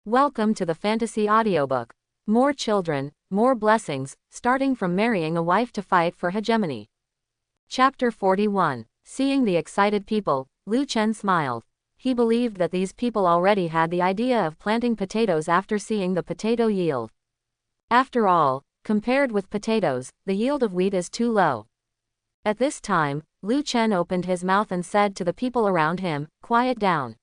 Welcome to the Fantasy Audiobook. More children, more blessings, starting from marrying a wife to fight for hegemony. Chapter 41. Seeing the excited people, Lu Chen smiled. He believed that these people already had the idea of planting potatoes after seeing the potato yield. After all, compared with potatoes, the yield of wheat is too low. At this time, Lu Chen opened his mouth and said to the people around him, "Quiet down."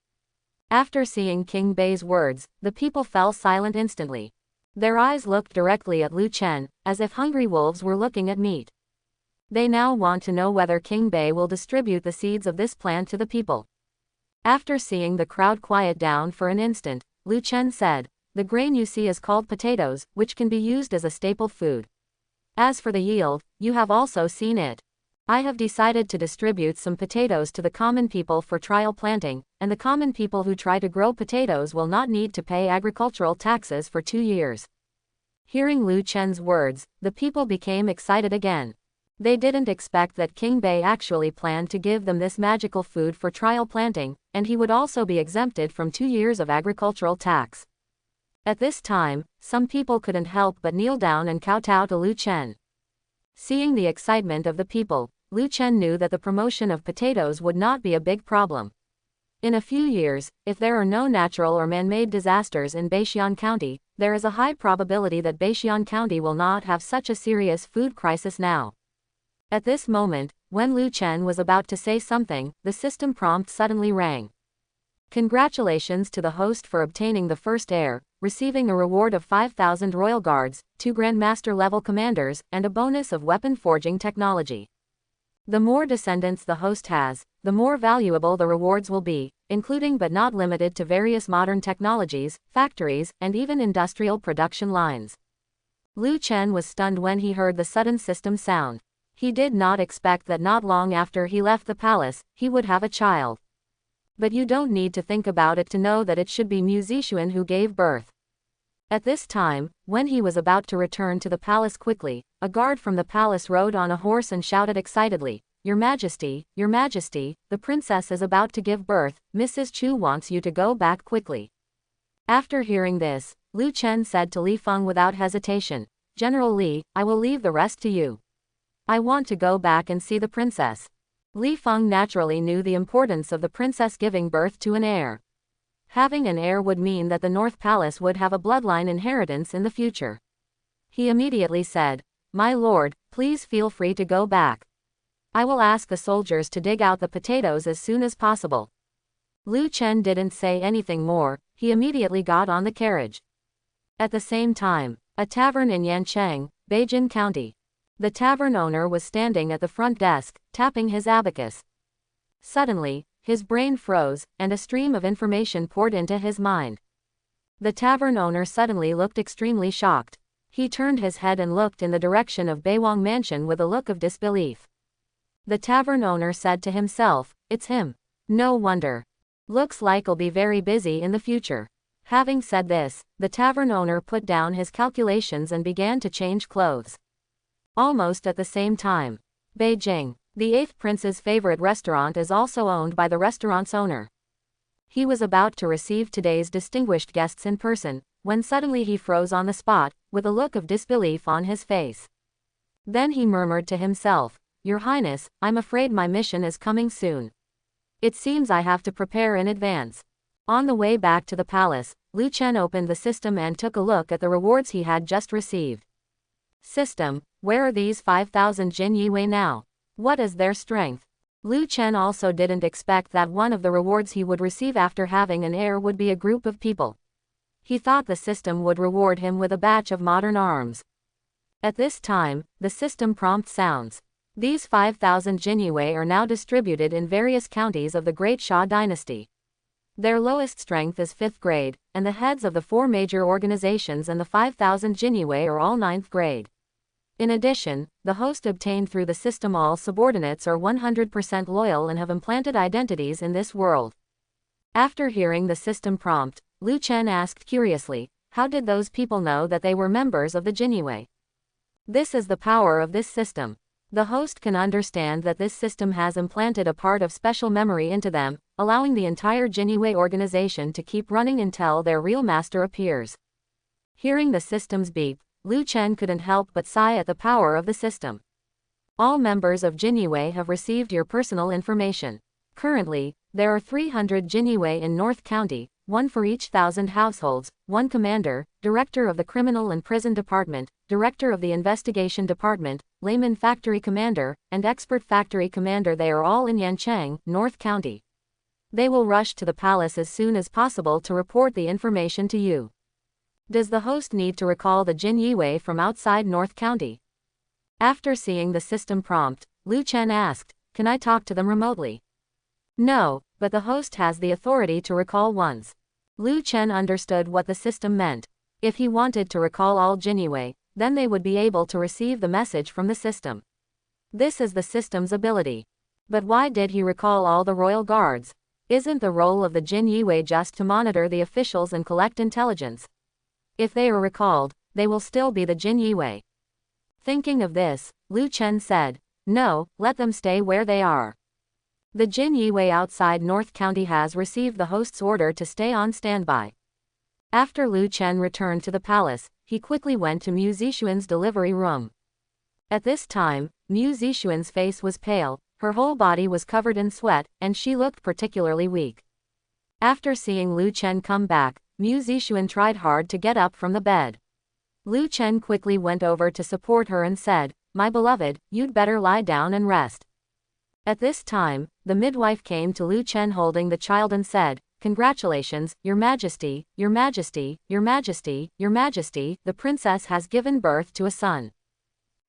After seeing King Bei's words, the people fell silent instantly. Their eyes looked directly at Lu Chen, as if hungry wolves were looking at meat. They now want to know whether King Bei will distribute the seeds of this plant to the people. After seeing the crowd quiet down for an instant, Lu Chen said, "The grain you see is called potatoes, which can be used as a staple food. As for the yield, you have also seen it. I have decided to distribute some potatoes to the common people for trial planting, and the common people who try to grow potatoes will not need to pay agricultural taxes for 2 years." Hearing Lu Chen's words, the people became excited again. They didn't expect that King Bei actually planned to give them this magical food for trial planting, and he would also be exempted from 2 years of agricultural tax. At this time, some people couldn't help but kneel down and kowtow to Lu Chen. Seeing the excitement of the people, Lu Chen knew that the promotion of potatoes would not be a big problem. In a few years, if there are no natural or man-made disasters in Beixian County, there is a high probability that Beixian County will not have such a serious food crisis now. At this moment, when Lu Chen was about to say something, the system prompt suddenly rang. "Congratulations to the host for obtaining the first heir, receiving a reward of 5,000 royal guards, 2 grandmaster-level commanders, and a bonus of weapon forging technology. The more descendants the host has, the more valuable the rewards will be, including but not limited to various modern technologies, factories, and even industrial production lines." Lu Chen was stunned when he heard the sudden system sound. He did not expect that not long after he left the palace, he would have a child. But you don't need to think about it to know that it should be Mu Zixuan who gave birth. At this time, when he was about to return to the palace quickly, a guard from the palace rode on a horse and shouted excitedly, Your Majesty, the princess is about to give birth, Mrs. Chu wants you to go back quickly." After hearing this, Lu Chen said to Li Feng without hesitation, "General Li, I will leave the rest to you. I want to go back and see the princess." Li Feng naturally knew the importance of the princess giving birth to an heir. Having an heir would mean that the North Palace would have a bloodline inheritance in the future. He immediately said, "My lord, please feel free to go back. I will ask the soldiers to dig out the potatoes as soon as possible." Lu Chen didn't say anything more, he immediately got on the carriage. At the same time, a tavern in Yancheng, Beijing County. The tavern owner was standing at the front desk, tapping his abacus. Suddenly, his brain froze, and a stream of information poured into his mind. The tavern owner suddenly looked extremely shocked. He turned his head and looked in the direction of Beiwang Mansion with a look of disbelief. The tavern owner said to himself, "It's him. No wonder. Looks like I'll be very busy in the future." Having said this, the tavern owner put down his calculations and began to change clothes. Almost at the same time, Beijing, the 8th prince's favorite restaurant, is also owned by the restaurant's owner. He was about to receive today's distinguished guests in person, when suddenly he froze on the spot, with a look of disbelief on his face. Then he murmured to himself, "Your Highness, I'm afraid my mission is coming soon. It seems I have to prepare in advance." On the way back to the palace, Lu Chen opened the system and took a look at the rewards he had just received. "System, where are these 5,000 Jin Yue now? What is their strength?" Lu Chen also didn't expect that one of the rewards he would receive after having an heir would be a group of people. He thought the system would reward him with a batch of modern arms. At this time, the system prompt sounds. These 5,000 Jinyue are now distributed in various counties of the Great Xia dynasty. Their lowest strength is 5th grade, and the heads of the 4 major organizations and the 5,000 Jinyue are all 9th grade. In addition, the host obtained through the system all subordinates are 100% loyal and have implanted identities in this world. After hearing the system prompt, Lu Chen asked curiously, how did those people know that they were members of the Jinyue? This is the power of this system. The host can understand that this system has implanted a part of special memory into them, allowing the entire Jinyue organization to keep running until their real master appears. Hearing the system's beep, Lu Chen couldn't help but sigh at the power of the system. All members of Jinyue have received your personal information. Currently, there are 300 Jinyue in North County, one for each 1,000 households, one commander, director of the Criminal and Prison Department, director of the Investigation Department, layman factory commander, and expert factory commander. They are all in Yancheng, North County. They will rush to the palace as soon as possible to report the information to you. Does the host need to recall the Jinyue from outside North County? After seeing the system prompt, Lu Chen asked, can I talk to them remotely? No, but the host has the authority to recall ones. Lu Chen understood what the system meant. If he wanted to recall all Jinyue, then they would be able to receive the message from the system. This is the system's ability. But why did he recall all the royal guards? Isn't the role of the Jinyue just to monitor the officials and collect intelligence? If they are recalled, they will still be the Jinyue. Thinking of this, Lu Chen said, no, let them stay where they are. The Jinyue outside North County has received the host's order to stay on standby. After Lu Chen returned to the palace, he quickly went to Mu Zixuan's delivery room. At this time, Mu Zixuan's face was pale, her whole body was covered in sweat, and she looked particularly weak. After seeing Lu Chen come back, Mu Zixuan tried hard to get up from the bed. Lu Chen quickly went over to support her and said, my beloved, you'd better lie down and rest. At this time, the midwife came to Lu Chen holding the child and said, congratulations, Your Majesty, Your Majesty, Your Majesty, Your Majesty, the princess has given birth to a son.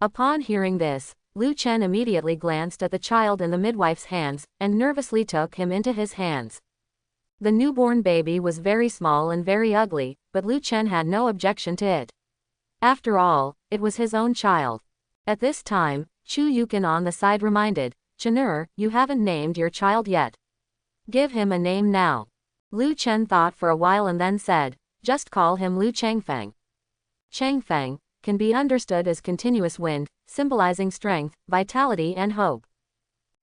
Upon hearing this, Lu Chen immediately glanced at the child in the midwife's hands, and nervously took him into his hands. The newborn baby was very small and very ugly, but Lu Chen had no objection to it. After all, it was his own child. At this time, Chu Yukin on the side reminded, Chenur, you haven't named your child yet. Give him a name now. Lu Chen thought for a while and then said, just call him Lu Changfeng. Changfeng can be understood as continuous wind, symbolizing strength, vitality and hope.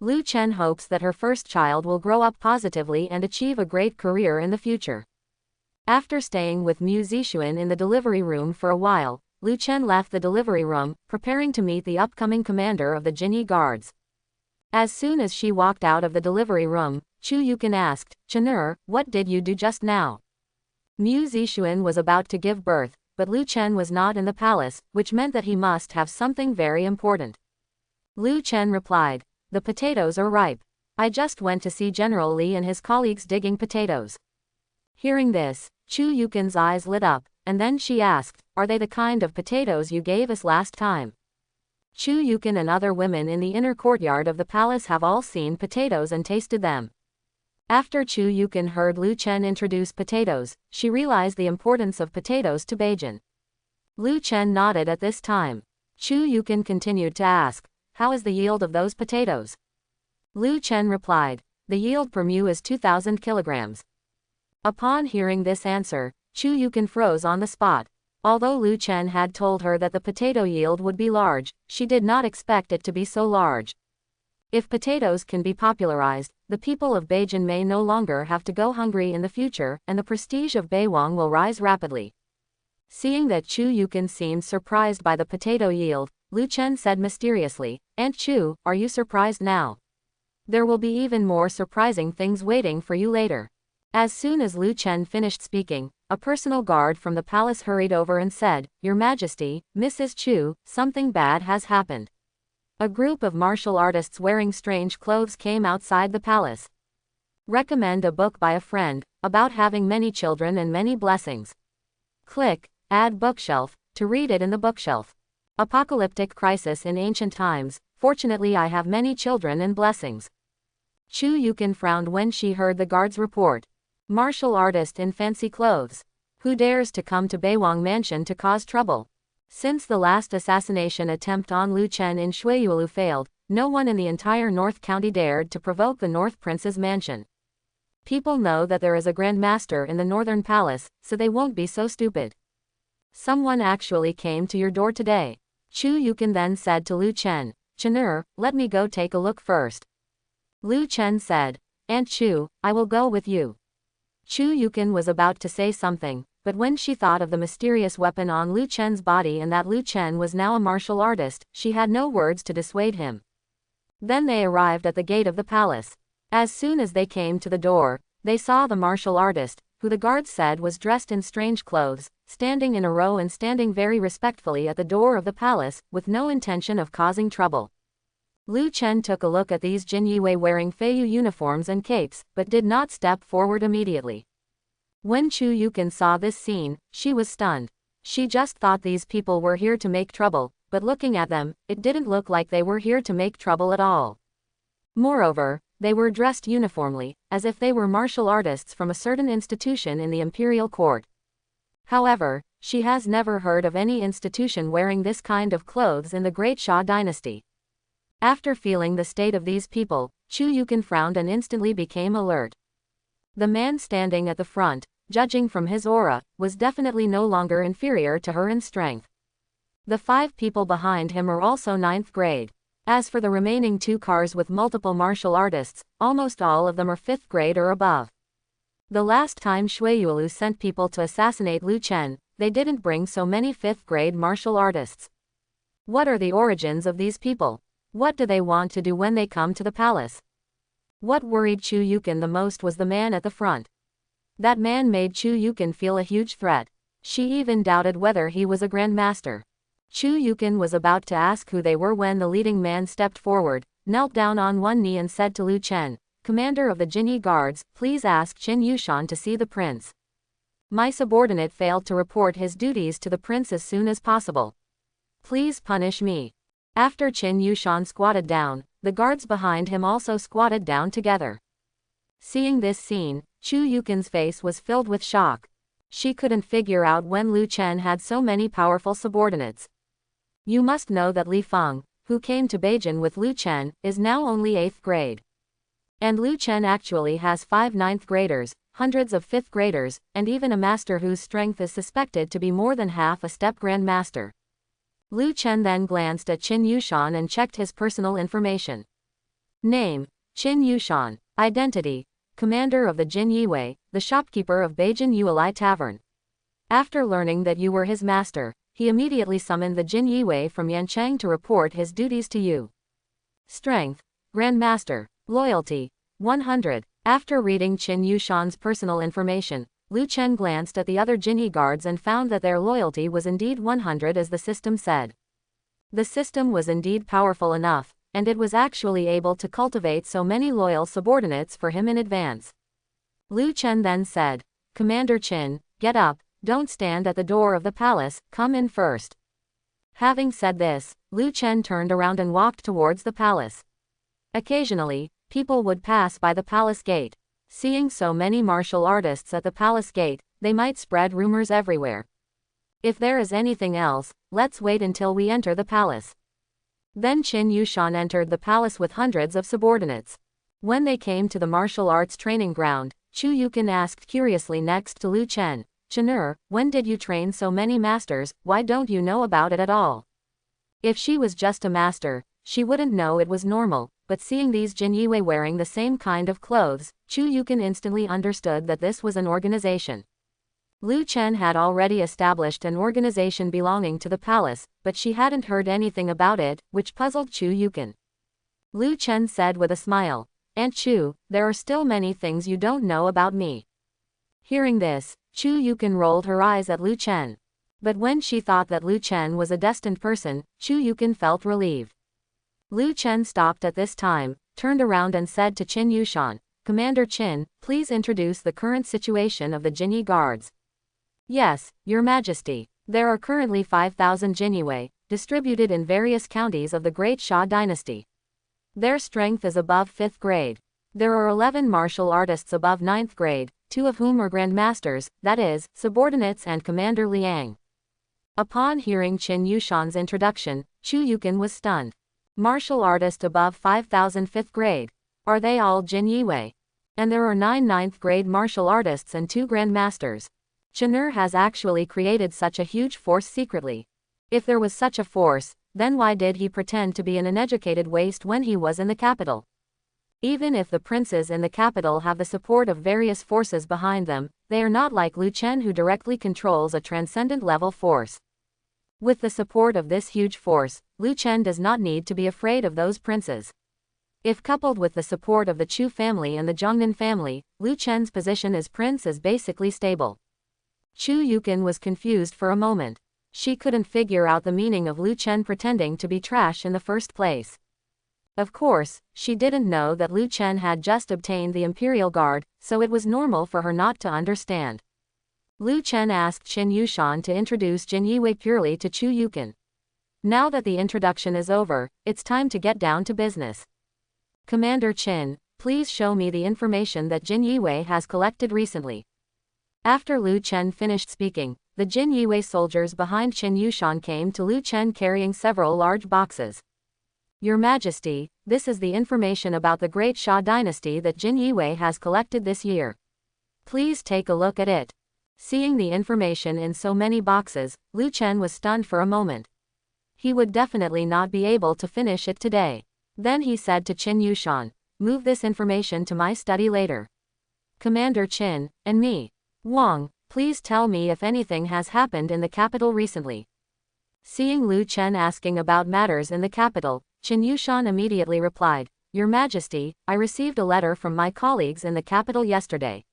Lu Chen hopes that her first child will grow up positively and achieve a great career in the future. After staying with Mu Zixuan in the delivery room for a while, Lu Chen left the delivery room, preparing to meet the upcoming commander of the Jinyi guards. As soon as she walked out of the delivery room, Chu Yukin asked, Chenur, what did you do just now? Mu Zixuan was about to give birth, but Lu Chen was not in the palace, which meant that he must have something very important. Lu Chen replied, the potatoes are ripe. I just went to see General Li and his colleagues digging potatoes. Hearing this, Chu Yukin's eyes lit up, and then she asked, are they the kind of potatoes you gave us last time? Chu Yukin and other women in the inner courtyard of the palace have all seen potatoes and tasted them. After Chu Yukin heard Lu Chen introduce potatoes, she realized the importance of potatoes to Beijing. Lu Chen nodded at this time. Chu Yukin continued to ask, how is the yield of those potatoes? Lu Chen replied, the yield per mu is 2,000 kilograms. Upon hearing this answer, Chu Yukin froze on the spot. Although Lu Chen had told her that the potato yield would be large, she did not expect it to be so large. If potatoes can be popularized, the people of Beijing may no longer have to go hungry in the future, and the prestige of Beiwang will rise rapidly. Seeing that Chu Yukin seemed surprised by the potato yield, Lu Chen said mysteriously, Aunt Chu, are you surprised now? There will be even more surprising things waiting for you later. As soon as Lu Chen finished speaking, a personal guard from the palace hurried over and said, Your Majesty, Mrs. Chu, something bad has happened. A group of martial artists wearing strange clothes came outside the palace. Recommend a book by a friend, about having many children and many blessings. Click, add bookshelf, to read it in the bookshelf. Apocalyptic crisis in ancient times, fortunately I have many children and blessings. Chu Yukin frowned when she heard the guard's report. Martial artist in fancy clothes. Who dares to come to Beiwang Mansion to cause trouble? Since the last assassination attempt on Lu Chen in Shuiyulu failed, no one in the entire North County dared to provoke the North Prince's mansion. People know that there is a Grand Master in the Northern Palace, so they won't be so stupid. Someone actually came to your door today. Chu Yukin then said to Lu Chen, Chenur, let me go take a look first. Lu Chen said, Aunt Chu, I will go with you. Chu Yukin was about to say something, but when she thought of the mysterious weapon on Lu Chen's body and that Lu Chen was now a martial artist, she had no words to dissuade him. Then they arrived at the gate of the palace. As soon as they came to the door, they saw the martial artist, who the guards said was dressed in strange clothes, standing in a row and standing very respectfully at the door of the palace, with no intention of causing trouble. Lu Chen took a look at these Jin Yue wearing Feiyu uniforms and capes, but did not step forward immediately. When Chu Yukin saw this scene, she was stunned. She just thought these people were here to make trouble, but looking at them, it didn't look like they were here to make trouble at all. Moreover, they were dressed uniformly, as if they were martial artists from a certain institution in the imperial court. However, she has never heard of any institution wearing this kind of clothes in the Great Xia dynasty. After feeling the state of these people, Chu Yukin frowned and instantly became alert. The man standing at the front, judging from his aura, was definitely no longer inferior to her in strength. The 5 people behind him are also 9th grade. As for the remaining 2 cars with multiple martial artists, almost all of them are 5th grade or above. The last time Shui Yulu sent people to assassinate Lu Chen, they didn't bring so many 5th grade martial artists. What are the origins of these people? What do they want to do when they come to the palace? What worried Chu Yukin the most was the man at the front. That man made Chu Yukin feel a huge threat. She even doubted whether he was a grandmaster. Chu Yukin was about to ask who they were when the leading man stepped forward, knelt down on one knee and said to Lu Chen, "Commander of the Jinyi guards, please ask Qin Yushan to see the prince. My subordinate failed to report his duties to the prince as soon as possible. Please punish me." After Qin Yushan squatted down, the guards behind him also squatted down together. Seeing this scene, Chu Yukin's face was filled with shock. She couldn't figure out when Lu Chen had so many powerful subordinates. You must know that Li Feng, who came to Beijing with Lu Chen, is now only 8th grade. And Lu Chen actually has 5 9th graders, hundreds of 5th graders, and even a master whose strength is suspected to be more than half a step grandmaster. Lu Chen then glanced at Qin Yushan and checked his personal information. Name: Qin Yushan. Identity: Commander of the Jin Yue, the shopkeeper of Beijing Yuelai Tavern. After learning that you were his master, he immediately summoned the Jin Yue from Yancheng to report his duties to you. Strength: Grandmaster. Loyalty: 100. After reading Qin Yushan's personal information, Lu Chen glanced at the other Jinyi guards and found that their loyalty was indeed 100 as the system said. The system was indeed powerful enough, and it was actually able to cultivate so many loyal subordinates for him in advance. Lu Chen then said, "Commander Qin, get up, don't stand at the door of the palace, come in first." Having said this, Lu Chen turned around and walked towards the palace. Occasionally, people would pass by the palace gate. Seeing so many martial artists at the palace gate, they might spread rumors everywhere. If there is anything else, let's wait until we enter the palace. Then Qin Yushan entered the palace with hundreds of subordinates. When they came to the martial arts training ground, Chu Yukin asked curiously next to Lu Chen, "Chen'er, when did you train so many masters, why don't you know about it at all?" If she was just a master, she wouldn't know it was normal, but seeing these Jin Yue wearing the same kind of clothes, Chu Yukin instantly understood that this was an organization. Lu Chen had already established an organization belonging to the palace, but she hadn't heard anything about it, which puzzled Chu Yukin. Lu Chen said with a smile, "Aunt Chu, there are still many things you don't know about me." Hearing this, Chu Yukin rolled her eyes at Lu Chen. But when she thought that Lu Chen was a destined person, Chu Yukin felt relieved. Lu Chen stopped at this time, turned around and said to Qin Yushan, "Commander Qin, please introduce the current situation of the Jinyi guards." "Yes, Your Majesty. There are currently 5,000 Jinyue, distributed in various counties of the Great Xia dynasty. Their strength is above 5th grade. There are 11 martial artists above 9th grade, 2 of whom are grandmasters, that is, subordinates and Commander Liang." Upon hearing Qin Yushan's introduction, Chu Yukin was stunned. Martial artist above 5,000 5th grade. Are they all Jin Yue? And there are 9 9th grade martial artists and 2 grandmasters. Chen'er has actually created such a huge force secretly. If there was such a force, then why did he pretend to be an uneducated waste when he was in the capital? Even if the princes in the capital have the support of various forces behind them, they are not like Lu Chen, who directly controls a transcendent level force. With the support of this huge force, Lu Chen does not need to be afraid of those princes. If coupled with the support of the Chu family and the Zhongnan family, Lu Chen's position as prince is basically stable. Chu Yukin was confused for a moment. She couldn't figure out the meaning of Lu Chen pretending to be trash in the first place. Of course, she didn't know that Lu Chen had just obtained the Imperial Guard, so it was normal for her not to understand. Lu Chen asked Qin Yushan to introduce Jin Yiwei purely to Chu Yukin. Now that the introduction is over, it's time to get down to business. Commander Qin, please show me the information that Jin Yiwei has collected recently. After Lu Chen finished speaking, the Jin Yiwei soldiers behind Qin Yushan came to Lu Chen carrying several large boxes. Your Majesty, this is the information about the great Xia dynasty that Jin Yiwei has collected this year. Please take a look at it. Seeing the information in so many boxes, Lu Chen was stunned for a moment. He would definitely not be able to finish it today. Then he said to Qin Yushan, move this information to my study later. Commander Qin, and me. Wang, please tell me if anything has happened in the capital recently. Seeing Lu Chen asking about matters in the capital, Qin Yushan immediately replied, Your Majesty, I received a letter from my colleagues in the capital yesterday.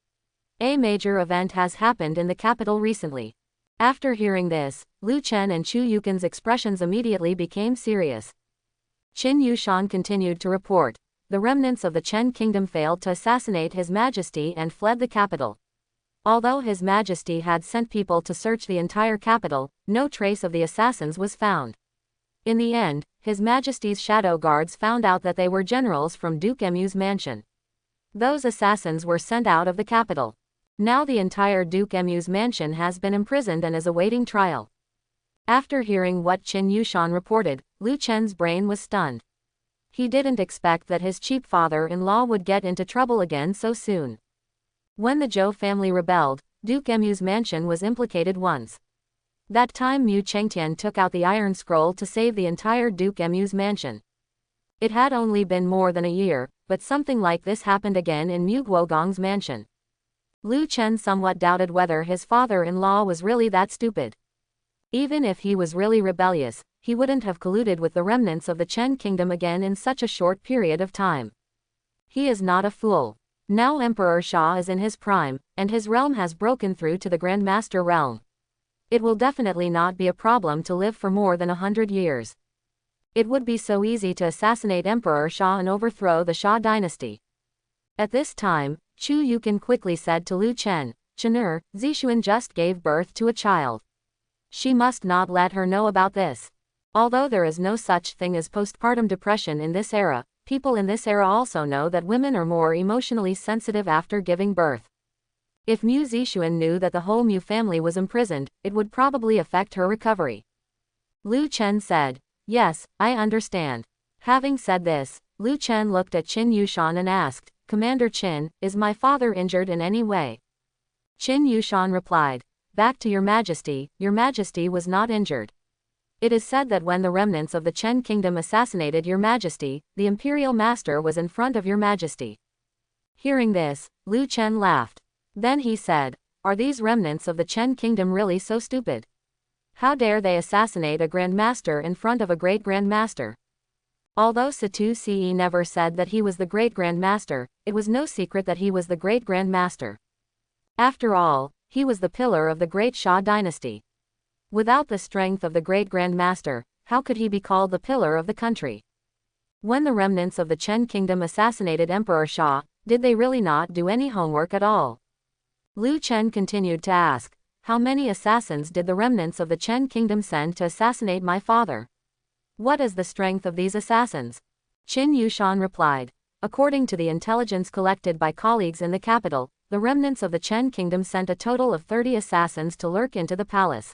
A major event has happened in the capital recently. After hearing this, Lu Chen and Chu Yukin's expressions immediately became serious. Qin Yushan continued to report, the remnants of the Chen kingdom failed to assassinate His Majesty and fled the capital. Although His Majesty had sent people to search the entire capital, no trace of the assassins was found. In the end, His Majesty's shadow guards found out that they were generals from Duke Emu's mansion. Those assassins were sent out of the capital. Now the entire Duke Emu's mansion has been imprisoned and is awaiting trial. After hearing what Qin Yushan reported, Lu Chen's brain was stunned. He didn't expect that his cheap father-in-law would get into trouble again so soon. When the Zhou family rebelled, Duke Emu's mansion was implicated once. That time Mu Chengtian took out the Iron Scroll to save the entire Duke Emu's mansion. It had only been more than a year, but something like this happened again in Mu Guogong's mansion. Lu Chen somewhat doubted whether his father-in-law was really that stupid. Even if he was really rebellious, he wouldn't have colluded with the remnants of the Chen kingdom again in such a short period of time. He is not a fool. Now Emperor Xia is in his prime, and his realm has broken through to the Grand Master realm. It will definitely not be a problem to live for more than 100 years. It would be so easy to assassinate Emperor Xia and overthrow the Xia dynasty. At this time, Chu Yukin quickly said to Lu Chen, Chener, Zixuan just gave birth to a child. She must not let her know about this. Although there is no such thing as postpartum depression in this era, people in this era also know that women are more emotionally sensitive after giving birth. If Mu Zixuan knew that the whole Mu family was imprisoned, it would probably affect her recovery. Lu Chen said, Yes, I understand. Having said this, Lu Chen looked at Qin Yushan and asked, Commander Qin, is my father injured in any way? Qin Yushan replied, Back to Your Majesty was not injured. It is said that when the remnants of the Chen kingdom assassinated Your Majesty, the Imperial Master was in front of Your Majesty. Hearing this, Lu Chen laughed. Then he said, Are these remnants of the Chen kingdom really so stupid? How dare they assassinate a Grand Master in front of a Great Grand Master? Although Situ Ce never said that he was the Great Grand Master, it was no secret that he was the Great Grand Master. After all, he was the pillar of the Great Xia dynasty. Without the strength of the Great Grand Master, how could he be called the pillar of the country? When the remnants of the Chen kingdom assassinated Emperor Xia, did they really not do any homework at all? Lu Chen continued to ask, How many assassins did the remnants of the Chen kingdom send to assassinate my father? What is the strength of these assassins? Qin Yushan replied, According to the intelligence collected by colleagues in the capital, the remnants of the Chen kingdom sent a total of 30 assassins to lurk into the palace.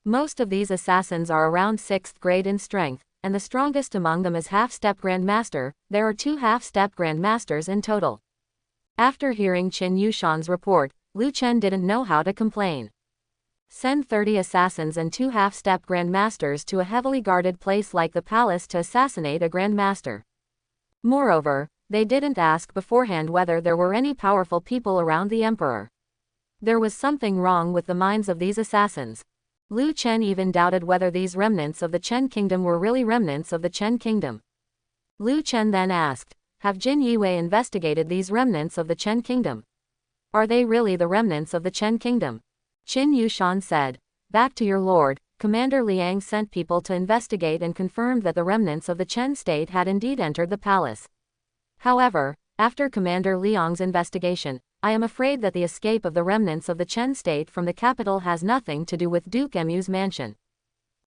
Most of these assassins are around 6th grade in strength, and the strongest among them is half-step Grandmaster. There are 2 half-step Grandmasters in total. After hearing Qin Yushan's report, Lu Chen didn't know how to complain. Send 30 assassins and 2 half-step Grandmasters to a heavily guarded place like the palace to assassinate a Grandmaster. Moreover, They didn't ask beforehand whether there were any powerful people around the emperor. There was something wrong with the minds of these assassins. Lu Chen even doubted whether these remnants of the Chen kingdom were really remnants of the Chen kingdom. Lu Chen then asked, "Have Jin Yiwei investigated these remnants of the Chen kingdom? Are they really the remnants of the Chen kingdom?" Qin Yushan said, "Back to your lord." Commander Liang sent people to investigate and confirmed that the remnants of the Chen state had indeed entered the palace. However, after Commander Liang's investigation, I am afraid that the escape of the remnants of the Chen state from the capital has nothing to do with Duke Emu's mansion.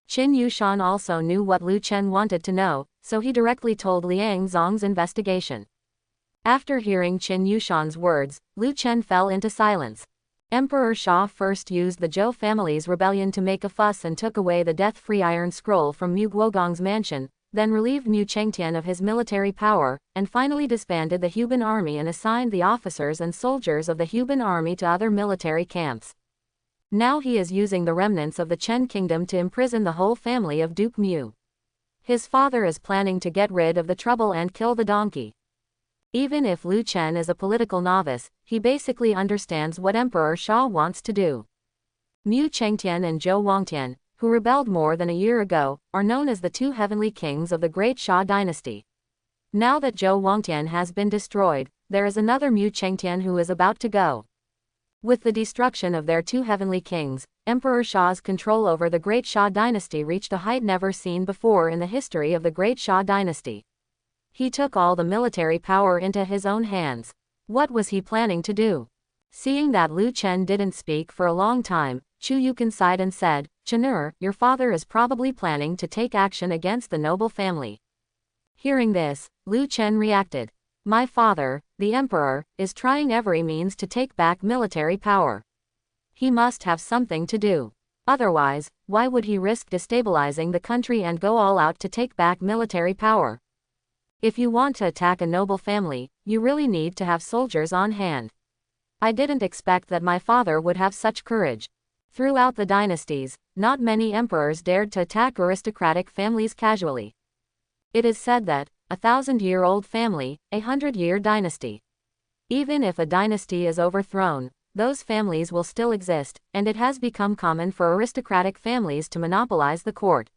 Qin Yushan also knew what Lu Chen wanted to know, so he directly told Liang Zong's investigation. After hearing Qin Yushan's words, Lu Chen fell into silence. Emperor Xia first used the Zhou family's rebellion to make a fuss and took away the death-free Iron Scroll from Mu Guogong's mansion, then relieved Mu Chengtian of his military power, and finally disbanded the Huban army and assigned the officers and soldiers of the Huban army to other military camps. Now he is using the remnants of the Chen kingdom to imprison the whole family of Duke Mu. His father is planning to get rid of the trouble and kill the donkey. Even if Lu Chen is a political novice, he basically understands what Emperor Xia wants to do. Mu Chengtian and Zhou Wangtian, who rebelled more than a year ago, are known as the two heavenly kings of the Great Xia dynasty. Now that Zhou Wangtian has been destroyed, there is another Mu Chengtian who is about to go. With the destruction of their two heavenly kings, Emperor Xia's control over the Great Xia dynasty reached a height never seen before in the history of the Great Xia dynasty. He took all the military power into his own hands. What was he planning to do? Seeing that Lu Chen didn't speak for a long time, Chu Yukan sighed and said, "Chenur, your father is probably planning to take action against the noble family." Hearing this, Lu Chen reacted. "My father, the emperor, is trying every means to take back military power. He must have something to do. Otherwise, why would he risk destabilizing the country and go all out to take back military power? If you want to attack a noble family, you really need to have soldiers on hand. I didn't expect that my father would have such courage." Throughout the dynasties, not many emperors dared to attack aristocratic families casually. It is said that, 1,000-year-old family, 100-year dynasty. Even if a dynasty is overthrown, those families will still exist, and it has become common for aristocratic families to monopolize the court.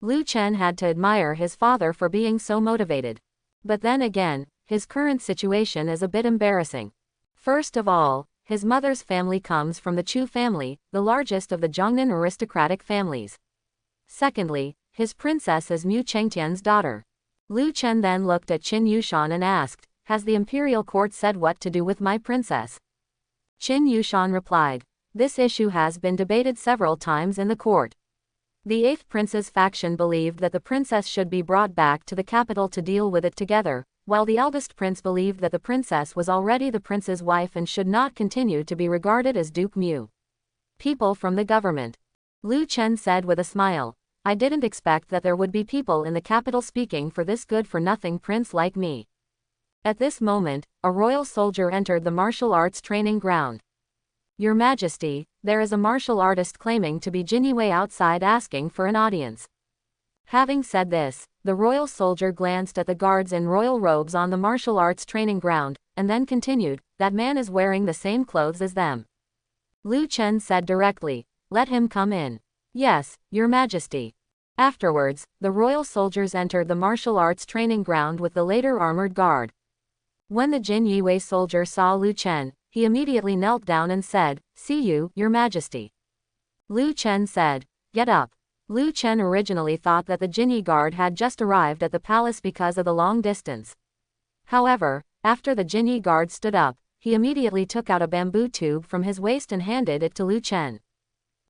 Lu Chen had to admire his father for being so motivated. But then again, his current situation is a bit embarrassing. First of all, his mother's family comes from the Chu family, the largest of the Jiangnan aristocratic families. Secondly, his princess is Mu Chengtian's daughter. Lu Chen then looked at Qin Yushan and asked, "Has the imperial court said what to do with my princess?" Qin Yushan replied, "This issue has been debated several times in the court. The 8th prince's faction believed that the princess should be brought back to the capital to deal with it together, while the eldest prince believed that the princess was already the prince's wife and should not continue to be regarded as Duke Mu." "People from the government," Lu Chen said with a smile. "I didn't expect that there would be people in the capital speaking for this good-for-nothing prince like me." At this moment, a royal soldier entered the martial arts training ground. "Your Majesty, there is a martial artist claiming to be Jin Yiwei outside asking for an audience." Having said this, the royal soldier glanced at the guards in royal robes on the martial arts training ground, and then continued, "That man is wearing the same clothes as them." Lu Chen said directly, "Let him come in." "Yes, Your Majesty." Afterwards, the royal soldiers entered the martial arts training ground with the later armored guard. When the Jin Yiwei soldier saw Lu Chen, he immediately knelt down and said, "See you, Your Majesty." Lu Chen said, "Get up." Lu Chen originally thought that the Jinyi guard had just arrived at the palace because of the long distance. However, after the Jinyi guard stood up, he immediately took out a bamboo tube from his waist and handed it to Lu Chen.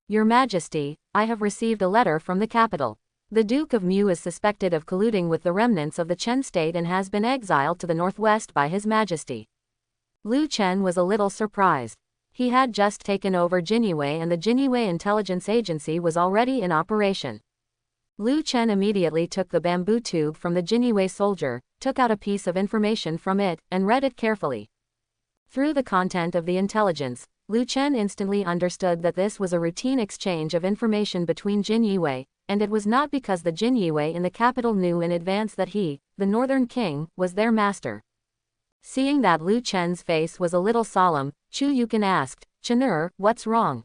"Your Majesty, I have received a letter from the capital. The Duke of Mu is suspected of colluding with the remnants of the Chen state and has been exiled to the northwest by His Majesty." Lu Chen was a little surprised. He had just taken over Jinyue and the Jinyue intelligence agency was already in operation. Lu Chen immediately took the bamboo tube from the Jinyue soldier, took out a piece of information from it, and read it carefully. Through the content of the intelligence, Lu Chen instantly understood that this was a routine exchange of information between Jinyue, and it was not because the Jinyue in the capital knew in advance that he, the Northern King, was their master. Seeing that Lu Chen's face was a little solemn, Chu Yukan asked, "Chen'er, what's wrong?"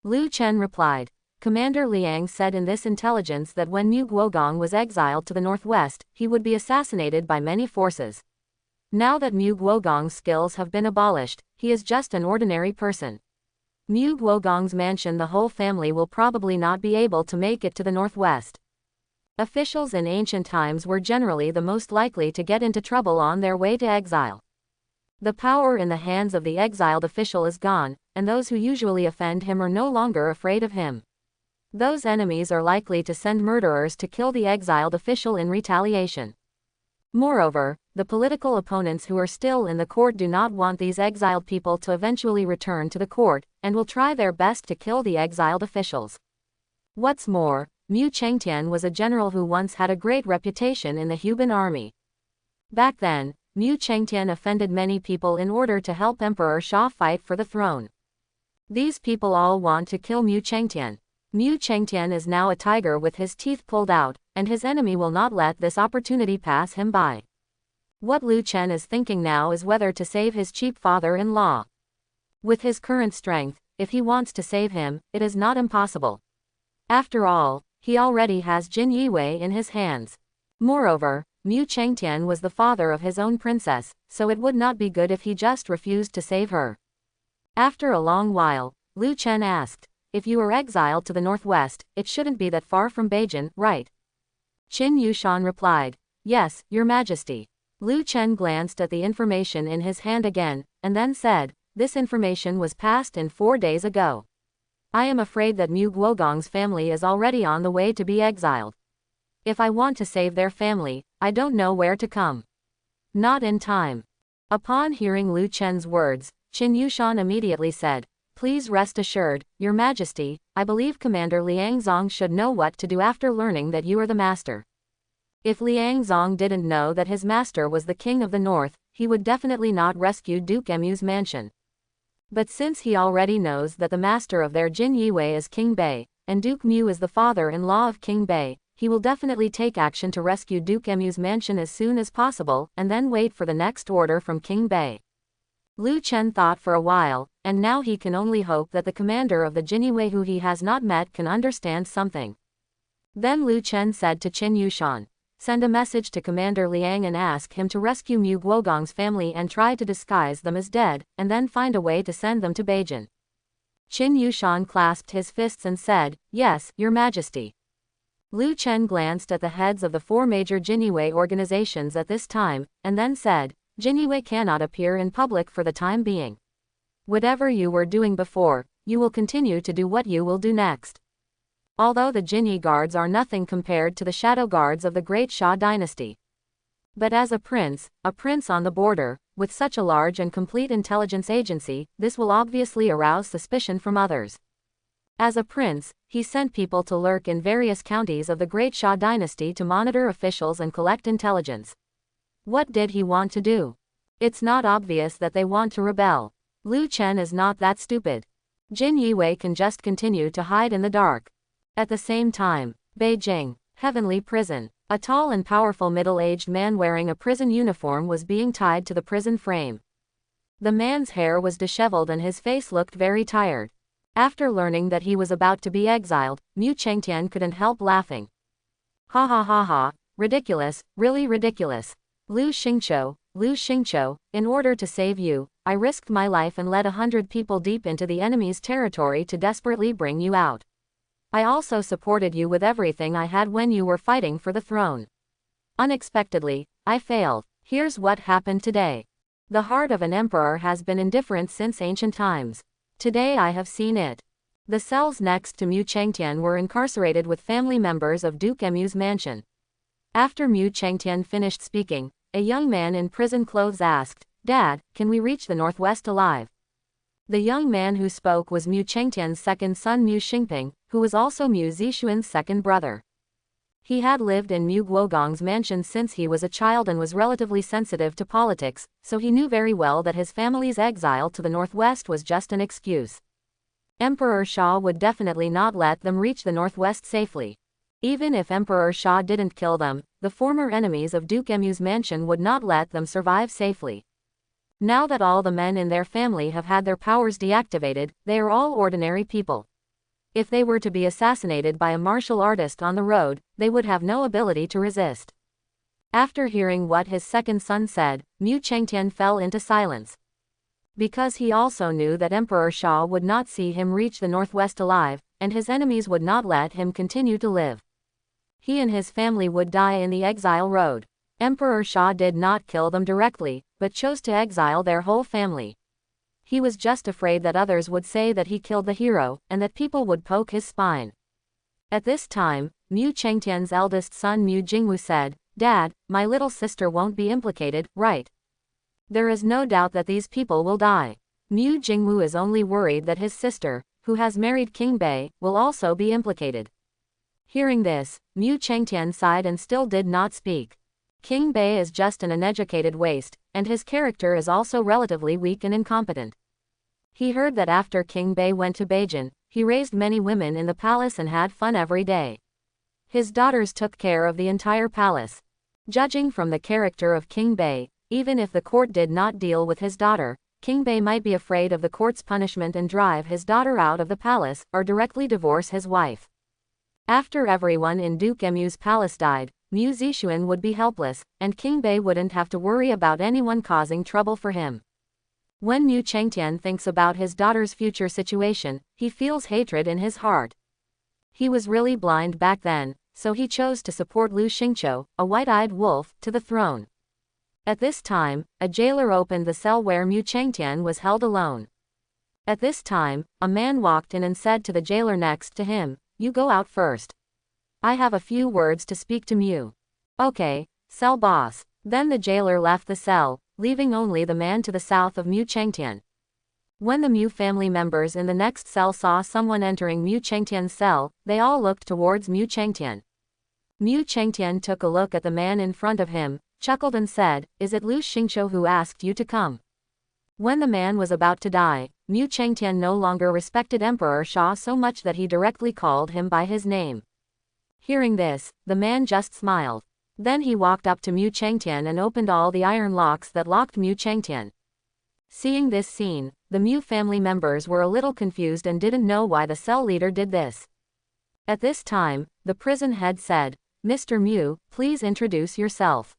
Lu Chen replied. Commander Liang said in this intelligence that when Mu Guogong was exiled to the northwest, he would be assassinated by many forces. Now that Mu Guogong's skills have been abolished, he is just an ordinary person. Mu Guogong's mansion, the whole family will probably not be able to make it to the northwest. Officials in ancient times were generally the most likely to get into trouble on their way to exile. The power in the hands of the exiled official is gone, and those who usually offend him are no longer afraid of him. Those enemies are likely to send murderers to kill the exiled official in retaliation. Moreover, the political opponents who are still in the court do not want these exiled people to eventually return to the court, and will try their best to kill the exiled officials. What's more, Mu Chengtian was a general who once had a great reputation in the Huban army. Back then, Mu Chengtian offended many people in order to help Emperor Sha fight for the throne. These people all want to kill Mu Chengtian. Mu Chengtian is now a tiger with his teeth pulled out, and his enemy will not let this opportunity pass him by. What Lu Chen is thinking now is whether to save his cheap father-in-law. With his current strength, if he wants to save him, it is not impossible. After all, he already has Jin Yiwei in his hands. Moreover, Mu Chengtian was the father of his own princess, so it would not be good if he just refused to save her. After a long while, Lu Chen asked, "If you are exiled to the northwest, it shouldn't be that far from Beijing, right?" Qin Yushan replied, "Yes, Your Majesty." Lu Chen glanced at the information in his hand again, and then said, "This information was passed in 4 days ago. I am afraid that Mu Guogong's family is already on the way to be exiled. If I want to save their family, I don't know where to come. Not in time." Upon hearing Lu Chen's words, Qin Yushan immediately said, "Please rest assured, Your Majesty, I believe Commander Liang Zong should know what to do after learning that you are the master." If Liang Zong didn't know that his master was the king of the north, he would definitely not rescue Duke Emu's mansion. But since he already knows that the master of their Jin Yiwei is King Bei, and Duke Mu is the father-in-law of King Bei, he will definitely take action to rescue Duke Emu's mansion as soon as possible, and then wait for the next order from King Bei. Lu Chen thought for a while, and now he can only hope that the commander of the Jin Yiwei who he has not met can understand something. Then Lu Chen said to Qin Yushan, "Send a message to Commander Liang and ask him to rescue Mu Guogong's family and try to disguise them as dead, and then find a way to send them to Beijing." Qin Yushan clasped his fists and said, "Yes, Your Majesty." Lu Chen glanced at the heads of the 4 major Jin Yiwei organizations at this time, and then said, "Jin Yiwei cannot appear in public for the time being. Whatever you were doing before, you will continue to do what you will do next. Although the Jinyi guards are nothing compared to the shadow guards of the great Xia dynasty. But as a prince on the border, with such a large and complete intelligence agency, this will obviously arouse suspicion from others. As a prince, he sent people to lurk in various counties of the great Xia dynasty to monitor officials and collect intelligence. What did he want to do? It's not obvious that they want to rebel. Lu Chen is not that stupid. Jin Yiwei can just continue to hide in the dark. At the same time, Beijing, Heavenly Prison. A tall and powerful middle-aged man wearing a prison uniform was being tied to the prison frame. The man's hair was disheveled and his face looked very tired. After learning that he was about to be exiled, Mu Chengtian couldn't help laughing. "Ha ha ha ha, ridiculous, really ridiculous. Lu Xingqiu, in order to save you, I risked my life and led 100 people deep into the enemy's territory to desperately bring you out. I also supported you with everything I had when you were fighting for the throne. Unexpectedly, I failed. Here's what happened today. The heart of an emperor has been indifferent since ancient times. Today I have seen it." The cells next to Mu Chengtian were incarcerated with family members of Duke Emu's mansion. After Mu Chengtian finished speaking, a young man in prison clothes asked, "Dad, can we reach the northwest alive?" The young man who spoke was Mu Chengtian's second son Mu Xingping, who was also Mu Zixuan's second brother. He had lived in Mu Guogong's mansion since he was a child and was relatively sensitive to politics, so he knew very well that his family's exile to the northwest was just an excuse. Emperor Sha would definitely not let them reach the northwest safely. Even if Emperor Sha didn't kill them, the former enemies of Duke Emu's mansion would not let them survive safely. Now that all the men in their family have had their powers deactivated, they are all ordinary people. If they were to be assassinated by a martial artist on the road, they would have no ability to resist. After hearing what his second son said, Mu Chengtian fell into silence. Because he also knew that Emperor Sha would not see him reach the northwest alive, and his enemies would not let him continue to live. He and his family would die in the exile road. Emperor Sha did not kill them directly, but chose to exile their whole family. He was just afraid that others would say that he killed the hero, and that people would poke his spine. At this time, Mu Chengtian's eldest son Mu Jingwu said, "Dad, my little sister won't be implicated, right? There is no doubt that these people will die." Mu Jingwu is only worried that his sister, who has married King Bei, will also be implicated. Hearing this, Mu Chengtian sighed and still did not speak. King Bei is just an uneducated waste, and his character is also relatively weak and incompetent. He heard that after King Bei went to Beijing, he raised many women in the palace and had fun every day. His daughters took care of the entire palace. Judging from the character of King Bei, even if the court did not deal with his daughter, King Bei might be afraid of the court's punishment and drive his daughter out of the palace, or directly divorce his wife. After everyone in Duke Mu's palace died, Mu Zixuan would be helpless, and King Bei wouldn't have to worry about anyone causing trouble for him. When Mu Chengtian thinks about his daughter's future situation, he feels hatred in his heart. He was really blind back then, so he chose to support Lu Xingqiu, a white-eyed wolf, to the throne. At this time, a jailer opened the cell where Mu Chengtian was held alone. At this time, a man walked in and said to the jailer next to him, "You go out first. I have a few words to speak to Mu." "Okay, cell boss." Then the jailer left the cell, leaving only the man to the south of Mu Chengtian. When the Mu family members in the next cell saw someone entering Mu Chengtian's cell, they all looked towards Mu Chengtian. Mu Chengtian took a look at the man in front of him, chuckled and said, "Is it Lu Xingqiu who asked you to come?" When the man was about to die, Mu Chengtian no longer respected Emperor Sha so much that he directly called him by his name. Hearing this, the man just smiled. Then he walked up to Mu Chengtian and opened all the iron locks that locked Mu Chengtian. Seeing this scene, the Mu family members were a little confused and didn't know why the cell leader did this. At this time, the prison head said, "Mr. Mu, please introduce yourself."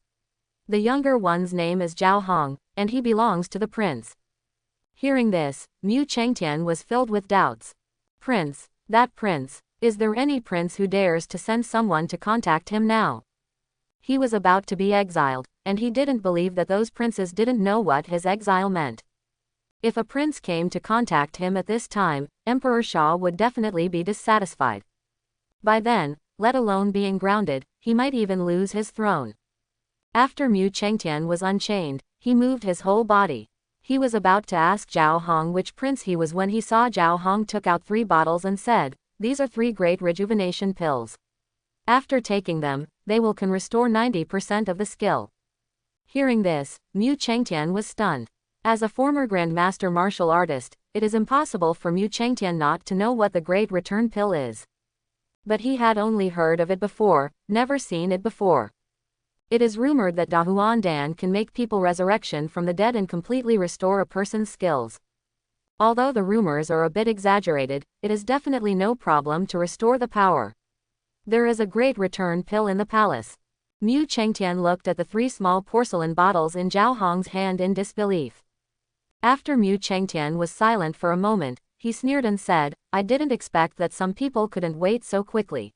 The younger one's name is Zhao Hong, and he belongs to the prince. Hearing this, Mu Chengtian was filled with doubts. "Prince? That prince? Is there any prince who dares to send someone to contact him now?" He was about to be exiled, and he didn't believe that those princes didn't know what his exile meant. If a prince came to contact him at this time, Emperor Sha would definitely be dissatisfied. By then, let alone being grounded, he might even lose his throne. After Mu Chengtian was unchained, he moved his whole body. He was about to ask Zhao Hong which prince he was when he saw Zhao Hong took out 3 bottles and said, "These are 3 great rejuvenation pills. After taking them, they can restore 90% of the skill." Hearing this, Mu Chengtian was stunned. As a former grandmaster martial artist, it is impossible for Mu Chengtian not to know what the Great Return Pill is. But he had only heard of it before, never seen it before. It is rumored that Dahuan Dan can make people resurrection from the dead and completely restore a person's skills. Although the rumors are a bit exaggerated, it is definitely no problem to restore the power. There is a Great Return Pill in the palace. Mu Chengtian looked at the 3 small porcelain bottles in Zhao Hong's hand in disbelief. After Mu Chengtian was silent for a moment, he sneered and said, "I didn't expect that some people couldn't wait so quickly.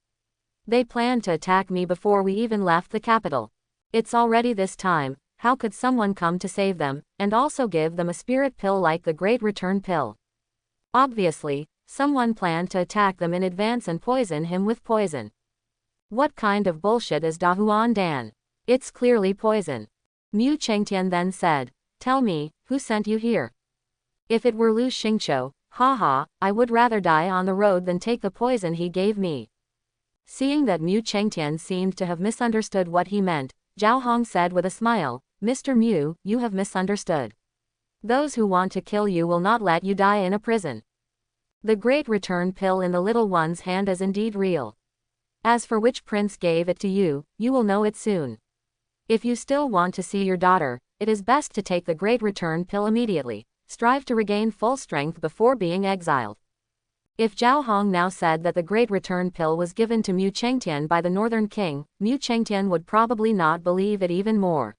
They planned to attack me before we even left the capital. It's already this time, how could someone come to save them, and also give them a spirit pill like the Great Return Pill? Obviously, someone planned to attack them in advance and poison him with poison. What kind of bullshit is Dahuan Dan? It's clearly poison." Mu Chengtian then said, "Tell me, who sent you here? If it were Lu Xingqiu, haha, I would rather die on the road than take the poison he gave me." Seeing that Mu Chengtian seemed to have misunderstood what he meant, Zhao Hong said with a smile, "Mr. Mu, you have misunderstood. Those who want to kill you will not let you die in a prison. The Great Return Pill in the little one's hand is indeed real. As for which prince gave it to you, you will know it soon. If you still want to see your daughter, it is best to take the Great Return pill immediately. Strive to regain full strength before being exiled. If Zhao Hong now said that the Great Return pill was given to Mu Chengtian by the Northern King, Mu Chengtian would probably not believe it even more.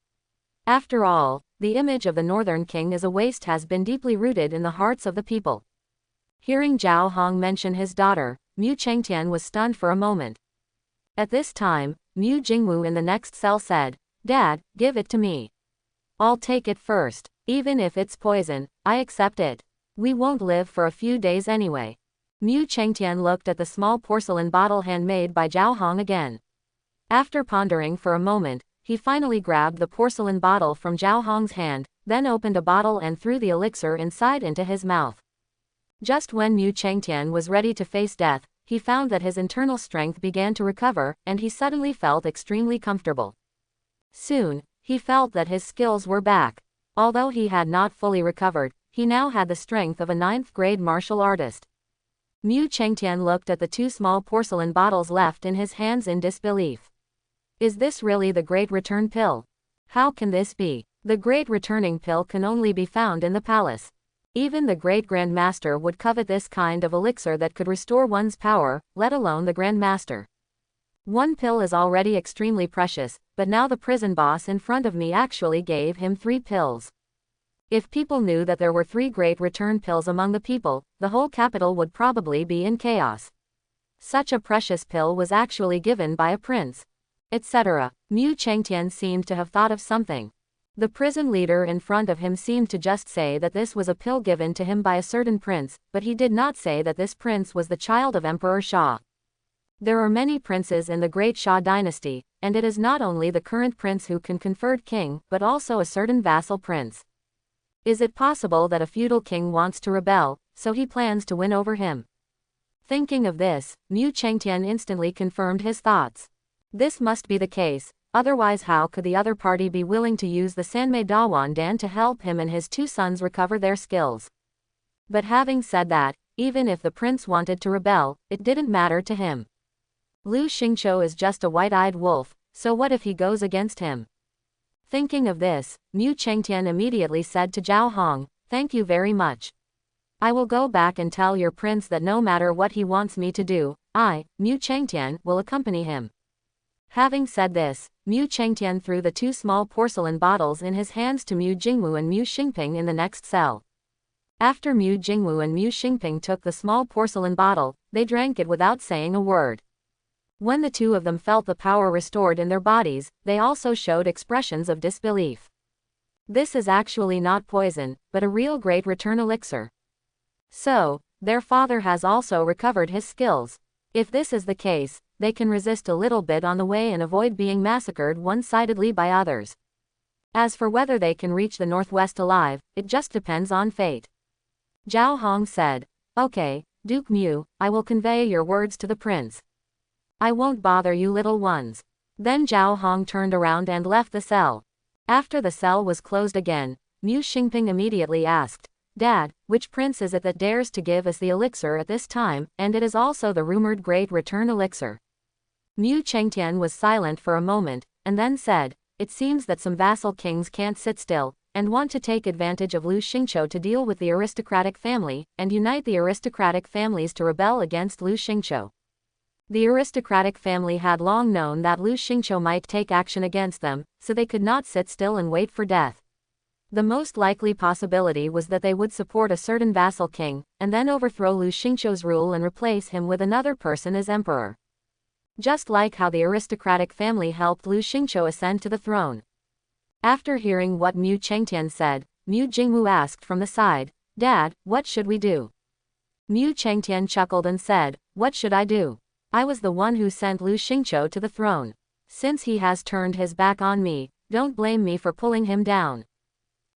After all, the image of the Northern King as a waste has been deeply rooted in the hearts of the people. Hearing Zhao Hong mention his daughter, Mu Chengtian was stunned for a moment. At this time, Mu Jingwu in the next cell said, "Dad, give it to me. I'll take it first. Even if it's poison, I accept it. We won't live for a few days anyway." Mu Chengtian looked at the small porcelain bottle handmade by Zhao Hong again. After pondering for a moment, he finally grabbed the porcelain bottle from Zhao Hong's hand, then opened a bottle and threw the elixir inside into his mouth. Just when Mu Chengtian was ready to face death, he found that his internal strength began to recover, and he suddenly felt extremely comfortable. Soon, he felt that his skills were back. Although he had not fully recovered, he now had the strength of a 9th-grade martial artist. Mu Chengtian looked at the 2 small porcelain bottles left in his hands in disbelief. Is this really the Great Return pill? How can this be? The Great Returning pill can only be found in the palace. Even the Great Grand Master would covet this kind of elixir that could restore one's power, let alone the Grand Master. One pill is already extremely precious, but now the prison boss in front of me actually gave him 3 pills. If people knew that there were 3 Great Return pills among the people, the whole capital would probably be in chaos. Such a precious pill was actually given by a prince, etc. Mu Chengtian seemed to have thought of something. The prison leader in front of him seemed to just say that this was a pill given to him by a certain prince, but he did not say that this prince was the child of Emperor Xia. There are many princes in the Great Xia dynasty, and it is not only the current prince who can confer king, but also a certain vassal prince. Is it possible that a feudal king wants to rebel, so he plans to win over him? Thinking of this, Mu Chengtian instantly confirmed his thoughts. This must be the case, otherwise how could the other party be willing to use the Sanmei Dawan Dan to help him and his 2 sons recover their skills? But having said that, even if the prince wanted to rebel, it didn't matter to him. Lu Xingqiu is just a white-eyed wolf, so what if he goes against him? Thinking of this, Mu Chengtian immediately said to Zhao Hong, "Thank you very much. I will go back and tell your prince that no matter what he wants me to do, I, Mu Chengtian, will accompany him." Having said this, Mu Chengtian threw the 2 small porcelain bottles in his hands to Mu Jingwu and Mu Xingping in the next cell. After Mu Jingwu and Mu Xingping took the small porcelain bottle, they drank it without saying a word. When the 2 of them felt the power restored in their bodies, they also showed expressions of disbelief. This is actually not poison, but a real Great Return elixir. So, their father has also recovered his skills. If this is the case, they can resist a little bit on the way and avoid being massacred one-sidedly by others. As for whether they can reach the northwest alive, it just depends on fate. Zhao Hong said, "Okay, Duke Mu, I will convey your words to the prince. I won't bother you little ones." Then Zhao Hong turned around and left the cell. After the cell was closed again, Mu Xingping immediately asked, "Dad, which prince is it that dares to give us the elixir at this time, and it is also the rumored Great Return elixir?" Mu Chengtian was silent for a moment, and then said, "It seems that some vassal kings can't sit still, and want to take advantage of Lu Xingqiu to deal with the aristocratic family, and unite the aristocratic families to rebel against Lu Xingqiu. The aristocratic family had long known that Lu Xingqiu might take action against them, so they could not sit still and wait for death. The most likely possibility was that they would support a certain vassal king, and then overthrow Lu Xingqiu's rule and replace him with another person as emperor. Just like how the aristocratic family helped Lu Xingqiu ascend to the throne." After hearing what Mu Chengtian said, Mu Jingwu asked from the side, "Dad, what should we do?" Mu Chengtian chuckled and said, "What should I do? I was the one who sent Lu Xingqiu to the throne. Since he has turned his back on me, don't blame me for pulling him down."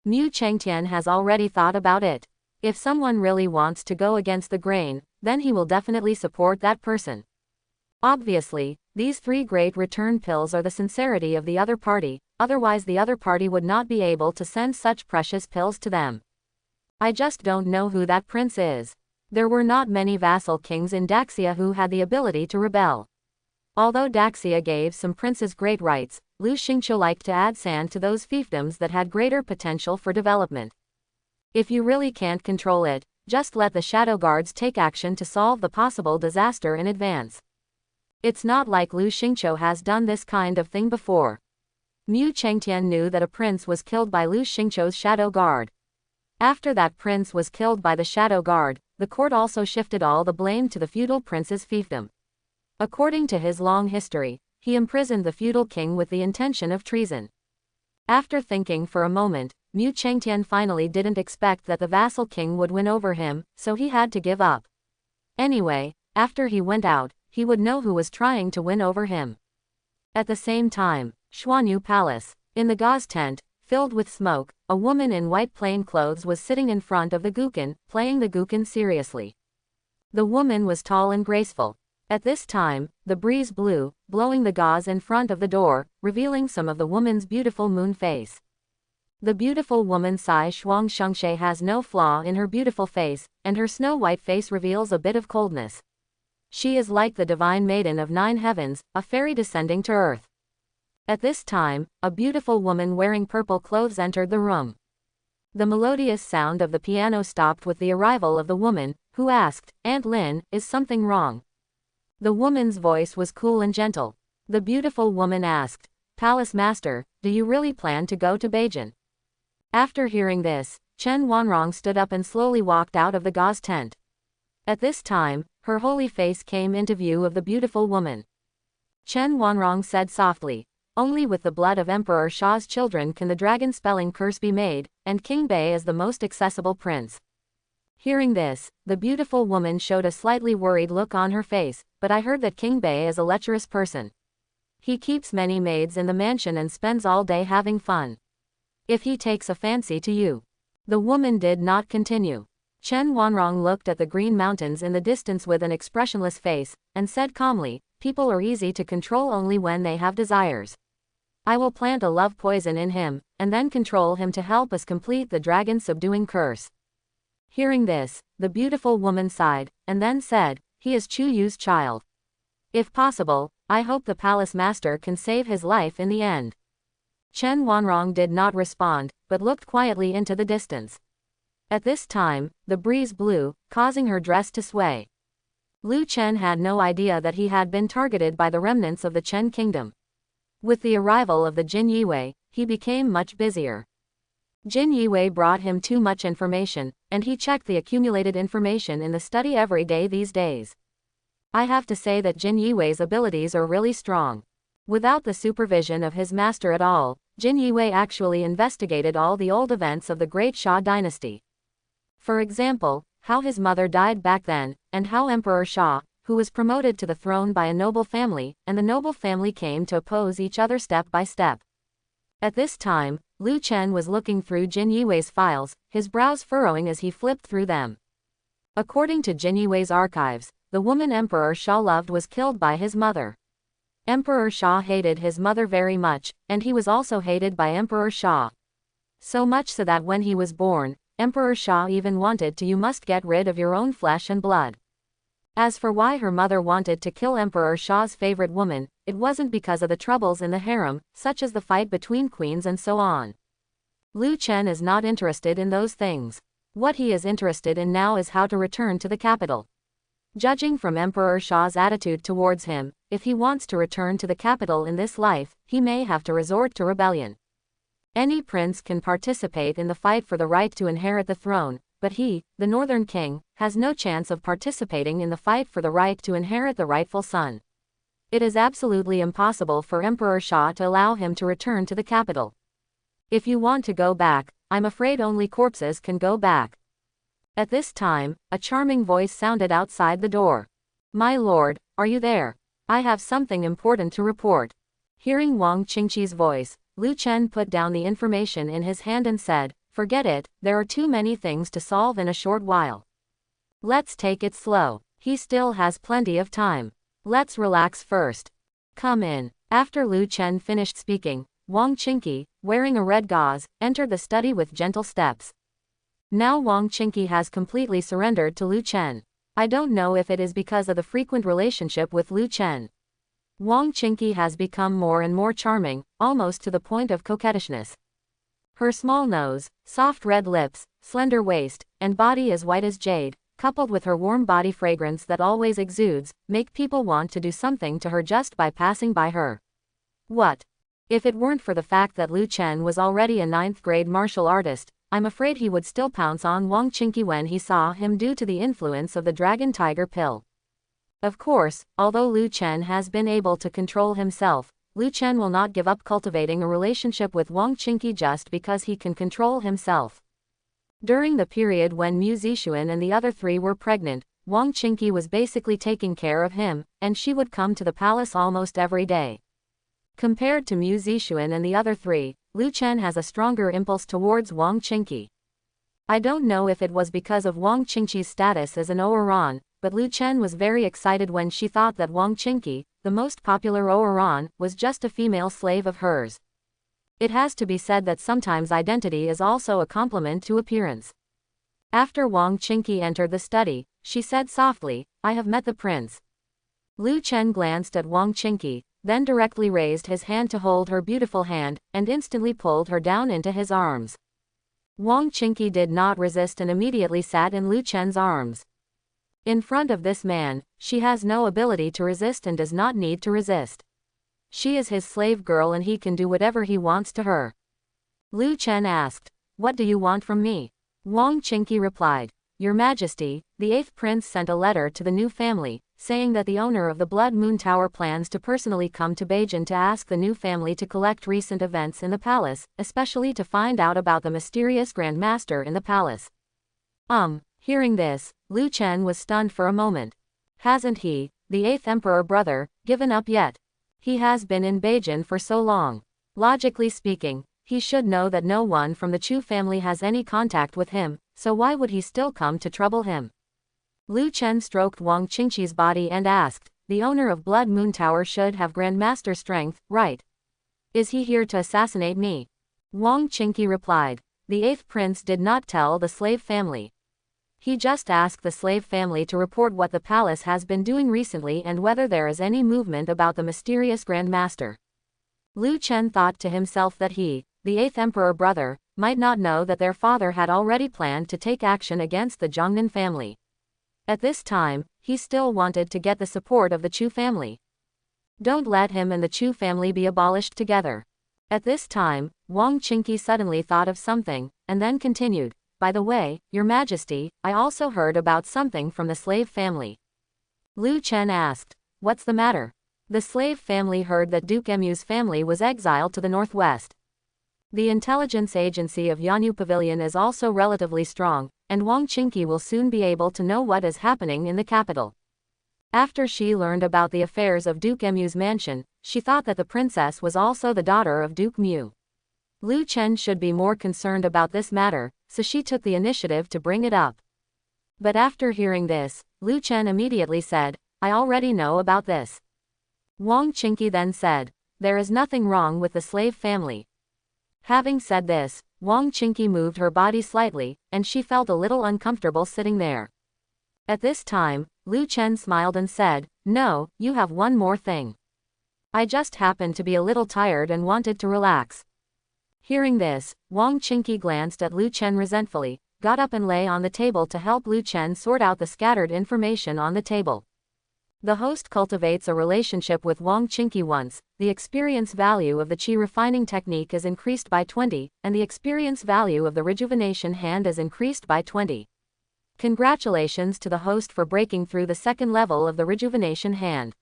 Mu Chengtian has already thought about it. If someone really wants to go against the grain, then he will definitely support that person. Obviously, these 3 Great Return pills are the sincerity of the other party, otherwise the other party would not be able to send such precious pills to them. I just don't know who that prince is. There were not many vassal kings in Daxia who had the ability to rebel. Although Daxia gave some princes great rights, Lu Xingqiu liked to add sand to those fiefdoms that had greater potential for development. If you really can't control it, just let the shadow guards take action to solve the possible disaster in advance. It's not like Lu Xingqiu has done this kind of thing before. Mu Chengtian knew that a prince was killed by Lu Xingqiu's shadow guard. After that prince was killed by the shadow guard, the court also shifted all the blame to the feudal prince's fiefdom. According to his long history, he imprisoned the feudal king with the intention of treason. After thinking for a moment, Mu Chengtian finally didn't expect that the vassal king would win over him, so he had to give up. Anyway, after he went out, he would know who was trying to win over him. At the same time, Xuanyu Palace. In the gauze tent, filled with smoke, a woman in white plain clothes was sitting in front of the guqin, playing the guqin seriously. The woman was tall and graceful. At this time, the breeze blew, blowing the gauze in front of the door, revealing some of the woman's beautiful moon face. The beautiful woman Sai Shuang Shengxie has no flaw in her beautiful face, and her snow-white face reveals a bit of coldness. She is like the divine maiden of 9 heavens, a fairy descending to earth. At this time, a beautiful woman wearing purple clothes entered the room. The melodious sound of the piano stopped with the arrival of the woman, who asked, "Aunt Lin, is something wrong?" The woman's voice was cool and gentle. The beautiful woman asked, "Palace Master, do you really plan to go to Beijing?" After hearing this, Chen Wanrong stood up and slowly walked out of the gauze tent. At this time, her holy face came into view of the beautiful woman. Chen Wanrong said softly, "Only with the blood of Emperor Sha's children can the dragon spelling curse be made, and King Bei is the most accessible prince." Hearing this, the beautiful woman showed a slightly worried look on her face, "But I heard that King Bei is a lecherous person. He keeps many maids in the mansion and spends all day having fun. If he takes a fancy to you." The woman did not continue. Chen Wanrong looked at the green mountains in the distance with an expressionless face, and said calmly, "People are easy to control only when they have desires. I will plant a love poison in him, and then control him to help us complete the dragon subduing curse." Hearing this, the beautiful woman sighed, and then said, "He is Chu Yu's child. If possible, I hope the palace master can save his life in the end." Chen Wanrong did not respond, but looked quietly into the distance. At this time, the breeze blew, causing her dress to sway. Lu Chen had no idea that he had been targeted by the remnants of the Chen kingdom. With the arrival of the Jin Yiwei, he became much busier. Jin Yiwei brought him too much information, and he checked the accumulated information in the study every day these days. I have to say that Jin Yiwei's abilities are really strong. Without the supervision of his master at all, Jin Yiwei actually investigated all the old events of the Great Xia dynasty. For example, how his mother died back then, and how Emperor Xia, who was promoted to the throne by a noble family, and the noble family came to oppose each other step by step. At this time, Lu Chen was looking through Jin Yiwei's files, his brows furrowing as he flipped through them. According to Jin Yiwei's archives, the woman Emperor Xia loved was killed by his mother. Emperor Xia hated his mother very much, and he was also hated by Emperor Xia. So much so that when he was born, Emperor Xia even wanted to "You must get rid of your own flesh and blood." As for why her mother wanted to kill Emperor Sha's favorite woman, it wasn't because of the troubles in the harem, such as the fight between queens and so on. Lu Chen is not interested in those things. What he is interested in now is how to return to the capital. Judging from Emperor Sha's attitude towards him, if he wants to return to the capital in this life, he may have to resort to rebellion. Any prince can participate in the fight for the right to inherit the throne, but he, the Northern King, has no chance of participating in the fight for the right to inherit the rightful son. It is absolutely impossible for Emperor Xia to allow him to return to the capital. If you want to go back, I'm afraid only corpses can go back. At this time, a charming voice sounded outside the door. "My lord, are you there? I have something important to report." Hearing Wang Qingqi's voice, Lu Chen put down the information in his hand and said, "Forget it, there are too many things to solve in a short while. Let's take it slow. He still has plenty of time. Let's relax first. Come in." After Lu Chen finished speaking, Wang Qingqi, wearing a red gauze, entered the study with gentle steps. Now Wang Qingqi has completely surrendered to Lu Chen. I don't know if it is because of the frequent relationship with Lu Chen. Wang Qingqi has become more and more charming, almost to the point of coquettishness. Her small nose, soft red lips, slender waist, and body as white as jade, coupled with her warm body fragrance that always exudes, make people want to do something to her just by passing by her. What? If it weren't for the fact that Lu Chen was already a 9th-grade martial artist, I'm afraid he would still pounce on Wang Qingqi when he saw him due to the influence of the Dragon Tiger pill. Of course, although Lu Chen has been able to control himself, Lu Chen will not give up cultivating a relationship with Wang Qingqi just because he can control himself. During the period when Mu Zixuan and the other three were pregnant, Wang Qingqi was basically taking care of him, and she would come to the palace almost every day. Compared to Mu Zixuan and the other three, Lu Chen has a stronger impulse towards Wang Qingqi. I don't know if it was because of Wang Qingqi's status as an Oran, but Lu Chen was very excited when she thought that Wang Qingqi, the most popular Oran, was just a female slave of hers. It has to be said that sometimes identity is also a complement to appearance. After Wang Qingqi entered the study, she said softly, "I have met the prince." Lu Chen glanced at Wang Qingqi, then directly raised his hand to hold her beautiful hand, and instantly pulled her down into his arms. Wang Qingqi did not resist and immediately sat in Lu Chen's arms. In front of this man, she has no ability to resist and does not need to resist. She is his slave girl and he can do whatever he wants to her. Lu Chen asked, "What do you want from me?" Wang Qingqi replied, "Your Majesty, the 8th prince sent a letter to the new family, saying that the owner of the Blood Moon Tower plans to personally come to Beijing to ask the new family to collect recent events in the palace, especially to find out about the mysterious Grand Master in the palace." Hearing this, Lu Chen was stunned for a moment. Hasn't he, the 8th emperor brother, given up yet? He has been in Beijing for so long. Logically speaking, he should know that no one from the Chu family has any contact with him, so why would he still come to trouble him? Lu Chen stroked Wang Qingqi's body and asked, "The owner of Blood Moon Tower should have Grandmaster strength, right? Is he here to assassinate me?" Wang Qingqi replied, "The 8th prince did not tell the slave family. He just asked the slave family to report what the palace has been doing recently and whether there is any movement about the mysterious Grand Master." Lu Chen thought to himself that he, the 8th emperor brother, might not know that their father had already planned to take action against the Zhongnan family. At this time, he still wanted to get the support of the Chu family. Don't let him and the Chu family be abolished together. At this time, Wang Qingqi suddenly thought of something, and then continued, "By the way, Your Majesty, I also heard about something from the slave family." Lu Chen asked, "What's the matter?" The slave family heard that Duke Emu's family was exiled to the northwest. The intelligence agency of Yanyu Pavilion is also relatively strong, and Wang Qingqi will soon be able to know what is happening in the capital. After she learned about the affairs of Duke Emu's mansion, she thought that the princess was also the daughter of Duke Mu. Lu Chen should be more concerned about this matter, so she took the initiative to bring it up. But after hearing this, Lu Chen immediately said, "I already know about this." Wang Qingqi then said, "There is nothing wrong with the slave family." Having said this, Wang Qingqi moved her body slightly, and she felt a little uncomfortable sitting there. At this time, Lu Chen smiled and said, "No, you have one more thing. I just happened to be a little tired and wanted to relax." Hearing this, Wang Qingqi glanced at Lu Chen resentfully, got up and lay on the table to help Lu Chen sort out the scattered information on the table. The host cultivates a relationship with Wang Qingqi once, the experience value of the qi refining technique is increased by 20, and the experience value of the rejuvenation hand is increased by 20. Congratulations to the host for breaking through the second level of the rejuvenation hand.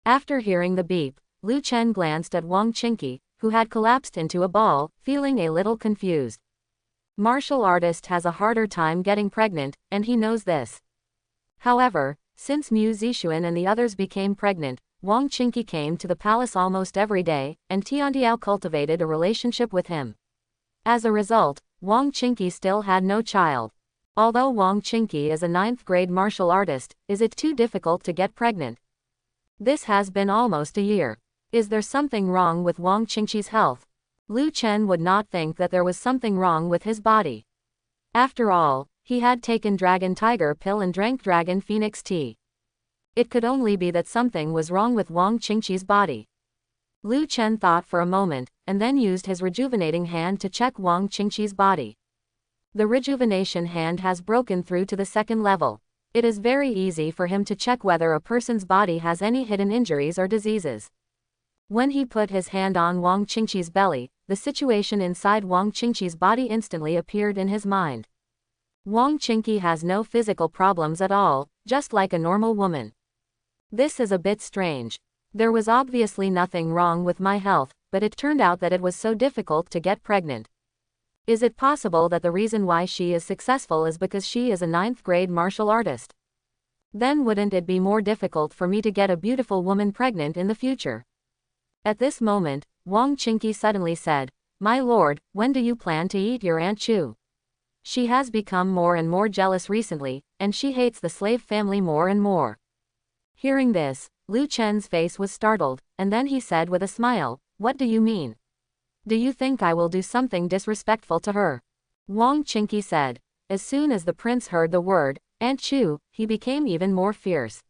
After hearing the beep, Lu Chen glanced at Wang Qingqi, who had collapsed into a ball, feeling a little confused. Martial artist has a harder time getting pregnant, and he knows this. However, since Mu Zixuan and the others became pregnant, Wang Qingqi came to the palace almost every day, and Tiandiao cultivated a relationship with him. As a result, Wang Qingqi still had no child. Although Wang Qingqi is a 9th-grade martial artist, is it too difficult to get pregnant? This has been almost a year. Is there something wrong with Wang Qingqi's health? Lu Chen would not think that there was something wrong with his body. After all, he had taken Dragon Tiger pill and drank Dragon Phoenix tea. It could only be that something was wrong with Wang Qingqi's body. Lu Chen thought for a moment, and then used his rejuvenating hand to check Wang Qingqi's body. The rejuvenation hand has broken through to the second level. It is very easy for him to check whether a person's body has any hidden injuries or diseases. When he put his hand on Wang Qingqi's belly, the situation inside Wang Qingqi's body instantly appeared in his mind. Wang Qingqi has no physical problems at all, just like a normal woman. This is a bit strange. There was obviously nothing wrong with my health, but it turned out that it was so difficult to get pregnant. Is it possible that the reason why she is successful is because she is a 9th grade martial artist? Then wouldn't it be more difficult for me to get a beautiful woman pregnant in the future? At this moment, Wang Qingqi suddenly said, "My lord, when do you plan to eat your Aunt Chu? She has become more and more jealous recently, and she hates the slave family more and more." Hearing this, Lu Chen's face was startled, and then he said with a smile, "What do you mean? Do you think I will do something disrespectful to her?" Wang Qingqi said. As soon as the prince heard the word, Aunt Chu, he became even more fierce.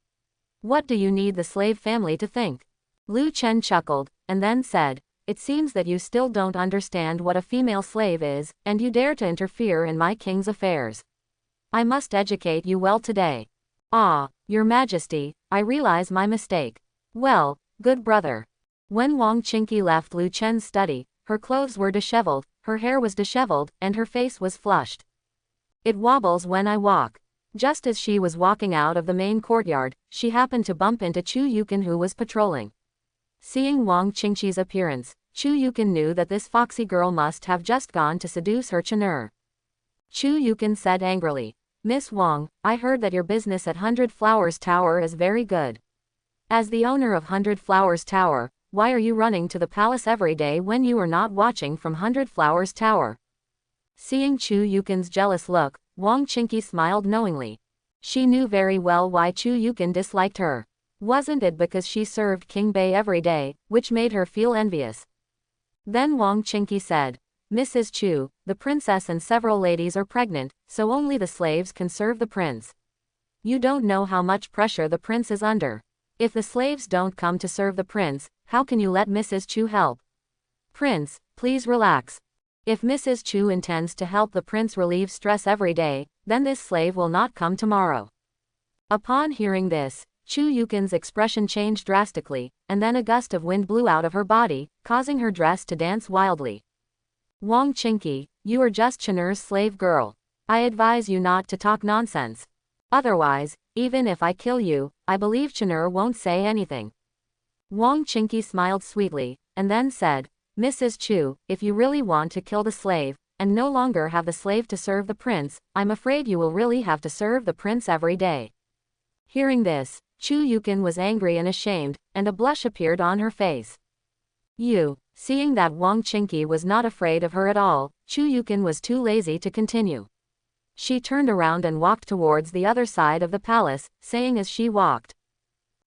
"What do you need the slave family to think?" Lu Chen chuckled, and then said, "It seems that you still don't understand what a female slave is, and you dare to interfere in my king's affairs. I must educate you well today." "Ah, Your Majesty, I realize my mistake." "Well, good brother." When Wang Qingqi left Lu Chen's study, her clothes were disheveled, her hair was disheveled, and her face was flushed. "It wobbles when I walk." Just as she was walking out of the main courtyard, she happened to bump into Chu Yukin, who was patrolling. Seeing Wang Qingqi's appearance, Chu Yukin knew that this foxy girl must have just gone to seduce her Chun'er. Chu Yukin said angrily, "Miss Wang, I heard that your business at 100 Flowers Tower is very good. As the owner of 100 Flowers Tower, why are you running to the palace every day when you are not watching from 100 Flowers Tower?" Seeing Chu Yukin's jealous look, Wang Qingqi smiled knowingly. She knew very well why Chu Yukin disliked her. Wasn't it because she served King Bei every day, which made her feel envious? Then Wang Qingqi said, "Mrs. Chu, the princess and several ladies are pregnant, so only the slaves can serve the prince. You don't know how much pressure the prince is under. If the slaves don't come to serve the prince, how can you let Mrs. Chu help? Prince, please relax. If Mrs. Chu intends to help the prince relieve stress every day, then this slave will not come tomorrow." Upon hearing this, Chu Yukin's expression changed drastically, and then a gust of wind blew out of her body, causing her dress to dance wildly. "Wang Qingqi, you are just Chun'er's slave girl. I advise you not to talk nonsense. Otherwise, even if I kill you, I believe Chun'er won't say anything." Wang Qingqi smiled sweetly, and then said, "Mrs. Chu, if you really want to kill the slave, and no longer have the slave to serve the prince, I'm afraid you will really have to serve the prince every day." Hearing this, Chu Yukin was angry and ashamed, and a blush appeared on her face. Seeing that Wang Qingqi was not afraid of her at all, Chu Yukin was too lazy to continue. She turned around and walked towards the other side of the palace, saying as she walked,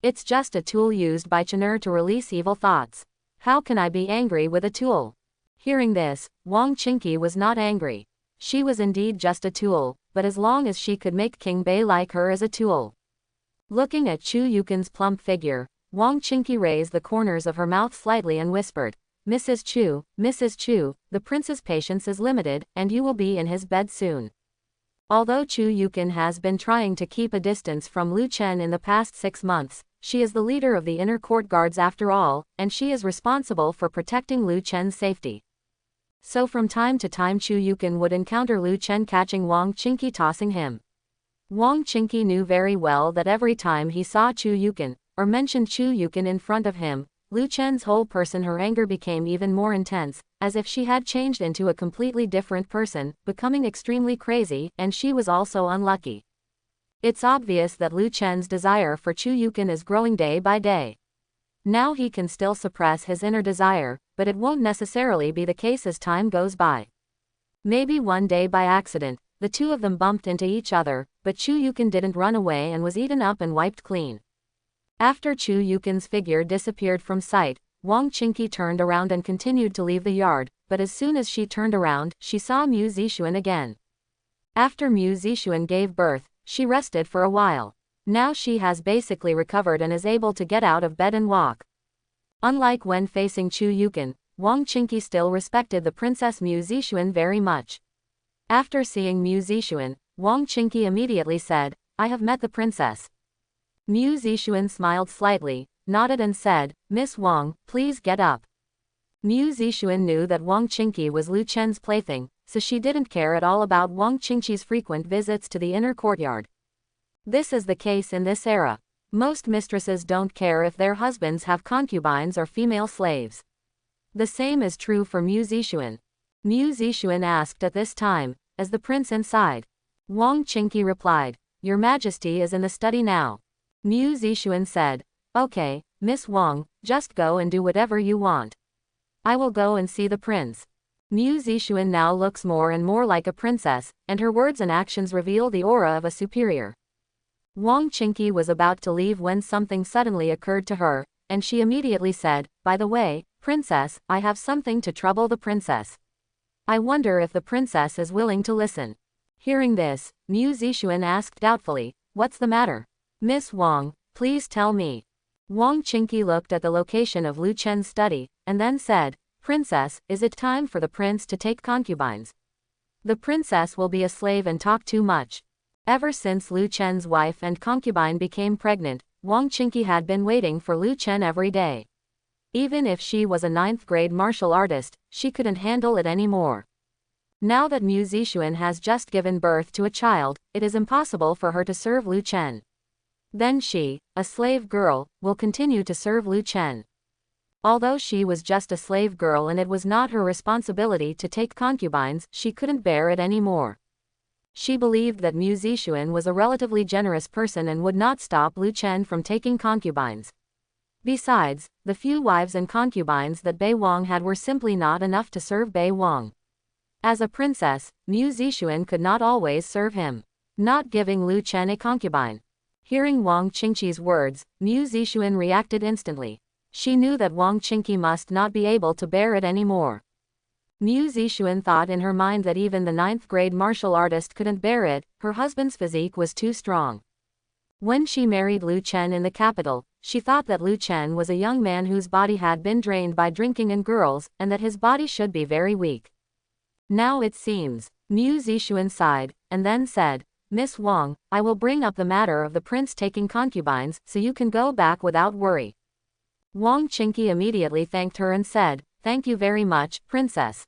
"It's just a tool used by Chun'er to release evil thoughts. How can I be angry with a tool?" Hearing this, Wang Qingqi was not angry. She was indeed just a tool, but as long as she could make King Bei like her as a tool. Looking at Chu Yukin's plump figure, Wang Qingqi raised the corners of her mouth slightly and whispered, Mrs. Chu, the prince's patience is limited, and you will be in his bed soon." Although Chu Yukin has been trying to keep a distance from Lu Chen in the past 6 months, she is the leader of the inner court guards after all, and she is responsible for protecting Lu Chen's safety. So from time to time Chu Yukin would encounter Lu Chen catching Wang Qingqi tossing him. Wang Qingqi knew very well that every time he saw Chu Yukin, or mentioned Chu Yukin in front of him, Lu Chen's whole person, her anger became even more intense, as if she had changed into a completely different person, becoming extremely crazy, and she was also unlucky. It's obvious that Lu Chen's desire for Chu Yukin is growing day by day. Now he can still suppress his inner desire, but it won't necessarily be the case as time goes by. Maybe one day by accident, the two of them bumped into each other, but Chu Yukin didn't run away and was eaten up and wiped clean. After Chu Yukin's figure disappeared from sight, Wang Qingqi turned around and continued to leave the yard, but as soon as she turned around, she saw Mu Zixuan again. After Mu Zixuan gave birth, she rested for a while. Now she has basically recovered and is able to get out of bed and walk. Unlike when facing Chu Yukin, Wang Qingqi still respected the Princess Mu Zixuan very much. After seeing Mu Zixuan, Wang Qingqi immediately said, "I have met the princess." Mu Zixuan smiled slightly, nodded and said, "Miss Wang, please get up." Mu Zixuan knew that Wang Qingqi was Lu Chen's plaything, so she didn't care at all about Wang Qingqi's frequent visits to the inner courtyard. This is the case in this era. Most mistresses don't care if their husbands have concubines or female slaves. The same is true for Mu Zixuan. Mu Zixuan asked at this time, "Is the prince inside?" Wang Qingqi replied, "Your Majesty is in the study now." Mu Zixuan said, "Okay, Miss Wang, just go and do whatever you want. I will go and see the prince." Mu Zixuan now looks more and more like a princess, and her words and actions reveal the aura of a superior. Wang Qingqi was about to leave when something suddenly occurred to her, and she immediately said, "By the way, Princess, I have something to trouble the princess. I wonder if the princess is willing to listen." Hearing this, Mu Zixuan asked doubtfully, "What's the matter? Miss Wang, please tell me." Wang Qingqi looked at the location of Lu Chen's study, and then said, "Princess, is it time for the prince to take concubines? The princess will be a slave and talk too much." Ever since Lu Chen's wife and concubine became pregnant, Wang Qingqi had been waiting for Lu Chen every day. Even if she was a 9th grade martial artist, she couldn't handle it anymore. Now that Mu Zixuan has just given birth to a child, it is impossible for her to serve Lu Chen. Then she, a slave girl, will continue to serve Lu Chen. Although she was just a slave girl and it was not her responsibility to take concubines, she couldn't bear it anymore. She believed that Mu Zixuan was a relatively generous person and would not stop Lu Chen from taking concubines. Besides, the few wives and concubines that Bei Wang had were simply not enough to serve Bei Wang. As a princess, Mu Zixuan could not always serve him, not giving Lu Chen a concubine. Hearing Wang Qingqi's words, Mu Zixuan reacted instantly. She knew that Wang Qingqi must not be able to bear it anymore. Mu Zixuan thought in her mind that even the 9th grade martial artist couldn't bear it, her husband's physique was too strong. When she married Lu Chen in the capital, she thought that Lu Chen was a young man whose body had been drained by drinking and girls, and that his body should be very weak. Now it seems. Mu Zixuan sighed, and then said, "Miss Wang, I will bring up the matter of the prince taking concubines, so you can go back without worry." Wang Qingqi immediately thanked her and said, "Thank you very much, princess."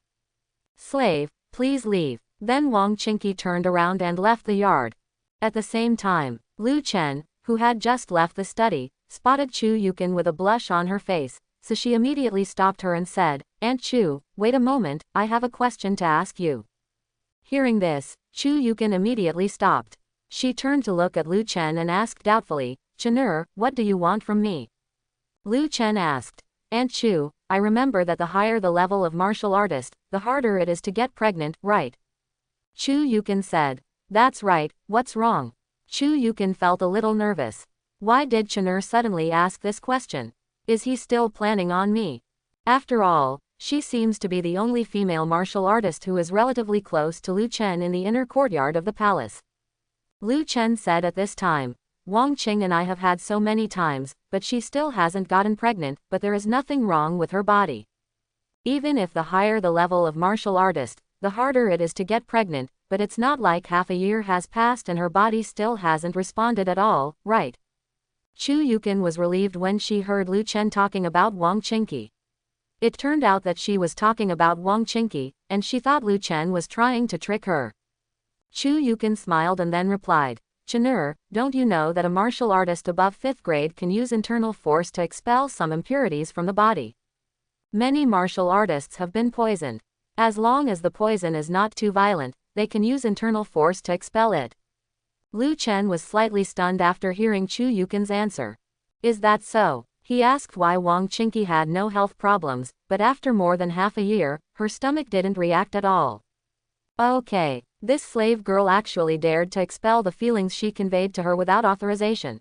"Slave, please leave." Then Wang Qingqi turned around and left the yard. At the same time, Lu Chen, who had just left the study, spotted Chu Yukin with a blush on her face, so she immediately stopped her and said, "Aunt Chu, wait a moment, I have a question to ask you." Hearing this, Chu Yukin immediately stopped. She turned to look at Lu Chen and asked doubtfully, "Chen'er, what do you want from me?" Lu Chen asked, "Aunt Chu, I remember that the higher the level of martial artist, the harder it is to get pregnant, right?" Chu Yukin said, "That's right, what's wrong?" Chu Yukin felt a little nervous. Why did Chen'er suddenly ask this question? Is he still planning on me? After all, she seems to be the only female martial artist who is relatively close to Lu Chen in the inner courtyard of the palace. Lu Chen said at this time, "Wang Qing and I have had so many times, but she still hasn't gotten pregnant, but there is nothing wrong with her body. Even if the higher the level of martial artist, the harder it is to get pregnant, but it's not like half a year has passed and her body still hasn't responded at all, right?" Chu Yukin was relieved when she heard Lu Chen talking about Wang Qingqi. It turned out that she was talking about Wang Qingqi, and she thought Lu Chen was trying to trick her. Chu Yukin smiled and then replied, "Chen'er, don't you know that a martial artist above 5th grade can use internal force to expel some impurities from the body? Many martial artists have been poisoned. As long as the poison is not too violent, they can use internal force to expel it." Lu Chen was slightly stunned after hearing Chu Yukin's answer. "Is that so?" He asked why Wang Qingqi had no health problems, but after more than half a year, her stomach didn't react at all. Okay, this slave girl actually dared to expel the feelings she conveyed to her without authorization.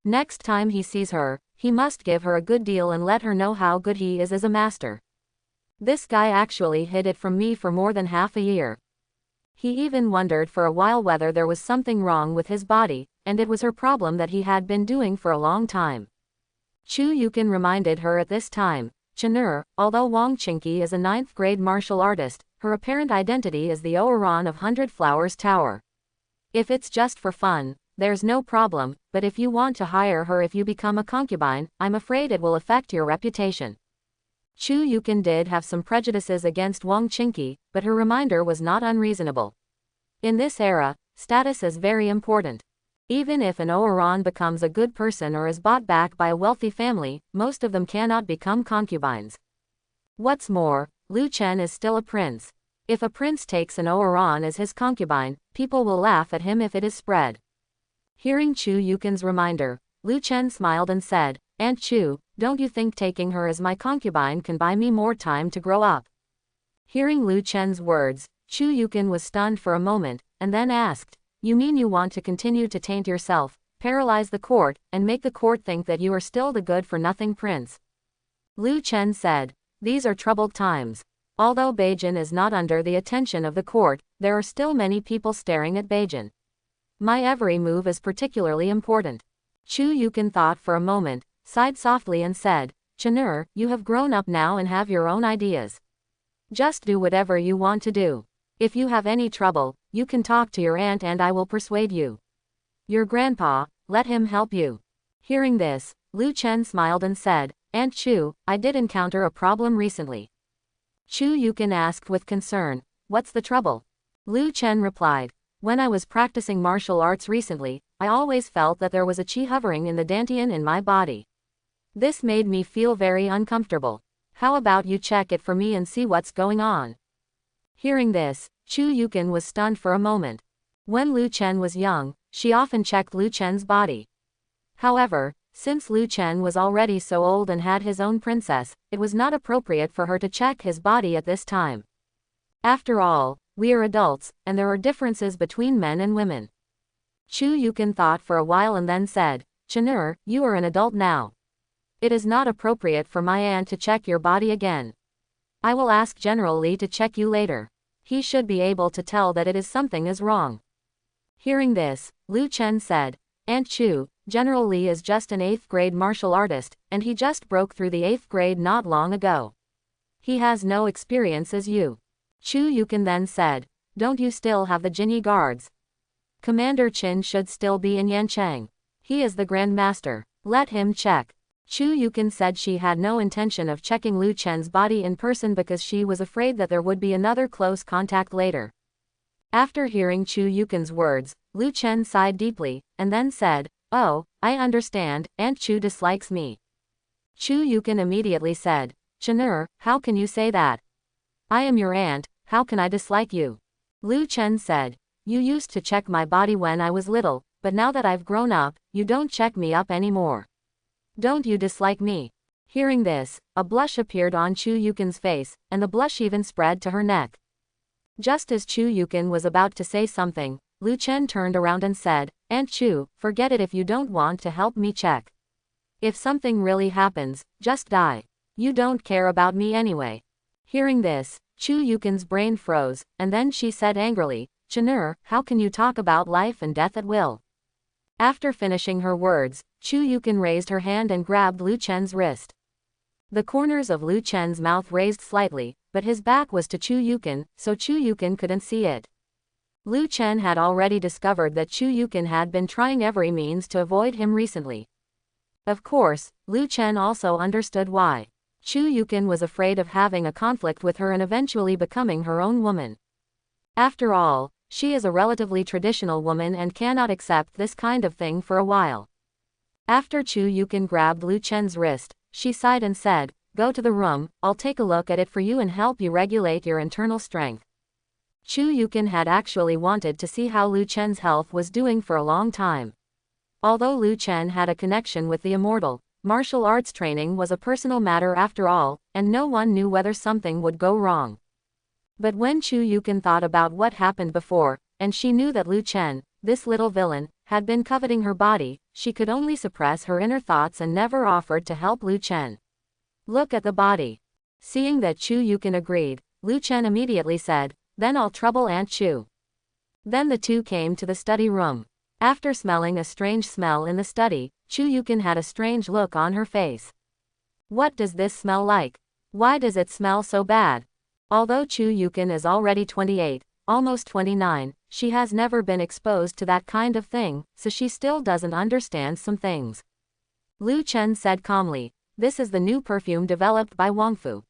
Next time he sees her, he must give her a good deal and let her know how good he is as a master. This guy actually hid it from me for more than half a year. He even wondered for a while whether there was something wrong with his body, and it was her problem that he had been doing for a long time. Chu Yukin reminded her at this time, Chanur, although Wang Qingqi is a 9th grade martial artist, her apparent identity is the Oran of 100 Flowers Tower. If it's just for fun, there's no problem, but if you want to hire her if you become a concubine, I'm afraid it will affect your reputation. Chu Yukin did have some prejudices against Wang Qingqi, but her reminder was not unreasonable. In this era, status is very important. Even if an Oran becomes a good person or is bought back by a wealthy family, most of them cannot become concubines. What's more, Lu Chen is still a prince. If a prince takes an Oran as his concubine, people will laugh at him if it is spread. Hearing Chu Yukin's reminder, Lu Chen smiled and said, Aunt Chu, don't you think taking her as my concubine can buy me more time to grow up? Hearing Lu Chen's words, Chu Yukin was stunned for a moment, and then asked, You mean you want to continue to taint yourself, paralyze the court, and make the court think that you are still the good-for-nothing prince? Lu Chen said, These are troubled times. Although Beijing is not under the attention of the court, there are still many people staring at Beijing. My every move is particularly important. Chu Yukin thought for a moment, sighed softly and said, Chanur, you have grown up now and have your own ideas. Just do whatever you want to do. If you have any trouble, you can talk to your aunt and I will persuade you. Your grandpa, let him help you. Hearing this, Lu Chen smiled and said, Aunt Chu, I did encounter a problem recently. Chu Yukin asked with concern, What's the trouble? Lu Chen replied, When I was practicing martial arts recently, I always felt that there was a qi hovering in the dantian in my body. This made me feel very uncomfortable. How about you check it for me and see what's going on? Hearing this, Chu Yukin was stunned for a moment. When Lu Chen was young, she often checked Lu Chen's body. However, since Lu Chen was already so old and had his own princess, it was not appropriate for her to check his body at this time. After all, we are adults, and there are differences between men and women. Chu Yukin thought for a while and then said, Chanur, you are an adult now. It is not appropriate for my aunt to check your body again. I will ask General Li to check you later. He should be able to tell that it is something is wrong. Hearing this, Lu Chen said, Aunt Chu, General Li is just an 8th grade martial artist, and he just broke through the 8th grade not long ago. He has no experience as you. Chu Yukin then said, Don't you still have the Jinyi guards? Commander Qin should still be in Yancheng. He is the Grand Master. Let him check. Chu Yukin said she had no intention of checking Lu Chen's body in person because she was afraid that there would be another close contact later. After hearing Chu Yukin's words, Lu Chen sighed deeply, and then said, Oh, I understand, Aunt Chu dislikes me. Chu Yukin immediately said, Chanur, how can you say that? I am your aunt, how can I dislike you? Lu Chen said, You used to check my body when I was little, but now that I've grown up, you don't check me up anymore. Don't you dislike me? Hearing this, a blush appeared on Chu Yukin's face, and the blush even spread to her neck. Just as Chu Yukin was about to say something, Lu Chen turned around and said, Aunt Chu, forget it if you don't want to help me check. If something really happens, just die. You don't care about me anyway. Hearing this, Chu Yukin's brain froze, and then she said angrily, Chanur, how can you talk about life and death at will? After finishing her words, Chu Yukin raised her hand and grabbed Lu Chen's wrist. The corners of Lu Chen's mouth raised slightly, but his back was to Chu Yukin, so Chu Yukin couldn't see it. Lu Chen had already discovered that Chu Yukin had been trying every means to avoid him recently. Of course, Lu Chen also understood why. Chu Yukin was afraid of having a conflict with her and eventually becoming her own woman. After all, she is a relatively traditional woman and cannot accept this kind of thing for a while. After Chu Yukin grabbed Lu Chen's wrist, she sighed and said, Go to the room, I'll take a look at it for you and help you regulate your internal strength. Chu Yukin had actually wanted to see how Lu Chen's health was doing for a long time. Although Lu Chen had a connection with the immortal, martial arts training was a personal matter after all, and no one knew whether something would go wrong. But when Chu Yukin thought about what happened before, and she knew that Lu Chen, this little villain, had been coveting her body, she could only suppress her inner thoughts and never offered to help Lu Chen. Look at the body. Seeing that Chu Yukin agreed, Lu Chen immediately said, Then I'll trouble Aunt Chu. Then the two came to the study room. After smelling a strange smell in the study, Chu Yukin had a strange look on her face. What does this smell like? Why does it smell so bad? Although Chu Yukin is already 28, almost 29, she has never been exposed to that kind of thing, so she still doesn't understand some things. Lu Chen said calmly, "This is the new perfume developed by Wangfu."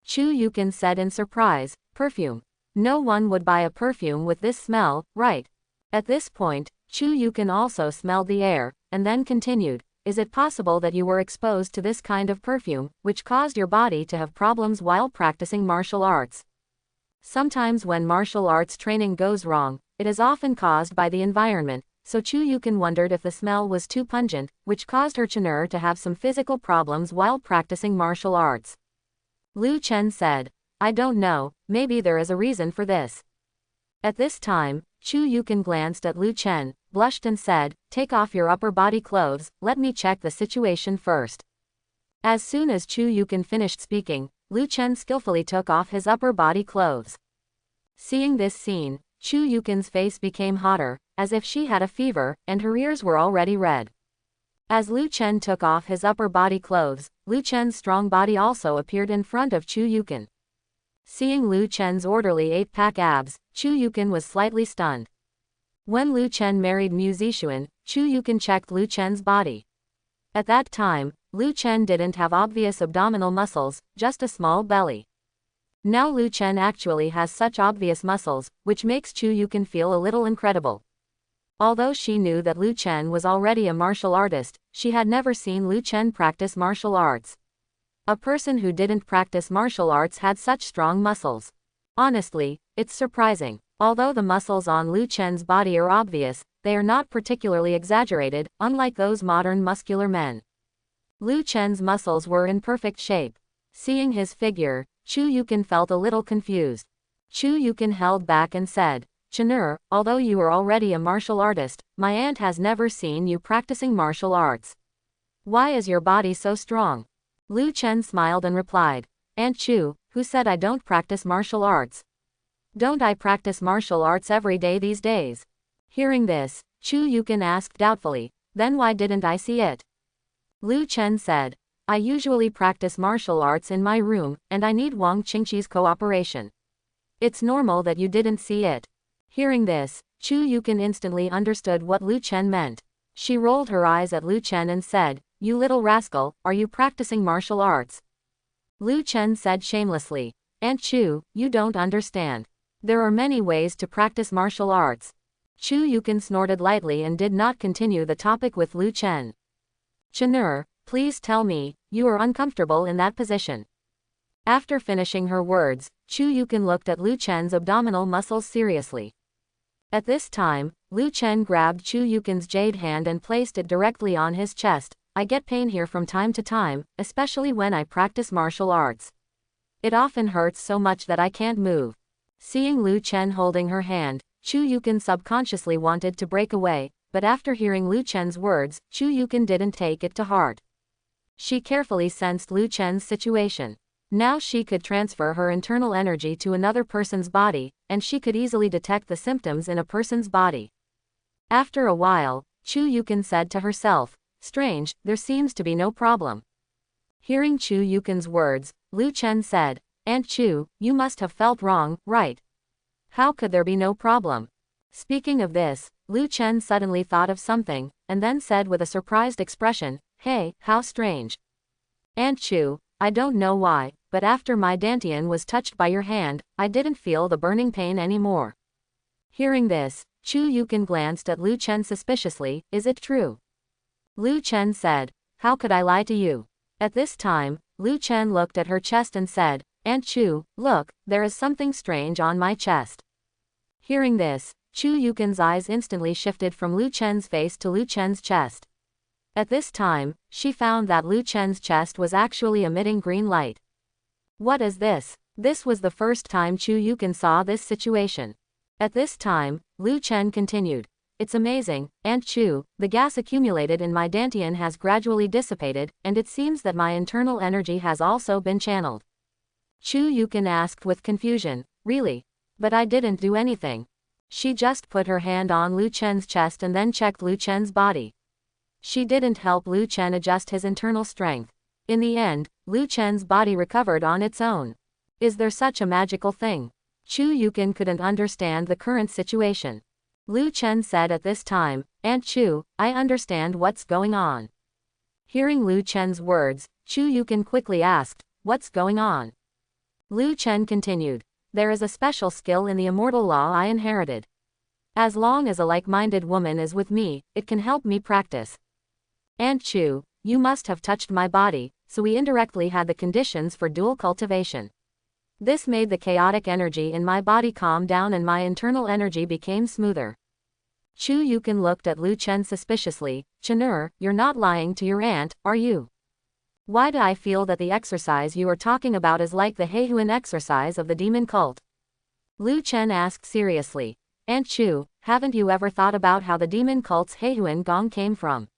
Chu Yukin said in surprise, "Perfume? No one would buy a perfume with this smell, right?" At this point, Chu Yukin also smelled the air, and then continued, "Is it possible that you were exposed to this kind of perfume, which caused your body to have problems while practicing martial arts?" Sometimes when martial arts training goes wrong, it is often caused by the environment, so Chu Yukin wondered if the smell was too pungent, which caused her Chun'er to have some physical problems while practicing martial arts. Lu Chen said, "I don't know, maybe there is a reason for this." At this time, Chu Yukin glanced at Lu Chen, blushed and said, "Take off your upper body clothes, let me check the situation first." As soon as Chu Yukin finished speaking, Lu Chen skillfully took off his upper body clothes. Seeing this scene, Chu Yukin's face became hotter, as if she had a fever, and her ears were already red. As Lu Chen took off his upper body clothes, Lu Chen's strong body also appeared in front of Chu Yukin. Seeing Lu Chen's orderly 8-pack abs, Chu Yukin was slightly stunned. When Lu Chen married Mu Zixuan, Chu Yukin checked Lu Chen's body. At that time, Lu Chen didn't have obvious abdominal muscles, just a small belly. Now Lu Chen actually has such obvious muscles, which makes Chu Yukin feel a little incredible. Although she knew that Lu Chen was already a martial artist, she had never seen Lu Chen practice martial arts. A person who didn't practice martial arts had such strong muscles. Honestly, it's surprising. Although the muscles on Lu Chen's body are obvious, they are not particularly exaggerated, unlike those modern muscular men. Lu Chen's muscles were in perfect shape. Seeing his figure, Chu Yukin felt a little confused. Chu Yukin held back and said, "Chun'er, although you are already a martial artist, my aunt has never seen you practicing martial arts. Why is your body so strong?" Lu Chen smiled and replied, "Aunt Chu, who said I don't practice martial arts? Don't I practice martial arts every day these days?" Hearing this, Chu Yukin asked doubtfully, "Then why didn't I see it?" Lu Chen said, "I usually practice martial arts in my room, and I need Wang Qingqi's cooperation. It's normal that you didn't see it." Hearing this, Chu Yukin instantly understood what Lu Chen meant. She rolled her eyes at Lu Chen and said, "You little rascal, are you practicing martial arts?" Lu Chen said shamelessly, "Aunt Chu, you don't understand. There are many ways to practice martial arts." Chu Yukin snorted lightly and did not continue the topic with Lu Chen. "Chun'er, please tell me, you are uncomfortable in that position." After finishing her words, Chu Yukin looked at Lu Chen's abdominal muscles seriously. At this time, Lu Chen grabbed Chu Yukin's jade hand and placed it directly on his chest. "I get pain here from time to time, especially when I practice martial arts. It often hurts so much that I can't move." Seeing Lu Chen holding her hand, Chu Yukin subconsciously wanted to break away, but after hearing Lu Chen's words, Chu Yukin didn't take it to heart. She carefully sensed Lu Chen's situation. Now she could transfer her internal energy to another person's body, and she could easily detect the symptoms in a person's body. After a while, Chu Yukin said to herself, "Strange, there seems to be no problem." Hearing Chu Yukin's words, Lu Chen said, "Aunt Chu, you must have felt wrong, right? How could there be no problem?" Speaking of this, Lu Chen suddenly thought of something, and then said with a surprised expression, "Hey, how strange. Aunt Chu, I don't know why, but after my dantian was touched by your hand, I didn't feel the burning pain anymore." Hearing this, Chu Yukin glanced at Lu Chen suspiciously, "Is it true?" Lu Chen said, "How could I lie to you?" At this time, Lu Chen looked at her chest and said, "Aunt Chu, look, there is something strange on my chest." Hearing this, Chu Yukin's eyes instantly shifted from Lu Chen's face to Lu Chen's chest. At this time, she found that Lu Chen's chest was actually emitting green light. What is this? This was the first time Chu Yukin saw this situation. At this time, Lu Chen continued, "It's amazing, Aunt Chu, the gas accumulated in my dantian has gradually dissipated, and it seems that my internal energy has also been channeled." Chu Yukin asked with confusion, "Really? But I didn't do anything." She just put her hand on Lu Chen's chest and then checked Lu Chen's body. She didn't help Lu Chen adjust his internal strength. In the end, Lu Chen's body recovered on its own. Is there such a magical thing? Chu Yukin couldn't understand the current situation. Lu Chen said at this time, "Aunt Chu, I understand what's going on." Hearing Lu Chen's words, Chu Yukin quickly asked, "What's going on?" Lu Chen continued, "There is a special skill in the immortal law I inherited. As long as a like-minded woman is with me, it can help me practice. Aunt Chu, you must have touched my body, so we indirectly had the conditions for dual cultivation. This made the chaotic energy in my body calm down and my internal energy became smoother." Chu Yukin looked at Lu Chen suspiciously. "Chen'er, you're not lying to your aunt, are you? Why do I feel that the exercise you are talking about is like the Heihuan exercise of the demon cult?" Lu Chen asked seriously. "Aunt Chu, haven't you ever thought about how the demon cult's Heihuan gong came from?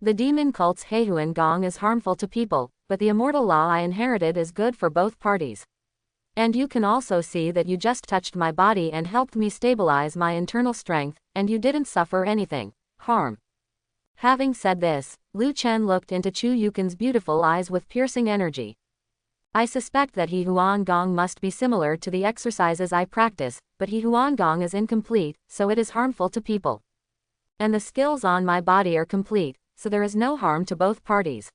The demon cult's Heihuan gong is harmful to people, but the immortal law I inherited is good for both parties. And you can also see that you just touched my body and helped me stabilize my internal strength, and you didn't suffer anything, harm." Having said this, Lu Chen looked into Chu Yukin's beautiful eyes with piercing energy. "I suspect that Heihuan gong must be similar to the exercises I practice, but Heihuan gong is incomplete, so it is harmful to people. And the skills on my body are complete, so there is no harm to both parties.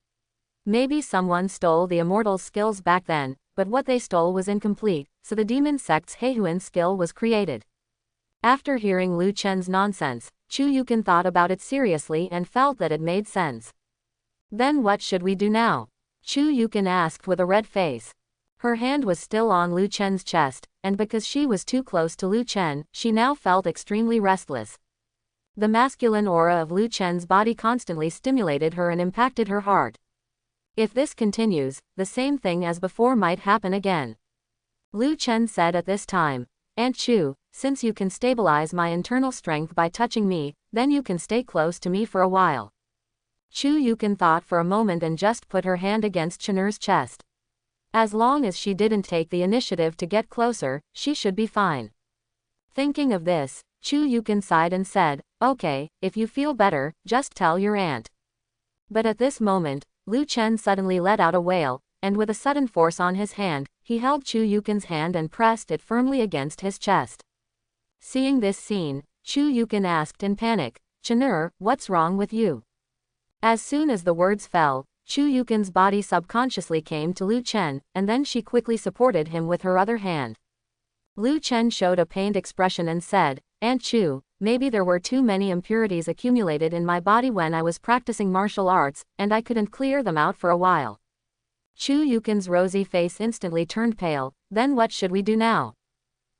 Maybe someone stole the immortal's skills back then, but what they stole was incomplete, so the demon sect's Heihuan skill was created." After hearing Lu Chen's nonsense, Chu Yukin thought about it seriously and felt that it made sense. "Then what should we do now?" Chu Yukin asked with a red face. Her hand was still on Lu Chen's chest, and because she was too close to Lu Chen, she now felt extremely restless. The masculine aura of Lu Chen's body constantly stimulated her and impacted her heart. If this continues, the same thing as before might happen again. Lu Chen said at this time, "Aunt Chu, since you can stabilize my internal strength by touching me, then you can stay close to me for a while." Chu Yukin thought for a moment and just put her hand against Chen'er's chest. As long as she didn't take the initiative to get closer, she should be fine. Thinking of this, Chu Yukin sighed and said, "Okay, if you feel better, just tell your aunt." But at this moment, Lu Chen suddenly let out a wail, and with a sudden force on his hand, he held Chu Yukin's hand and pressed it firmly against his chest. Seeing this scene, Chu Yukin asked in panic, "Chen'er, what's wrong with you?" As soon as the words fell, Chu Yukin's body subconsciously came to Lu Chen, and then she quickly supported him with her other hand. Lu Chen showed a pained expression and said, "Aunt Chu, maybe there were too many impurities accumulated in my body when I was practicing martial arts, and I couldn't clear them out for a while." Chu Yukin's rosy face instantly turned pale. "Then what should we do now?"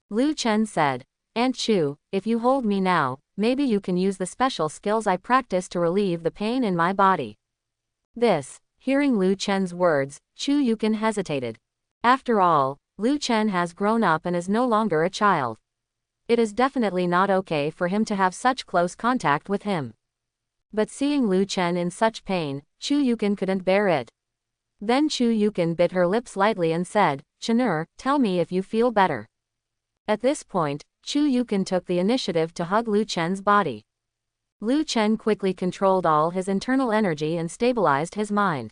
Lu Chen said, "Aunt Chu, if you hold me now, maybe you can use the special skills I practice to relieve the pain in my body." Hearing Lu Chen's words, Chu Yukin hesitated. After all, Lu Chen has grown up and is no longer a child. It is definitely not okay for him to have such close contact with him. But seeing Lu Chen in such pain, Chu Yukin couldn't bear it. Then Chu Yukin bit her lips lightly and said, "Chen'er, tell me if you feel better." At this point, Chu Yukin took the initiative to hug Lu Chen's body. Lu Chen quickly controlled all his internal energy and stabilized his mind.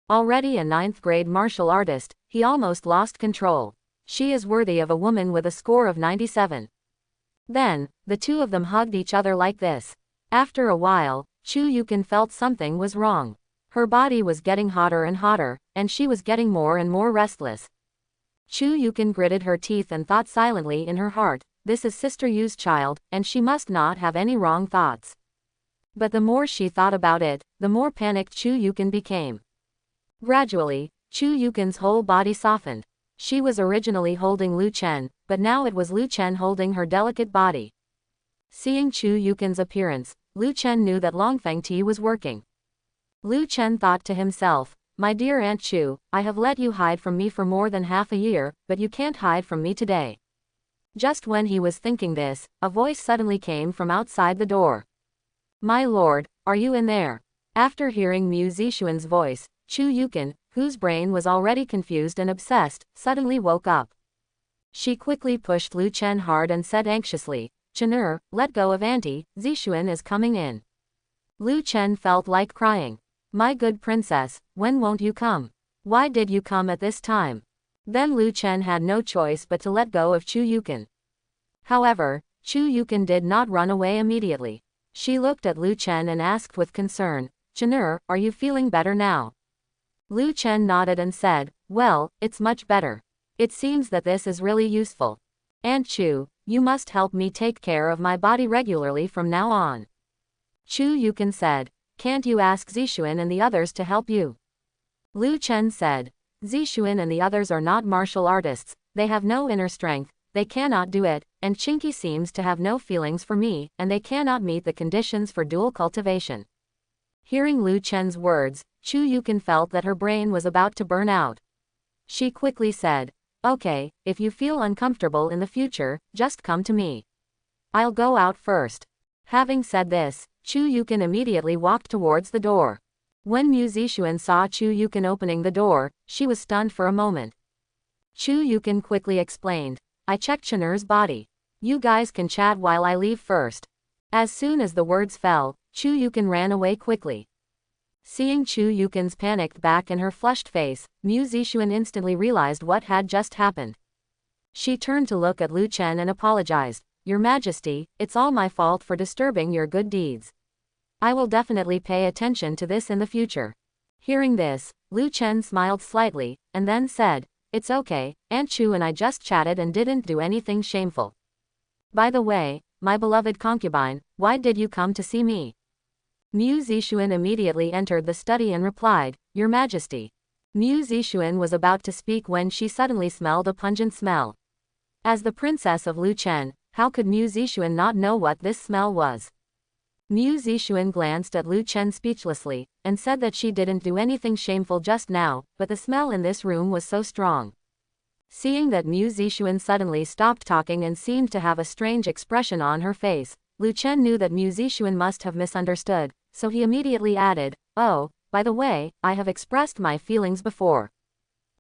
Already a 9th grade martial artist, he almost lost control. She is worthy of a woman with a score of 97. Then, the two of them hugged each other like this. After a while, Chu Yukin felt something was wrong. Her body was getting hotter and hotter, and she was getting more and more restless. Chu Yukin gritted her teeth and thought silently in her heart, "This is Sister Yu's child, and she must not have any wrong thoughts." But the more she thought about it, the more panicked Chu Yukin became. Gradually, Chu Yukin's whole body softened. She was originally holding Lu Chen, but now it was Lu Chen holding her delicate body. Seeing Chu Yukin's appearance, Lu Chen knew that Longfeng tea was working. Lu Chen thought to himself, "My dear Aunt Chu, I have let you hide from me for more than half a year, but you can't hide from me today." Just when he was thinking this, a voice suddenly came from outside the door. "My lord, are you in there?" After hearing Mu Zixuan's voice, Chu Yukin, whose brain was already confused and obsessed, suddenly woke up. She quickly pushed Lu Chen hard and said anxiously, Chen'er, let go of Auntie, Zixuan is coming in. Lu Chen felt like crying. My good princess, when won't you come? Why did you come at this time? Then Lu Chen had no choice but to let go of Chu Yukan. However, Chu Yukan did not run away immediately. She looked at Lu Chen and asked with concern, Chen'er, are you feeling better now? Lu Chen nodded and said, well, it's much better. It seems that this is really useful. Aunt Chu, you must help me take care of my body regularly from now on. Chu Yukan said, can't you ask Zixuan and the others to help you? Lu Chen said, Zixuan and the others are not martial artists, they have no inner strength, they cannot do it, and Chinky seems to have no feelings for me, and they cannot meet the conditions for dual cultivation. Hearing Lu Chen's words, Chu Yukan felt that her brain was about to burn out. She quickly said, okay, if you feel uncomfortable in the future, just come to me. I'll go out first. Having said this, Chu Yukan immediately walked towards the door. When Mu Zixuan saw Chu Yukan opening the door, she was stunned for a moment. Chu Yukan quickly explained, I checked Chen'er's body. You guys can chat while I leave first. As soon as the words fell, Chu Yukan ran away quickly. Seeing Chu Yukan's panicked back and her flushed face, Mu Zixuan instantly realized what had just happened. She turned to look at Lu Chen and apologized, Your Majesty, it's all my fault for disturbing your good deeds. I will definitely pay attention to this in the future. Hearing this, Lu Chen smiled slightly, and then said, It's okay, Aunt Chu and I just chatted and didn't do anything shameful. By the way, my beloved concubine, why did you come to see me? Mu Zixuan immediately entered the study and replied, Your Majesty. Mu Zixuan was about to speak when she suddenly smelled a pungent smell. As the princess of Lu Chen, how could Mu Zixuan not know what this smell was? Mu Zixuan glanced at Lu Chen speechlessly, and said that she didn't do anything shameful just now, but the smell in this room was so strong. Seeing that Mu Zixuan suddenly stopped talking and seemed to have a strange expression on her face, Lu Chen knew that Mu Zixuan must have misunderstood, so he immediately added, Oh, by the way, I have expressed my feelings before.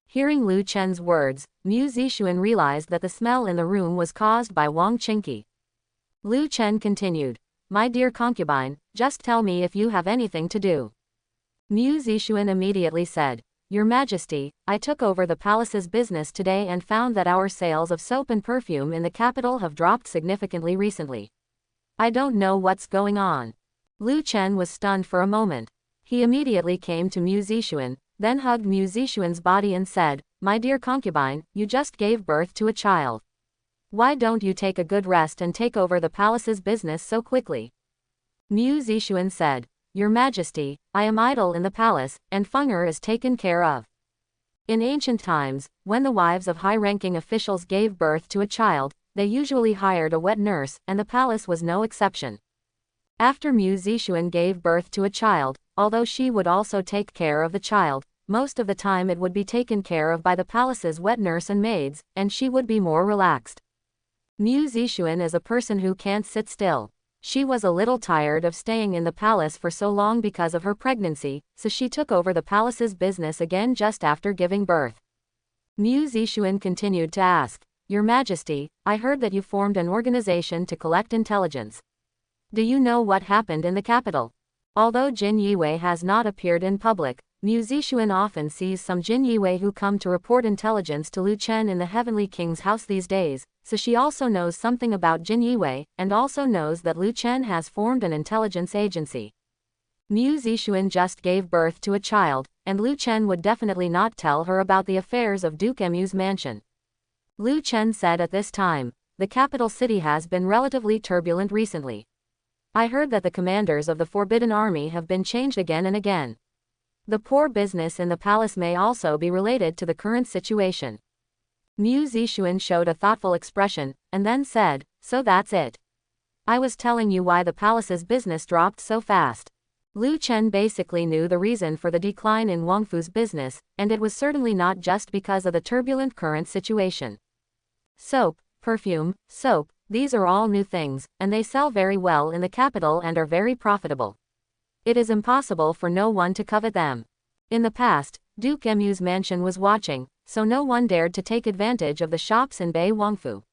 Hearing Lu Chen's words, Mu Zixuan realized that the smell in the room was caused by Wang Qingqi. Lu Chen continued, My dear concubine, just tell me if you have anything to do. Mu Zixuan immediately said, Your Majesty, I took over the palace's business today and found that our sales of soap and perfume in the capital have dropped significantly recently. I don't know what's going on. Lu Chen was stunned for a moment. He immediately came to Mu Zixuan, then hugged Mu Zixuan's body and said, My dear concubine, you just gave birth to a child. Why don't you take a good rest and take over the palace's business so quickly? Mu Zixuan said, Your Majesty, I am idle in the palace, and Feng'er is taken care of. In ancient times, when the wives of high-ranking officials gave birth to a child, they usually hired a wet nurse, and the palace was no exception. After Mu Zixuan gave birth to a child, although she would also take care of the child, most of the time it would be taken care of by the palace's wet nurse and maids, and she would be more relaxed. Mu Zixuan is a person who can't sit still. She was a little tired of staying in the palace for so long because of her pregnancy, so she took over the palace's business again just after giving birth. Mu Zixuan continued to ask, Your Majesty, I heard that you formed an organization to collect intelligence. Do you know what happened in the capital? Although Jin Yiwei has not appeared in public, Mu Zixuan often sees some Jin Yiwei who come to report intelligence to Lu Chen in the Heavenly King's house these days, so she also knows something about Jin Yiwei, and also knows that Lu Chen has formed an intelligence agency. Mu Zixuan just gave birth to a child, and Lu Chen would definitely not tell her about the affairs of Duke Emu's mansion. Lu Chen said at this time, the capital city has been relatively turbulent recently. I heard that the commanders of the Forbidden Army have been changed again and again. The poor business in the palace may also be related to the current situation. Mu Zixuan showed a thoughtful expression, and then said, So that's it. I was telling you why the palace's business dropped so fast. Lu Chen basically knew the reason for the decline in Wangfu's business, and it was certainly not just because of the turbulent current situation. Soap, perfume, soap, these are all new things, and they sell very well in the capital and are very profitable. It is impossible for no one to covet them. In the past, Duke Emu's mansion was watching, so no one dared to take advantage of the shops in Bei Wangfu.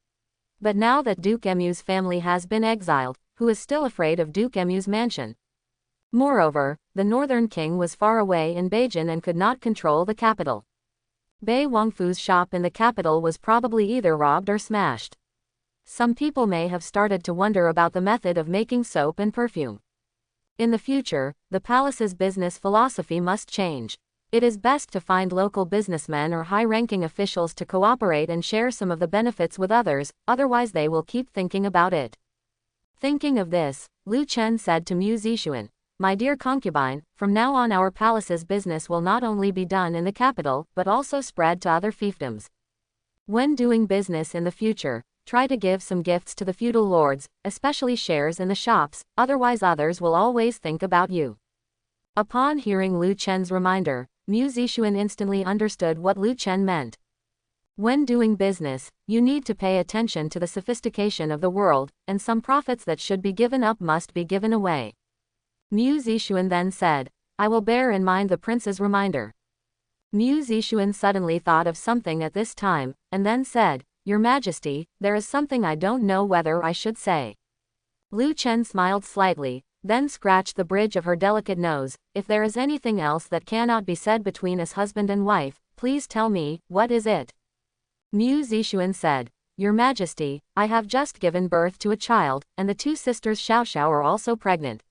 But now that Duke Emu's family has been exiled, who is still afraid of Duke Emu's mansion? Moreover, the northern king was far away in Beijing and could not control the capital. Bei Wangfu's shop in the capital was probably either robbed or smashed. Some people may have started to wonder about the method of making soap and perfume. In the future, the palace's business philosophy must change. It is best to find local businessmen or high-ranking officials to cooperate and share some of the benefits with others, otherwise they will keep thinking about it. Thinking of this, Lu Chen said to Mu Zixuan, "My dear concubine, from now on our palace's business will not only be done in the capital, but also spread to other fiefdoms. When doing business in the future, try to give some gifts to the feudal lords, especially shares in the shops, otherwise others will always think about you." Upon hearing Lu Chen's reminder, Mu Zixuan instantly understood what Lu Chen meant. When doing business, you need to pay attention to the sophistication of the world, and some profits that should be given up must be given away. Mu Zixuan then said, "I will bear in mind the prince's reminder." Mu Zixuan suddenly thought of something at this time, and then said, "Your Majesty, there is something I don't know whether I should say." Lu Chen smiled slightly, then scratched the bridge of her delicate nose. "If there is anything else that cannot be said between us husband and wife, please tell me, what is it?" Mu Zixuan said, "Your Majesty, I have just given birth to a child, and the two sisters Xiaoxiao are also pregnant.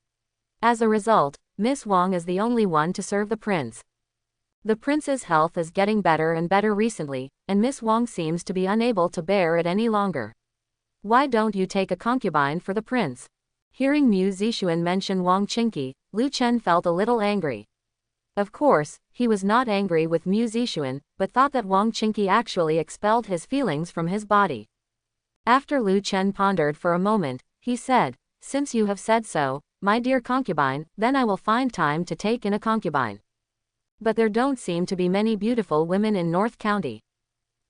As a result, Miss Wang is the only one to serve the prince. The prince's health is getting better and better recently, and Miss Wang seems to be unable to bear it any longer. Why don't you take a concubine for the prince?" Hearing Mu Zixuan mention Wang Qingqi, Lu Chen felt a little angry. Of course, he was not angry with Mu Zixuan, but thought that Wang Qingqi actually expelled his feelings from his body. After Lu Chen pondered for a moment, he said, "Since you have said so, my dear concubine, then I will find time to take in a concubine. But there don't seem to be many beautiful women in North County.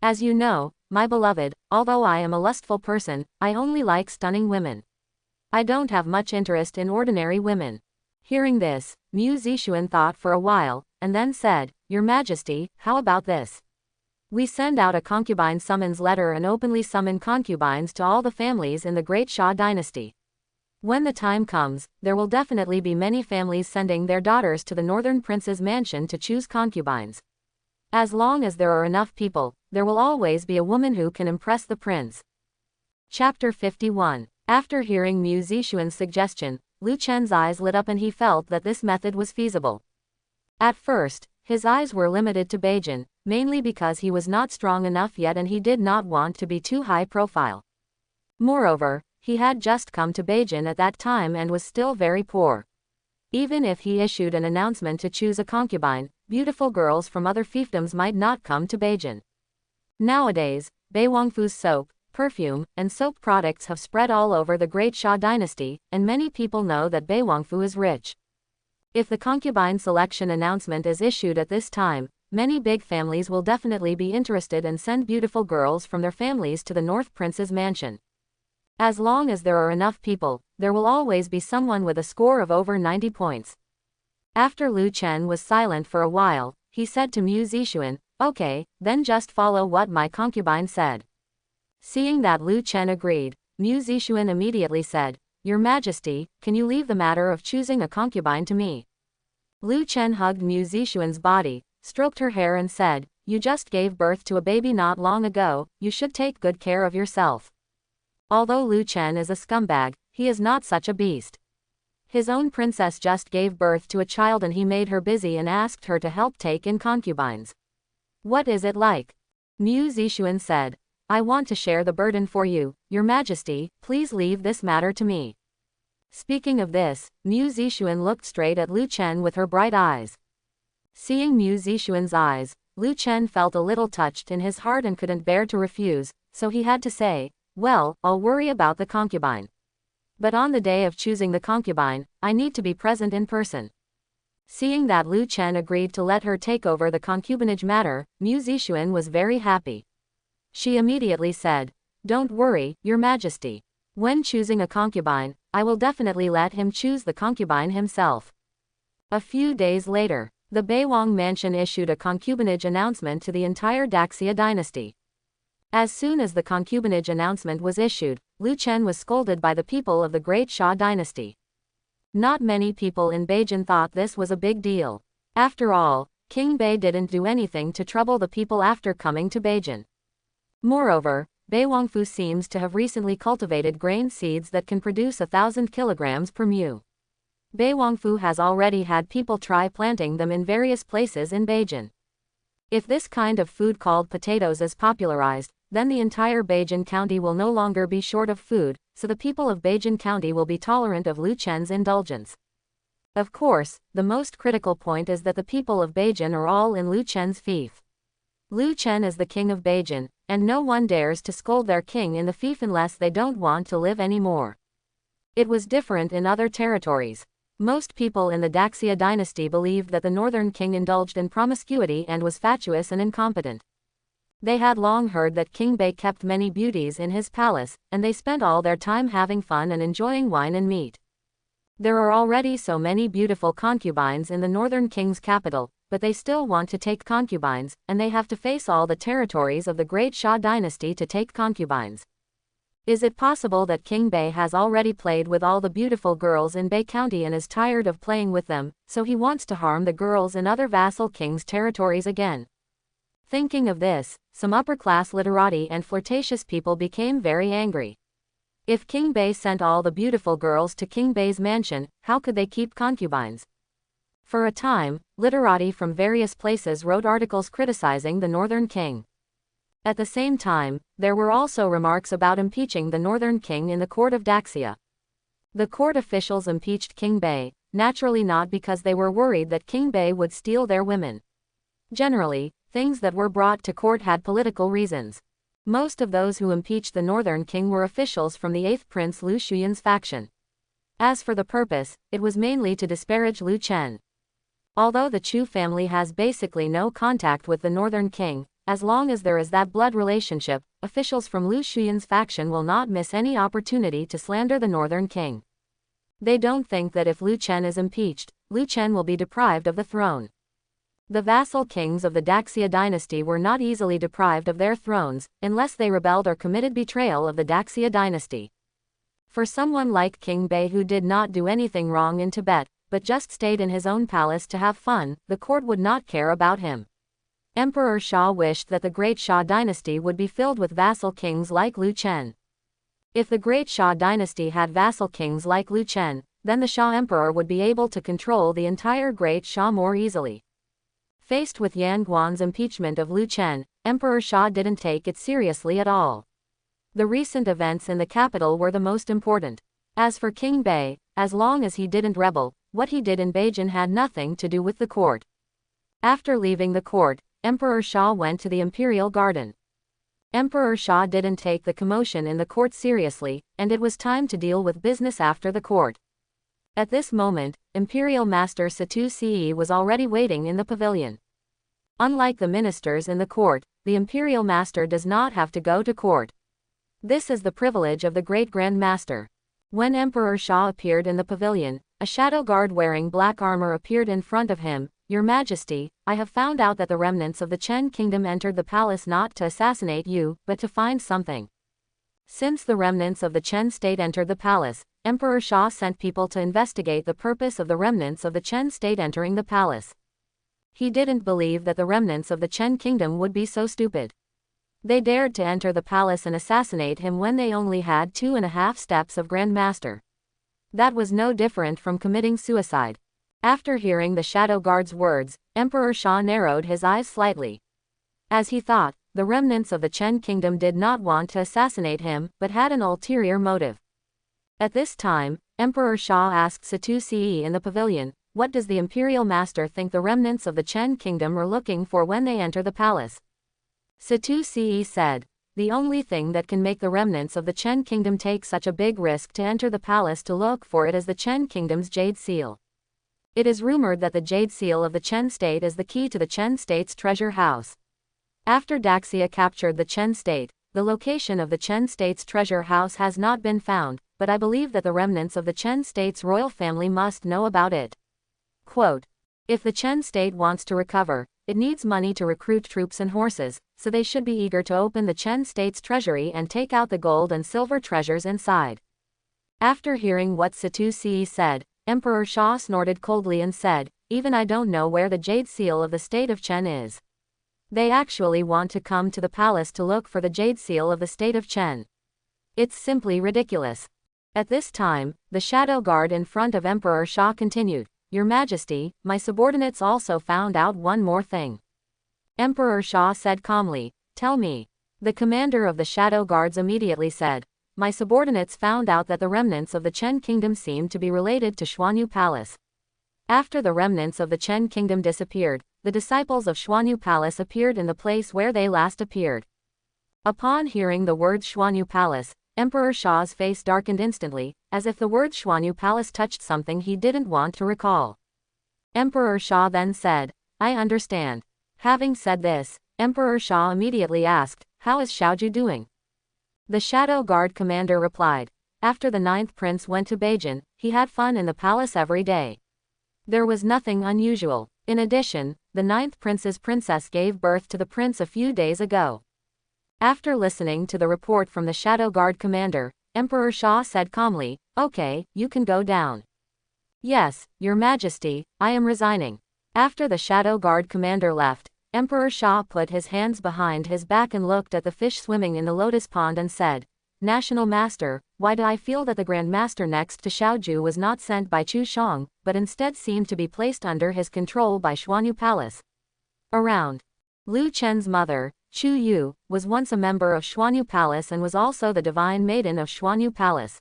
As you know, my beloved, although I am a lustful person, I only like stunning women. I don't have much interest in ordinary women." Hearing this, Mu Zixuan thought for a while, and then said, "Your Majesty, how about this? We send out a concubine summons letter and openly summon concubines to all the families in the Great Xia dynasty. When the time comes, there will definitely be many families sending their daughters to the northern prince's mansion to choose concubines. As long as there are enough people, there will always be a woman who can impress the prince." Chapter 51. After hearing Mu Zixuan's suggestion, Lu Chen's eyes lit up and he felt that this method was feasible. At first, his eyes were limited to Beijing, mainly because he was not strong enough yet and he did not want to be too high profile. Moreover, he had just come to Beijing at that time and was still very poor. Even if he issued an announcement to choose a concubine, beautiful girls from other fiefdoms might not come to Beijing. Nowadays, Bei Wangfu's soap, perfume, and soap products have spread all over the Great Xia dynasty, and many people know that Bei Wangfu is rich. If the concubine selection announcement is issued at this time, many big families will definitely be interested and send beautiful girls from their families to the North Prince's mansion. As long as there are enough people, there will always be someone with a score of over 90 points. After Lu Chen was silent for a while, he said to Mu Zixuan, "Okay, then just follow what my concubine said." Seeing that Lu Chen agreed, Mu Zixuan immediately said, "Your Majesty, can you leave the matter of choosing a concubine to me?" Lu Chen hugged Mu Zixuan's body, stroked her hair and said, "You just gave birth to a baby not long ago, you should take good care of yourself." Although Lu Chen is a scumbag, he is not such a beast. His own princess just gave birth to a child and he made her busy and asked her to help take in concubines. What is it like? Mu Zixuan said, "I want to share the burden for you, Your Majesty, please leave this matter to me." Speaking of this, Mu Zixuan looked straight at Lu Chen with her bright eyes. Seeing Mu Zixuan's eyes, Lu Chen felt a little touched in his heart and couldn't bear to refuse, so he had to say, "Well, I'll worry about the concubine. But on the day of choosing the concubine, I need to be present in person." Seeing that Lu Chen agreed to let her take over the concubinage matter, Mu Zixuan was very happy. She immediately said, "Don't worry, Your Majesty. When choosing a concubine, I will definitely let him choose the concubine himself." A few days later, the Beiwang mansion issued a concubinage announcement to the entire Daxia dynasty. As soon as the concubinage announcement was issued, Lu Chen was scolded by the people of the great Xia dynasty. Not many people in Beijing thought this was a big deal. After all, King Bei didn't do anything to trouble the people after coming to Beijing. Moreover, Bei Wangfu seems to have recently cultivated grain seeds that can produce 1,000 kilograms per mu. Bei Wangfu has already had people try planting them in various places in Beijing. If this kind of food called potatoes is popularized, then the entire Beijing County will no longer be short of food, so the people of Beijing County will be tolerant of Lu Chen's indulgence. Of course, the most critical point is that the people of Beijing are all in Lu Chen's fief. Lu Chen is the king of Beijing, and no one dares to scold their king in the fief unless they don't want to live anymore. It was different in other territories. Most people in the Daxia dynasty believed that the northern king indulged in promiscuity and was fatuous and incompetent. They had long heard that King Bei kept many beauties in his palace, and they spent all their time having fun and enjoying wine and meat. There are already so many beautiful concubines in the northern king's capital, but they still want to take concubines, and they have to face all the territories of the great Xia dynasty to take concubines. Is it possible that King Bei has already played with all the beautiful girls in Bei County and is tired of playing with them, so he wants to harm the girls in other vassal kings' territories again? Thinking of this, some upper-class literati and flirtatious people became very angry. If King Bei sent all the beautiful girls to King Bei's mansion, how could they keep concubines? For a time, literati from various places wrote articles criticizing the northern king. At the same time, there were also remarks about impeaching the northern king in the court of Daxia. The court officials impeached King Bei, naturally not because they were worried that King Bei would steal their women. Generally, things that were brought to court had political reasons. Most of those who impeached the northern king were officials from the 8th Prince Lu Shuyan's faction. As for the purpose, it was mainly to disparage Lu Chen. Although the Chu family has basically no contact with the northern king, as long as there is that blood relationship, officials from Lu Shuyan's faction will not miss any opportunity to slander the northern king. They don't think that if Lu Chen is impeached, Lu Chen will be deprived of the throne. The vassal kings of the Daxia dynasty were not easily deprived of their thrones, unless they rebelled or committed betrayal of the Daxia dynasty. For someone like King Bei who did not do anything wrong in Tibet, but just stayed in his own palace to have fun, the court would not care about him. Emperor Xia wished that the great Xia dynasty would be filled with vassal kings like Lu Chen. If the great Xia dynasty had vassal kings like Lu Chen, then the Xia emperor would be able to control the entire great Xia more easily. Faced with Yan Guan's impeachment of Lu Chen, Emperor Xia didn't take it seriously at all. The recent events in the capital were the most important. As for King Bei, as long as he didn't rebel, what he did in Beijing had nothing to do with the court. After leaving the court, Emperor Xia went to the imperial garden. Emperor Xia didn't take the commotion in the court seriously, and it was time to deal with business after the court. At this moment, Imperial Master Situ Ce was already waiting in the pavilion. Unlike the ministers in the court, the Imperial Master does not have to go to court. This is the privilege of the Great Grand Master. When Emperor Xia appeared in the pavilion, a shadow guard wearing black armor appeared in front of him. Your Majesty, I have found out that the remnants of the Chen kingdom entered the palace not to assassinate you, but to find something. Since the remnants of the Chen state entered the palace, Emperor Xia sent people to investigate the purpose of the remnants of the Chen state entering the palace. He didn't believe that the remnants of the Chen kingdom would be so stupid. They dared to enter the palace and assassinate him when they only had 2.5 steps of Grand Master. That was no different from committing suicide. After hearing the shadow guard's words, Emperor Xia narrowed his eyes slightly. As he thought, the remnants of the Chen kingdom did not want to assassinate him, but had an ulterior motive. At this time, Emperor Xia asked Situ Ce in the pavilion, what does the Imperial Master think the remnants of the Chen kingdom are looking for when they enter the palace? Situ Ce said, the only thing that can make the remnants of the Chen kingdom take such a big risk to enter the palace to look for it is the Chen kingdom's jade seal. It is rumored that the jade seal of the Chen state is the key to the Chen state's treasure house. After Daxia captured the Chen state, the location of the Chen state's treasure house has not been found, but I believe that the remnants of the Chen state's royal family must know about it. Quote, if the Chen state wants to recover, it needs money to recruit troops and horses, so they should be eager to open the Chen state's treasury and take out the gold and silver treasures inside. After hearing what Satusi said, Emperor Sha snorted coldly and said, even I don't know where the jade seal of the state of Chen is. They actually want to come to the palace to look for the jade seal of the state of Chen. It's simply ridiculous. At this time, the shadow guard in front of Emperor Sha continued, Your Majesty, my subordinates also found out one more thing. Emperor Sha said calmly, Tell me. The commander of the shadow guards immediately said, My subordinates found out that the remnants of the Chen kingdom seemed to be related to Xuanyu Palace. After the remnants of the Chen kingdom disappeared, the disciples of Xuanyu Palace appeared in the place where they last appeared. Upon hearing the words Xuanyu Palace, Emperor Sha's face darkened instantly, as if the words Xuanyu Palace touched something he didn't want to recall. Emperor Sha then said, I understand. Having said this, Emperor Sha immediately asked, How is Xiaoju doing? The Shadow Guard commander replied, After the 9th prince went to Beijing, he had fun in the palace every day. There was nothing unusual. In addition, the 9th prince's princess gave birth to the prince a few days ago. After listening to the report from the Shadow Guard commander, Emperor Sha said calmly, Okay, you can go down. Yes, Your Majesty, I am resigning. After the Shadow Guard commander left, Emperor Sha put his hands behind his back and looked at the fish swimming in the lotus pond and said, National Master, why do I feel that the Grand Master next to Xiaoju was not sent by Chu Shang, but instead seemed to be placed under his control by Xuanyu Palace? Around. Lu Chen's mother, Chu Yu, was once a member of Xuanyu Palace and was also the divine maiden of Xuanyu Palace.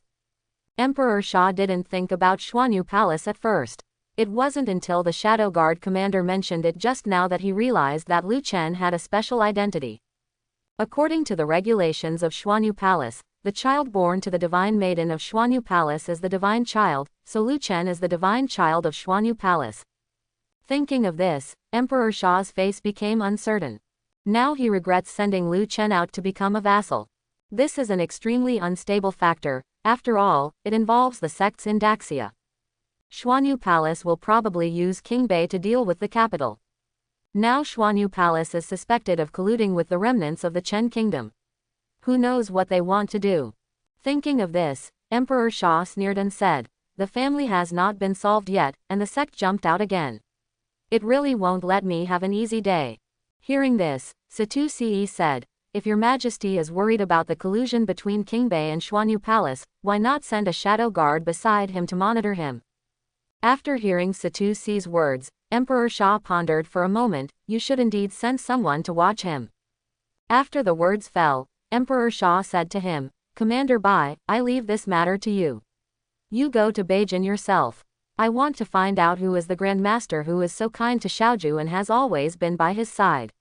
Emperor Sha didn't think about Xuanyu Palace at first. It wasn't until the Shadow Guard commander mentioned it just now that he realized that Lu Chen had a special identity. According to the regulations of Xuanyu Palace, the child born to the divine maiden of Xuanyu Palace is the divine child, so Lu Chen is the divine child of Xuanyu Palace. Thinking of this, Emperor Sha's face became uncertain. Now he regrets sending Lu Chen out to become a vassal. This is an extremely unstable factor. After all, it involves the sects in Daxia. Xuanyu Palace will probably use King Bei to deal with the capital. Now Xuanyu Palace is suspected of colluding with the remnants of the Chen kingdom. Who knows what they want to do? Thinking of this, Emperor Sha sneered and said, The family has not been solved yet, and the sect jumped out again. It really won't let me have an easy day. Hearing this, Satusi said, If Your Majesty is worried about the collusion between King Bei and Xuanyu Palace, why not send a shadow guard beside him to monitor him? After hearing Satusi's words, Emperor Sha pondered for a moment, You should indeed send someone to watch him. After the words fell, Emperor Sha said to him, Commander Bai, I leave this matter to you. You go to Beijing yourself. I want to find out who is the Grand Master who is so kind to Xiaoju and has always been by his side.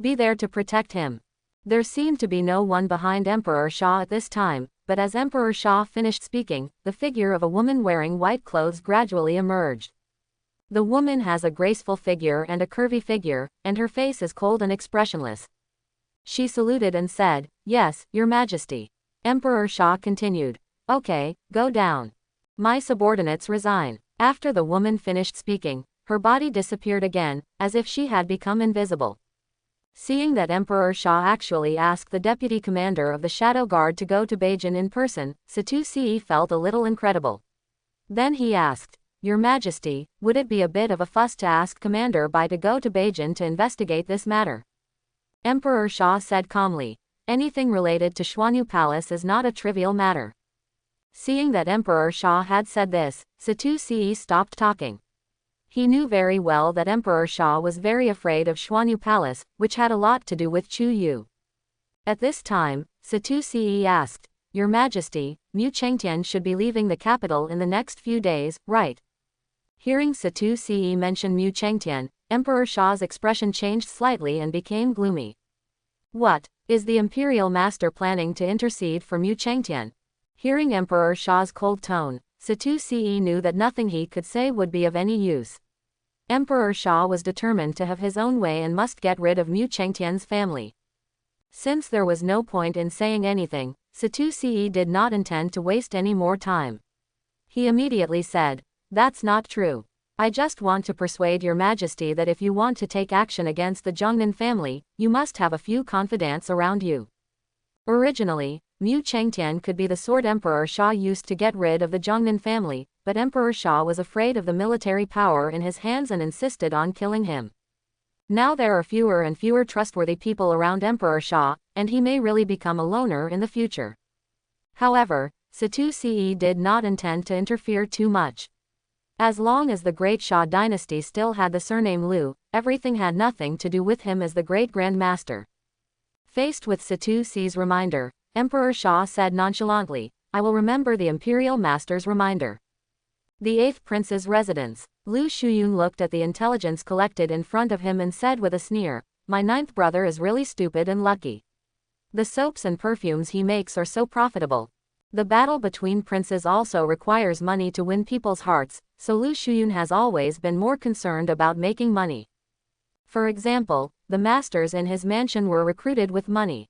Be there to protect him. There seemed to be no one behind Emperor Sha at this time, but as Emperor Sha finished speaking, the figure of a woman wearing white clothes gradually emerged. The woman has a graceful figure and a curvy figure, and her face is cold and expressionless. She saluted and said, Yes, Your Majesty. Emperor Sha continued, Okay, go down. My subordinates resign. After the woman finished speaking, her body disappeared again, as if she had become invisible. Seeing that Emperor Sha actually asked the deputy commander of the Shadow Guard to go to Beijing in person, Satusi felt a little incredible. Then he asked, Your Majesty, would it be a bit of a fuss to ask Commander Bai to go to Beijing to investigate this matter? Emperor Sha said calmly, Anything related to Xuanyu Palace is not a trivial matter. Seeing that Emperor Sha had said this, Satusi stopped talking. He knew very well that Emperor Sha was very afraid of Xuanyu Palace, which had a lot to do with Chu Yu. At this time, Satusi asked, Your Majesty, Mu Chengtian should be leaving the capital in the next few days, right? Hearing Satusi mention Mu Chengtian, Emperor Sha's expression changed slightly and became gloomy. What, is the Imperial Master planning to intercede for Mu Chengtian? Hearing Emperor Sha's cold tone, Satusi knew that nothing he could say would be of any use. Emperor Sha was determined to have his own way and must get rid of Mu Chengtian's family. Since there was no point in saying anything, Satusi did not intend to waste any more time. He immediately said, That's not true. I just want to persuade your majesty that if you want to take action against the Zhongnan family, you must have a few confidants around you. Originally, Mu Chengtian could be the sword Emperor Sha used to get rid of the Zhongnan family, but Emperor Sha was afraid of the military power in his hands and insisted on killing him. Now there are fewer and fewer trustworthy people around Emperor Sha, and he may really become a loner in the future. However, Situ-Ce did not intend to interfere too much. As long as the Great Sha dynasty still had the surname Liu, everything had nothing to do with him as the Great Grand Master. Faced with Situ-Ce's reminder, Emperor Sha said nonchalantly, I will remember the Imperial Master's reminder. The 8th Prince's residence. Lu Shuyun looked at the intelligence collected in front of him and said with a sneer, my 9th brother is really stupid and lucky. The soaps and perfumes he makes are so profitable. The battle between princes also requires money to win people's hearts, so Lu Shuyun has always been more concerned about making money. For example, the masters in his mansion were recruited with money.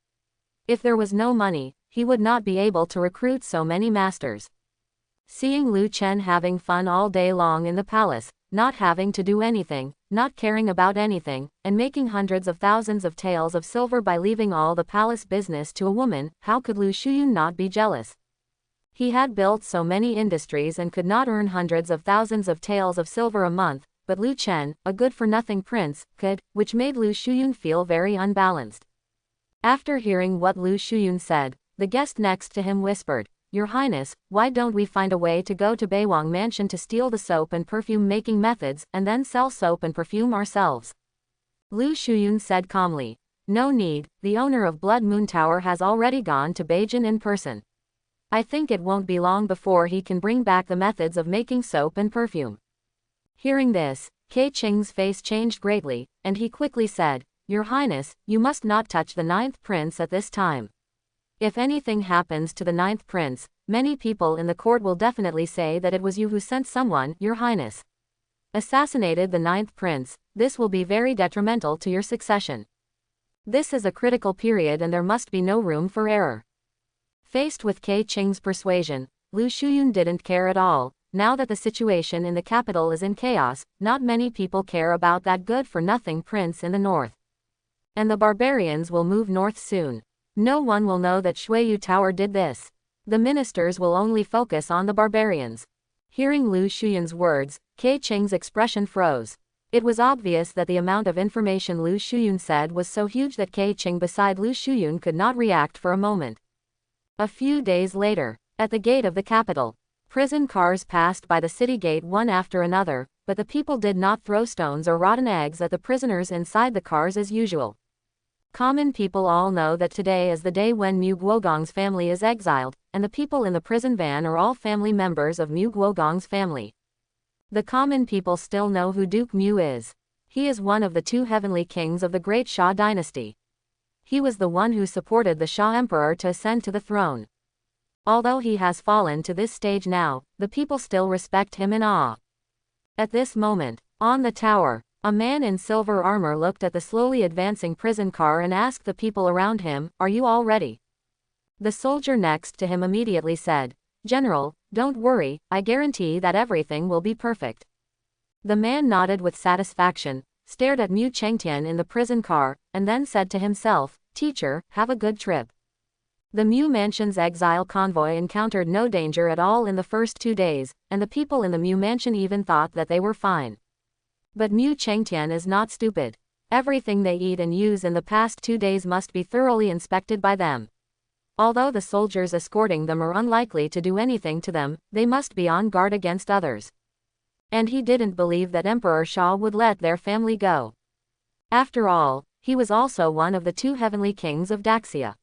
If there was no money, he would not be able to recruit so many masters. Seeing Lu Chen having fun all day long in the palace, not having to do anything, not caring about anything, and making hundreds of thousands of taels of silver by leaving all the palace business to a woman, how could Lu Shuyun not be jealous? He had built so many industries and could not earn hundreds of thousands of taels of silver a month, but Lu Chen, a good-for-nothing prince, could, which made Lu Shuyun feel very unbalanced. After hearing what Lu Shuyun said, the guest next to him whispered, Your Highness, why don't we find a way to go to Beiwang Mansion to steal the soap and perfume making methods and then sell soap and perfume ourselves? Lu Shuyun said calmly, No need, the owner of Blood Moon Tower has already gone to Beijing in person. I think it won't be long before he can bring back the methods of making soap and perfume. Hearing this, Kei Qing's face changed greatly, and he quickly said, Your Highness, you must not touch the 9th prince at this time. If anything happens to the 9th prince, many people in the court will definitely say that it was you who sent someone, Your Highness. Assassinated the 9th prince, this will be very detrimental to your succession. This is a critical period and there must be no room for error. Faced with Kei Qing's persuasion, Lu Shuyun didn't care at all. Now that the situation in the capital is in chaos, not many people care about that good-for-nothing prince in the north. And the barbarians will move north soon. No one will know that Shuiyu Tower did this. The ministers will only focus on the barbarians. Hearing Lu Shuyun's words, Kei Qing's expression froze. It was obvious that the amount of information Lu Shuyun said was so huge that Kei Qing beside Lu Shuyun could not react for a moment. A few days later, at the gate of the capital, prison cars passed by the city gate one after another, but the people did not throw stones or rotten eggs at the prisoners inside the cars as usual. Common people all know that today is the day when Mu Guogong's family is exiled, and the people in the prison van are all family members of Mu Guogong's family. The common people still know who Duke Mu is. He is one of the 2 heavenly kings of the Great Sha dynasty. He was the one who supported the Sha Emperor to ascend to the throne. Although he has fallen to this stage now, the people still respect him in awe. At this moment, on the tower, a man in silver armor looked at the slowly advancing prison car and asked the people around him, Are you all ready? The soldier next to him immediately said, General, don't worry, I guarantee that everything will be perfect. The man nodded with satisfaction, stared at Mu Chengtian in the prison car, and then said to himself, Teacher, have a good trip. The Mu Mansion's exile convoy encountered no danger at all in the first 2 days, and the people in the Mu Mansion even thought that they were fine. But Mu Chengtian is not stupid. Everything they eat and use in the past 2 days must be thoroughly inspected by them. Although the soldiers escorting them are unlikely to do anything to them, they must be on guard against others. And he didn't believe that Emperor Sha would let their family go. After all, he was also one of the 2 heavenly kings of Daxia.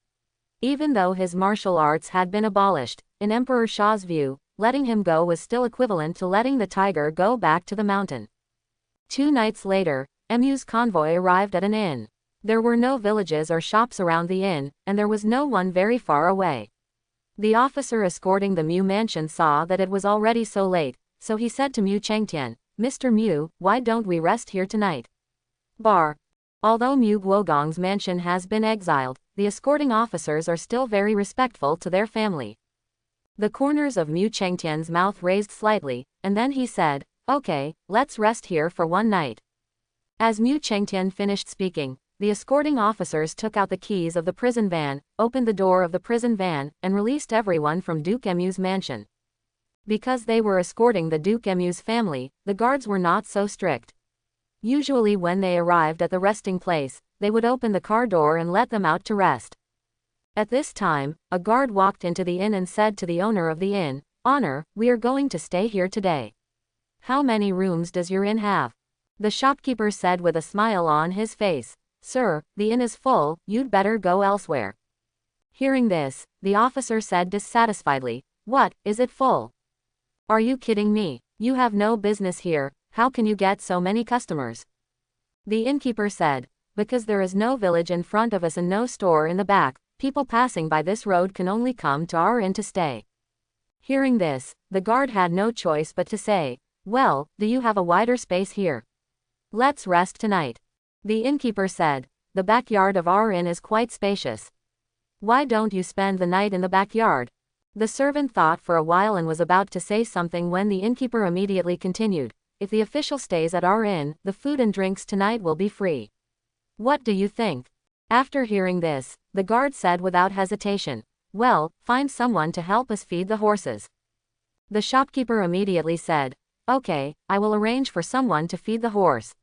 Even though his martial arts had been abolished, in Emperor Sha's view, letting him go was still equivalent to letting the tiger go back to the mountain. 2 nights later, Mu's convoy arrived at an inn. There were no villages or shops around the inn, and there was no one very far away. The officer escorting the Mu mansion saw that it was already so late, so he said to Mu Chengtian, Mr. Mu, why don't we rest here tonight? Although Mu Guogong's mansion has been exiled, the escorting officers are still very respectful to their family. The corners of Mu Chengtian's mouth raised slightly, and then he said, Okay, let's rest here for one night. As Mu Chengtian finished speaking, the escorting officers took out the keys of the prison van, opened the door of the prison van, and released everyone from Duke Emu's mansion. Because they were escorting the Duke Emu's family, the guards were not so strict. Usually when they arrived at the resting place, they would open the car door and let them out to rest. At this time, a guard walked into the inn and said to the owner of the inn, "Honor, we are going to stay here today. How many rooms does your inn have?" The shopkeeper said with a smile on his face, "Sir, the inn is full, you'd better go elsewhere." Hearing this, the officer said dissatisfiedly, "What, is it full? Are you kidding me? You have no business here, how can you get so many customers?" The innkeeper said, "Because there is no village in front of us and no store in the back, people passing by this road can only come to our inn to stay." Hearing this, the guard had no choice but to say, "Well, do you have a wider space here? Let's rest tonight." The innkeeper said, "The backyard of our inn is quite spacious. Why don't you spend the night in the backyard?" The servant thought for a while and was about to say something when the innkeeper immediately continued, "If the official stays at our inn, the food and drinks tonight will be free. What do you think?" After hearing this, the guard said without hesitation, "Well, find someone to help us feed the horses." The shopkeeper immediately said, "Okay, I will arrange for someone to feed the horse."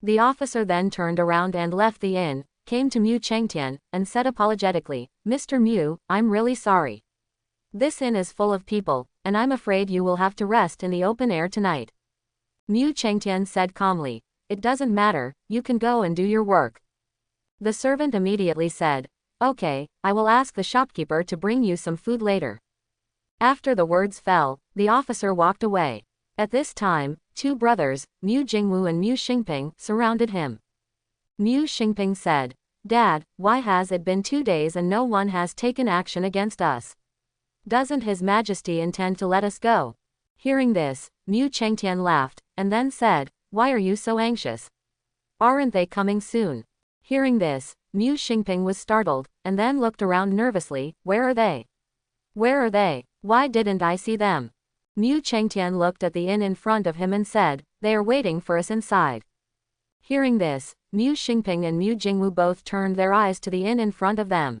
The officer then turned around and left the inn, came to Mu Chengtian, and said apologetically, "Mr. Mu, I'm really sorry. This inn is full of people, and I'm afraid you will have to rest in the open air tonight." Mu Chengtian said calmly, "It doesn't matter, you can go and do your work." The servant immediately said, "Okay, I will ask the shopkeeper to bring you some food later." After the words fell, the officer walked away. At this time, two brothers, Mu Jingwu and Mu Xingping, surrounded him. Mu Xingping said, "Dad, why has it been 2 days and no one has taken action against us? Doesn't His Majesty intend to let us go?" Hearing this, Mu Chengtian laughed, and then said, "Why are you so anxious? Aren't they coming soon?" Hearing this, Mu Xingping was startled, and then looked around nervously, "Where are they? Where are they? Why didn't I see them?" Mu Chengtian looked at the inn in front of him and said, "They are waiting for us inside." Hearing this, Mu Xingping and Mu Jingwu both turned their eyes to the inn in front of them.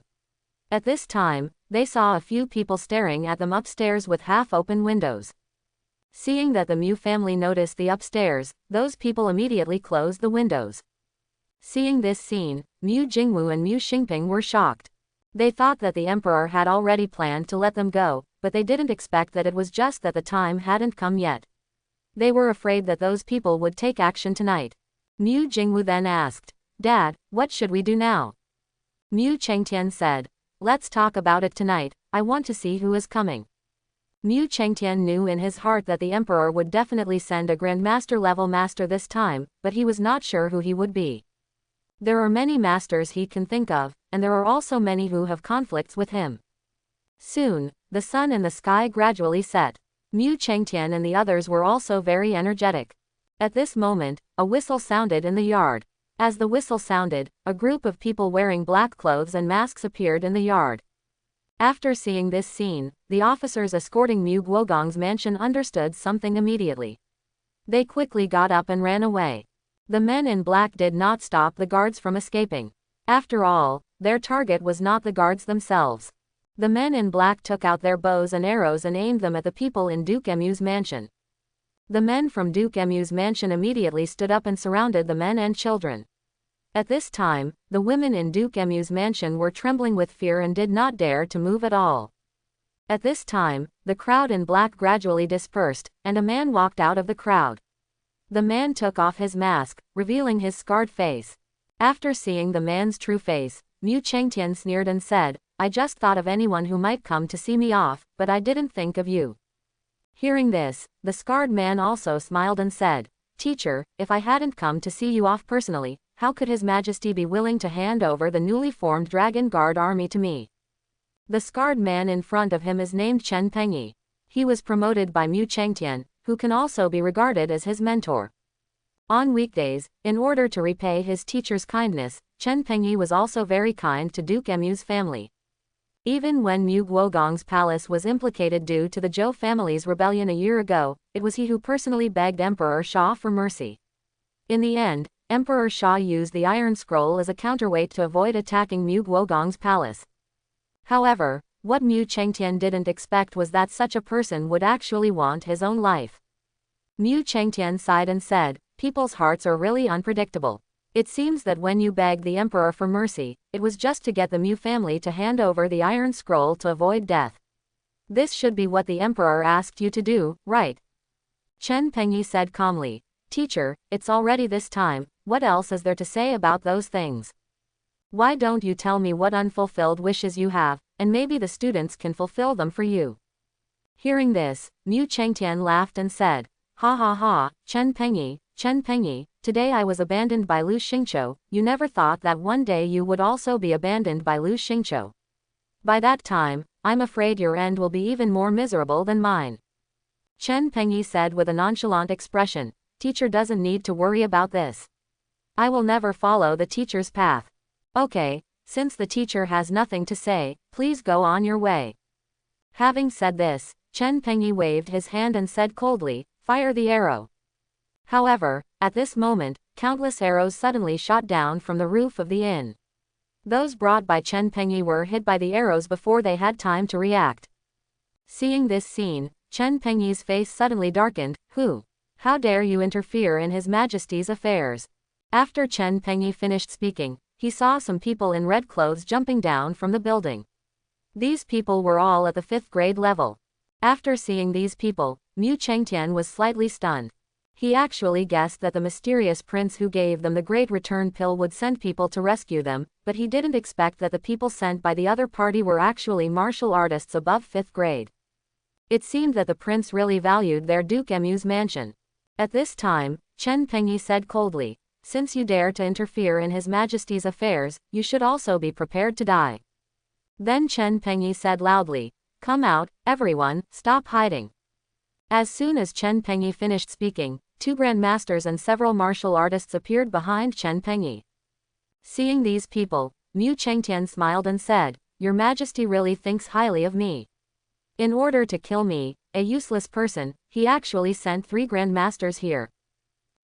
At this time, they saw a few people staring at them upstairs with half-open windows. Seeing that the Mu family noticed the upstairs, those people immediately closed the windows. Seeing this scene, Mu Jingwu and Mu Xingping were shocked. They thought that the emperor had already planned to let them go, but they didn't expect that it was just that the time hadn't come yet. They were afraid that those people would take action tonight. Mu Jingwu then asked, "Dad, what should we do now?" Mu Chengtian said, "Let's talk about it tonight, I want to see who is coming." Mu Chengtian knew in his heart that the emperor would definitely send a grandmaster level master this time, but he was not sure who he would be. There are many masters he can think of, and there are also many who have conflicts with him. Soon, the sun in the sky gradually set. Mu Chengtian and the others were also very energetic. At this moment, a whistle sounded in the yard. As the whistle sounded, a group of people wearing black clothes and masks appeared in the yard. After seeing this scene, the officers escorting Mu Guogong's mansion understood something immediately. They quickly got up and ran away. The men in black did not stop the guards from escaping. After all, their target was not the guards themselves. The men in black took out their bows and arrows and aimed them at the people in Duke Emu's mansion. The men from Duke Emu's mansion immediately stood up and surrounded the men and children. At this time, the women in Duke Emu's mansion were trembling with fear and did not dare to move at all. At this time, the crowd in black gradually dispersed, and a man walked out of the crowd. The man took off his mask, revealing his scarred face. After seeing the man's true face, Mu Chengtian sneered and said, "I just thought of anyone who might come to see me off, but I didn't think of you." Hearing this, the scarred man also smiled and said, "Teacher, if I hadn't come to see you off personally, how could His Majesty be willing to hand over the newly formed Dragon Guard army to me?" The scarred man in front of him is named Chen Pengyi. He was promoted by Mu Chengtian, who can also be regarded as his mentor. On weekdays, in order to repay his teacher's kindness, Chen Pengyi was also very kind to Duke Emu's family. Even when Mu Guogong's palace was implicated due to the Zhou family's rebellion a year ago, it was he who personally begged Emperor Sha for mercy. In the end, Emperor Sha used the Iron Scroll as a counterweight to avoid attacking Mu Guogong's palace. However, what Mu Chengtian didn't expect was that such a person would actually want his own life. Mu Chengtian sighed and said, "People's hearts are really unpredictable. It seems that when you begged the emperor for mercy, it was just to get the Mu family to hand over the Iron Scroll to avoid death. This should be what the emperor asked you to do, right?" Chen Pengyi said calmly, "Teacher, it's already this time, what else is there to say about those things? Why don't you tell me what unfulfilled wishes you have, and maybe the students can fulfill them for you?" Hearing this, Mu Chengtian laughed and said, "Ha ha ha, Chen Pengyi, today I was abandoned by Lu Xingqiu, you never thought that one day you would also be abandoned by Lu Xingqiu. By that time, I'm afraid your end will be even more miserable than mine." Chen Pengyi said with a nonchalant expression, "Teacher doesn't need to worry about this. I will never follow the teacher's path. Okay, since the teacher has nothing to say, please go on your way." Having said this, Chen Pengyi waved his hand and said coldly, "Fire the arrow." However, at this moment, countless arrows suddenly shot down from the roof of the inn. Those brought by Chen Pengyi were hit by the arrows before they had time to react. Seeing this scene, Chen Pengyi's face suddenly darkened. "Who? How dare you interfere in His Majesty's affairs?" After Chen Pengyi finished speaking, he saw some people in red clothes jumping down from the building. These people were all at the 5th grade level. After seeing these people, Mu Chengtian was slightly stunned. He actually guessed that the mysterious prince who gave them the Great Return Pill would send people to rescue them, but he didn't expect that the people sent by the other party were actually martial artists above 5th grade. It seemed that the prince really valued their Duke Emu's mansion. At this time, Chen Pengyi said coldly, "Since you dare to interfere in His Majesty's affairs, you should also be prepared to die." Then Chen Pengyi said loudly, "Come out, everyone, stop hiding." As soon as Chen Pengyi finished speaking, 2 grandmasters and several martial artists appeared behind Chen Pengyi. Seeing these people, Mu Chengtian smiled and said, "Your Majesty really thinks highly of me. In order to kill me, a useless person, he actually sent 3 grandmasters here."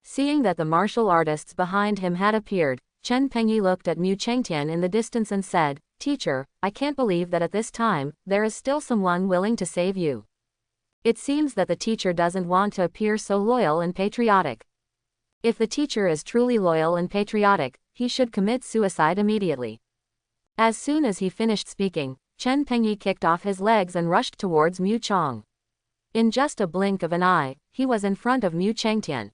Seeing that the martial artists behind him had appeared, Chen Pengyi looked at Mu Chengtian in the distance and said, "Teacher, I can't believe that at this time, there is still someone willing to save you. It seems that the teacher doesn't want to appear so loyal and patriotic. If the teacher is truly loyal and patriotic, he should commit suicide immediately." As soon as he finished speaking, Chen Pengyi kicked off his legs and rushed towards Mu Chong. In just a blink of an eye, he was in front of Mu Chengtian.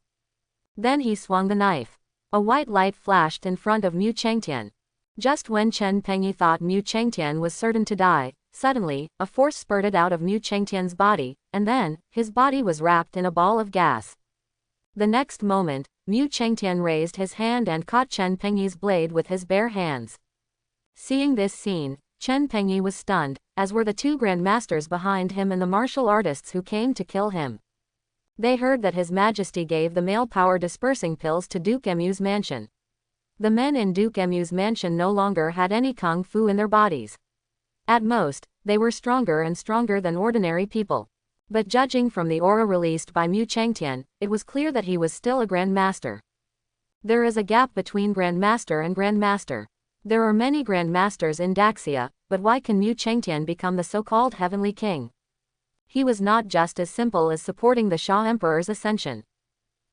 Then he swung the knife. A white light flashed in front of Mu Chengtian. Just when Chen Pengyi thought Mu Chengtian was certain to die, suddenly, a force spurted out of Mu Chengtian's body, and then, his body was wrapped in a ball of gas. The next moment, Mu Chengtian raised his hand and caught Chen Pengyi's blade with his bare hands. Seeing this scene, Chen Pengyi was stunned, as were the 2 grandmasters behind him and the martial artists who came to kill him. They heard that His Majesty gave the male power dispersing pills to Duke Emu's mansion. The men in Duke Emu's mansion no longer had any kung fu in their bodies. At most, they were stronger and stronger than ordinary people. But judging from the aura released by Mu Chengtian, it was clear that he was still a grandmaster. There is a gap between grandmaster and grandmaster. There are many grandmasters in Daxia, but why can Mu Chengtian become the so-called heavenly king? He was not just as simple as supporting the Xia Emperor's ascension.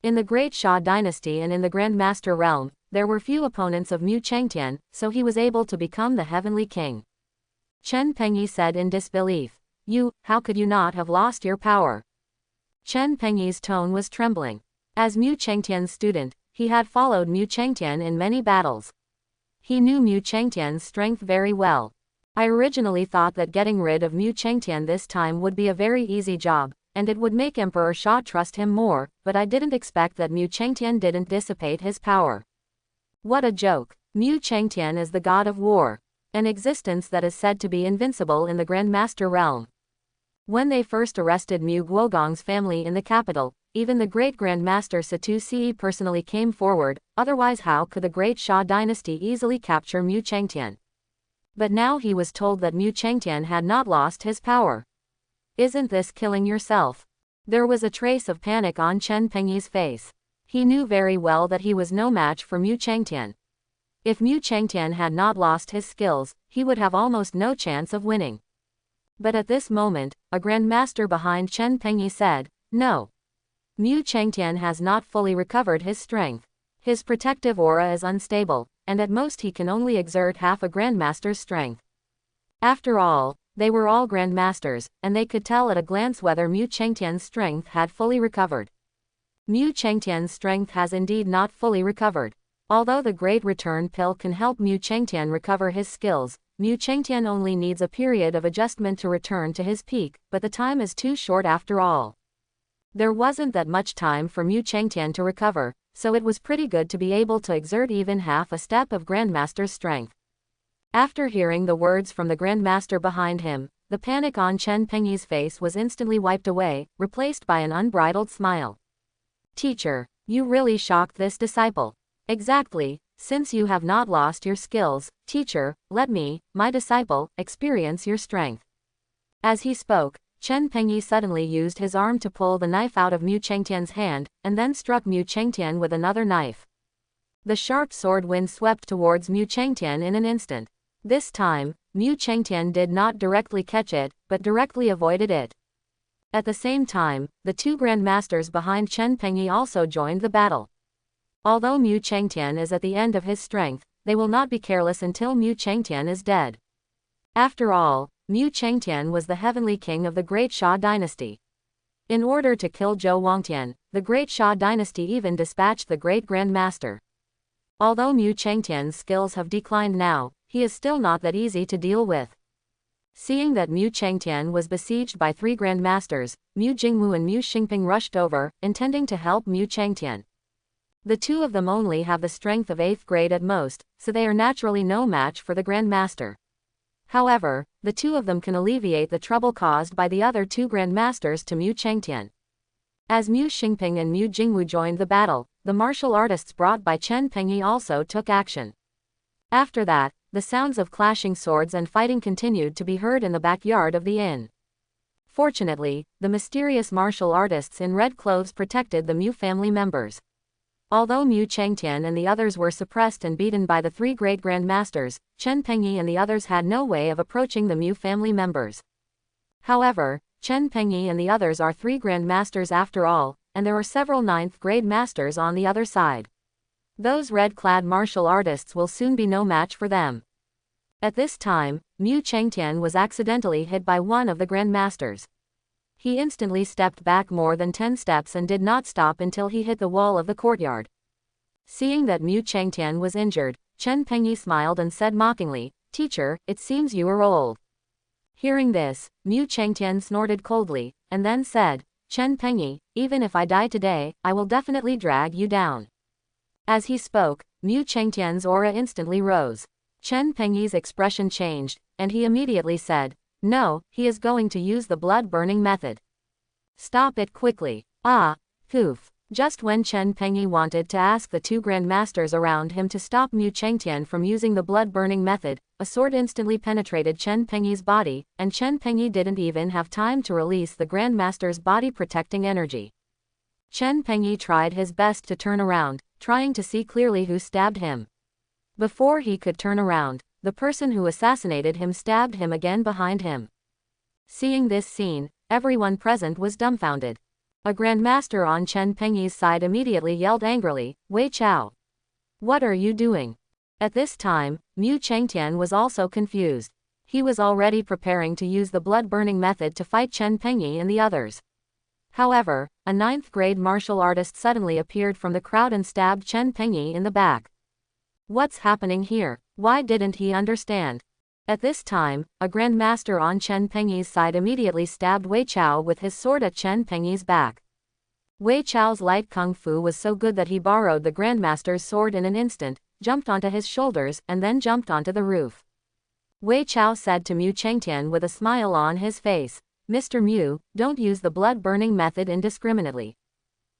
In the Great Xia dynasty and in the Grandmaster realm, there were few opponents of Mu Chengtian, so he was able to become the heavenly king. Chen Pengyi said in disbelief, How could you not have lost your power?" Chen Pengyi's tone was trembling. As Mu Chengtian's student, he had followed Mu Chengtian in many battles. He knew Mu Chengtian's strength very well. "I originally thought that getting rid of Mu Chengtian this time would be a very easy job, and it would make Emperor Xia trust him more, but I didn't expect that Mu Chengtian didn't dissipate his power. What a joke! Mu Chengtian is the god of war, an existence that is said to be invincible in the Grandmaster realm. When they first arrested Mu Guogong's family in the capital, even the great Grandmaster Situ Ce personally came forward, otherwise how could the Great Xia dynasty easily capture Mu Chengtian? But now he was told that Mu Chengtian had not lost his power. Isn't this killing yourself? There was a trace of panic on Chen Pengyi's face. He knew very well that he was no match for Mu Chengtian. If Mu Chengtian had not lost his skills, he would have almost no chance of winning. But at this moment, a grandmaster behind Chen Pengyi said, "No. Mu Chengtian has not fully recovered his strength. His protective aura is unstable, and at most he can only exert half a grandmaster's strength." After all, they were all grandmasters, and they could tell at a glance whether Mu Chengtian's strength had fully recovered. Mu Chengtian's strength has indeed not fully recovered. Although the Great Return Pill can help Mu Chengtian recover his skills, Mu Chengtian only needs a period of adjustment to return to his peak, but the time is too short after all. There wasn't that much time for Mu Chengtian to recover, so it was pretty good to be able to exert even half a step of Grandmaster's strength. After hearing the words from the Grandmaster behind him, the panic on Chen Pengyi's face was instantly wiped away, replaced by an unbridled smile. "Teacher, you really shocked this disciple." "Exactly. Since you have not lost your skills, teacher, let me, my disciple, experience your strength." As he spoke, Chen Pengyi suddenly used his arm to pull the knife out of Mu Chengtian's hand, and then struck Mu Chengtian with another knife. The sharp sword wind swept towards Mu Chengtian in an instant. This time, Mu Chengtian did not directly catch it, but directly avoided it. At the same time, the two grandmasters behind Chen Pengyi also joined the battle. Although Mu Chengtian is at the end of his strength, they will not be careless until Mu Chengtian is dead. After all, Mu Chengtian was the heavenly king of the Great Xia dynasty. In order to kill Zhou Wangtian, the Great Xia dynasty even dispatched the Great Grandmaster. Although Mu Chengtian's skills have declined now, he is still not that easy to deal with. Seeing that Mu Chengtian was besieged by three grandmasters, Mu Jingwu and Mu Xingping rushed over, intending to help Mu Chengtian. The two of them only have the strength of 8th grade at most, so they are naturally no match for the Grandmaster. However, the two of them can alleviate the trouble caused by the other two Grandmasters to Mu Chengtian. As Mu Xingping and Mu Jingwu joined the battle, the martial artists brought by Chen Pengyi also took action. After that, the sounds of clashing swords and fighting continued to be heard in the backyard of the inn. Fortunately, the mysterious martial artists in red clothes protected the Mu family members. Although Mu Chengtian and the others were suppressed and beaten by the three great grandmasters, Chen Pengyi and the others had no way of approaching the Mu family members. However, Chen Pengyi and the others are three grandmasters after all, and there are several 9th grade masters on the other side. Those red-clad martial artists will soon be no match for them. At this time, Mu Chengtian was accidentally hit by one of the grandmasters. He instantly stepped back more than 10 steps and did not stop until he hit the wall of the courtyard. Seeing that Mu Chengtian was injured, Chen Pengyi smiled and said mockingly, "Teacher, it seems you are old." Hearing this, Mu Chengtian snorted coldly, and then said, "Chen Pengyi, even if I die today, I will definitely drag you down." As he spoke, Mu Chengtian's aura instantly rose. Chen Pengyi's expression changed, and he immediately said, "No, he is going to use the blood-burning method. Stop it quickly." Ah, poof. Just when Chen Pengyi wanted to ask the two grandmasters around him to stop Mu Chengtian from using the blood-burning method, a sword instantly penetrated Chen Pengyi's body, and Chen Pengyi didn't even have time to release the grandmaster's body-protecting energy. Chen Pengyi tried his best to turn around, trying to see clearly who stabbed him. Before he could turn around, the person who assassinated him stabbed him again behind him. Seeing this scene, everyone present was dumbfounded. A grandmaster on Chen Pengyi's side immediately yelled angrily, "Wei Chao! What are you doing?" At this time, Mu Chengtian was also confused. He was already preparing to use the blood-burning method to fight Chen Pengyi and the others. However, a 9th grade martial artist suddenly appeared from the crowd and stabbed Chen Pengyi in the back. What's happening here? Why didn't he understand? At this time, a grandmaster on Chen Pengyi's side immediately stabbed Wei Chao with his sword at Chen Pengyi's back. Wei Chao's light kung fu was so good that he borrowed the grandmaster's sword in an instant, jumped onto his shoulders, and then jumped onto the roof. Wei Chao said to Mu Chengtian with a smile on his face, "Mr. Mu, don't use the blood-burning method indiscriminately.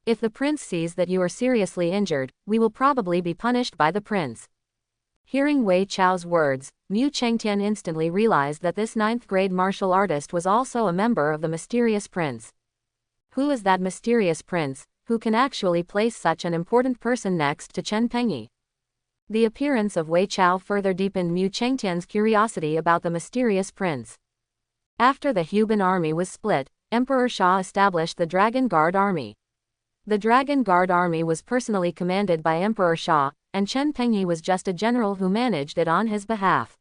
If the prince sees that you are seriously injured, we will probably be punished by the prince." Hearing Wei Chao's words, Mu Chengtian instantly realized that this 9th grade martial artist was also a member of the mysterious prince. Who is that mysterious prince, who can actually place such an important person next to Chen Pengyi? The appearance of Wei Chao further deepened Mu Chengtian's curiosity about the mysterious prince. After the Huban army was split, Emperor Xia established the Dragon Guard Army. The Dragon Guard Army was personally commanded by Emperor Xia, and Chen Pengyi was just a general who managed it on his behalf.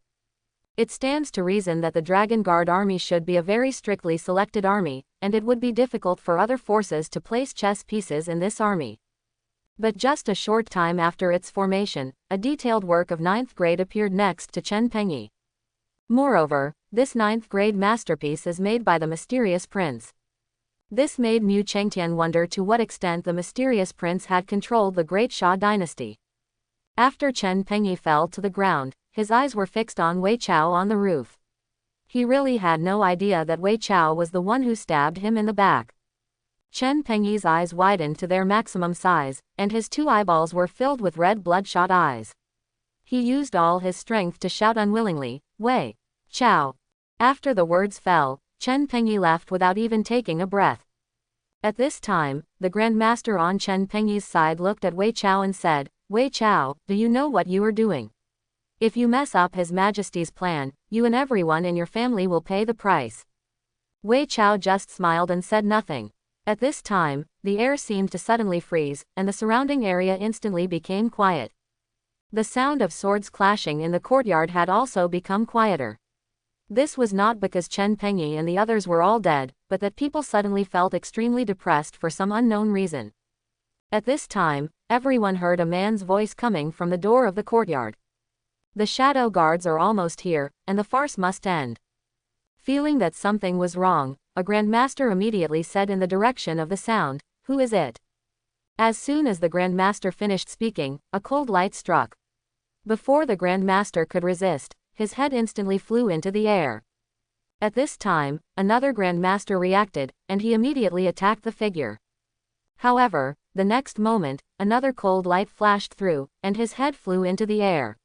It stands to reason that the Dragon Guard Army should be a very strictly selected army, and it would be difficult for other forces to place chess pieces in this army. But just a short time after its formation, a detailed work of 9th grade appeared next to Chen Pengyi. Moreover, this 9th grade masterpiece is made by the mysterious prince. This made Mu Chengtian wonder to what extent the mysterious prince had controlled the great Xia dynasty. After Chen Pengyi fell to the ground, his eyes were fixed on Wei Chao on the roof. He really had no idea that Wei Chao was the one who stabbed him in the back. Chen Pengyi's eyes widened to their maximum size, and his 2 eyeballs were filled with red bloodshot eyes. He used all his strength to shout unwillingly, "Wei Chao." After the words fell, Chen Pengyi left without even taking a breath. At this time, the Grand Master on Chen Pengyi's side looked at Wei Chao and said, "Wei Chao, do you know what you are doing? If you mess up His Majesty's plan, you and everyone in your family will pay the price." Wei Chao just smiled and said nothing. At this time, the air seemed to suddenly freeze, and the surrounding area instantly became quiet. The sound of swords clashing in the courtyard had also become quieter. This was not because Chen Pengyi and the others were all dead, but that people suddenly felt extremely depressed for some unknown reason. At this time, everyone heard a man's voice coming from the door of the courtyard. "The shadow guards are almost here, and the farce must end." Feeling that something was wrong, a Grand Master immediately said in the direction of the sound, "Who is it?" As soon as the Grand Master finished speaking, a cold light struck. Before the Grand Master could resist, his head instantly flew into the air. At this time, another Grand Master reacted, and he immediately attacked the figure. However, the next moment, another cold light flashed through, and his head flew into the air.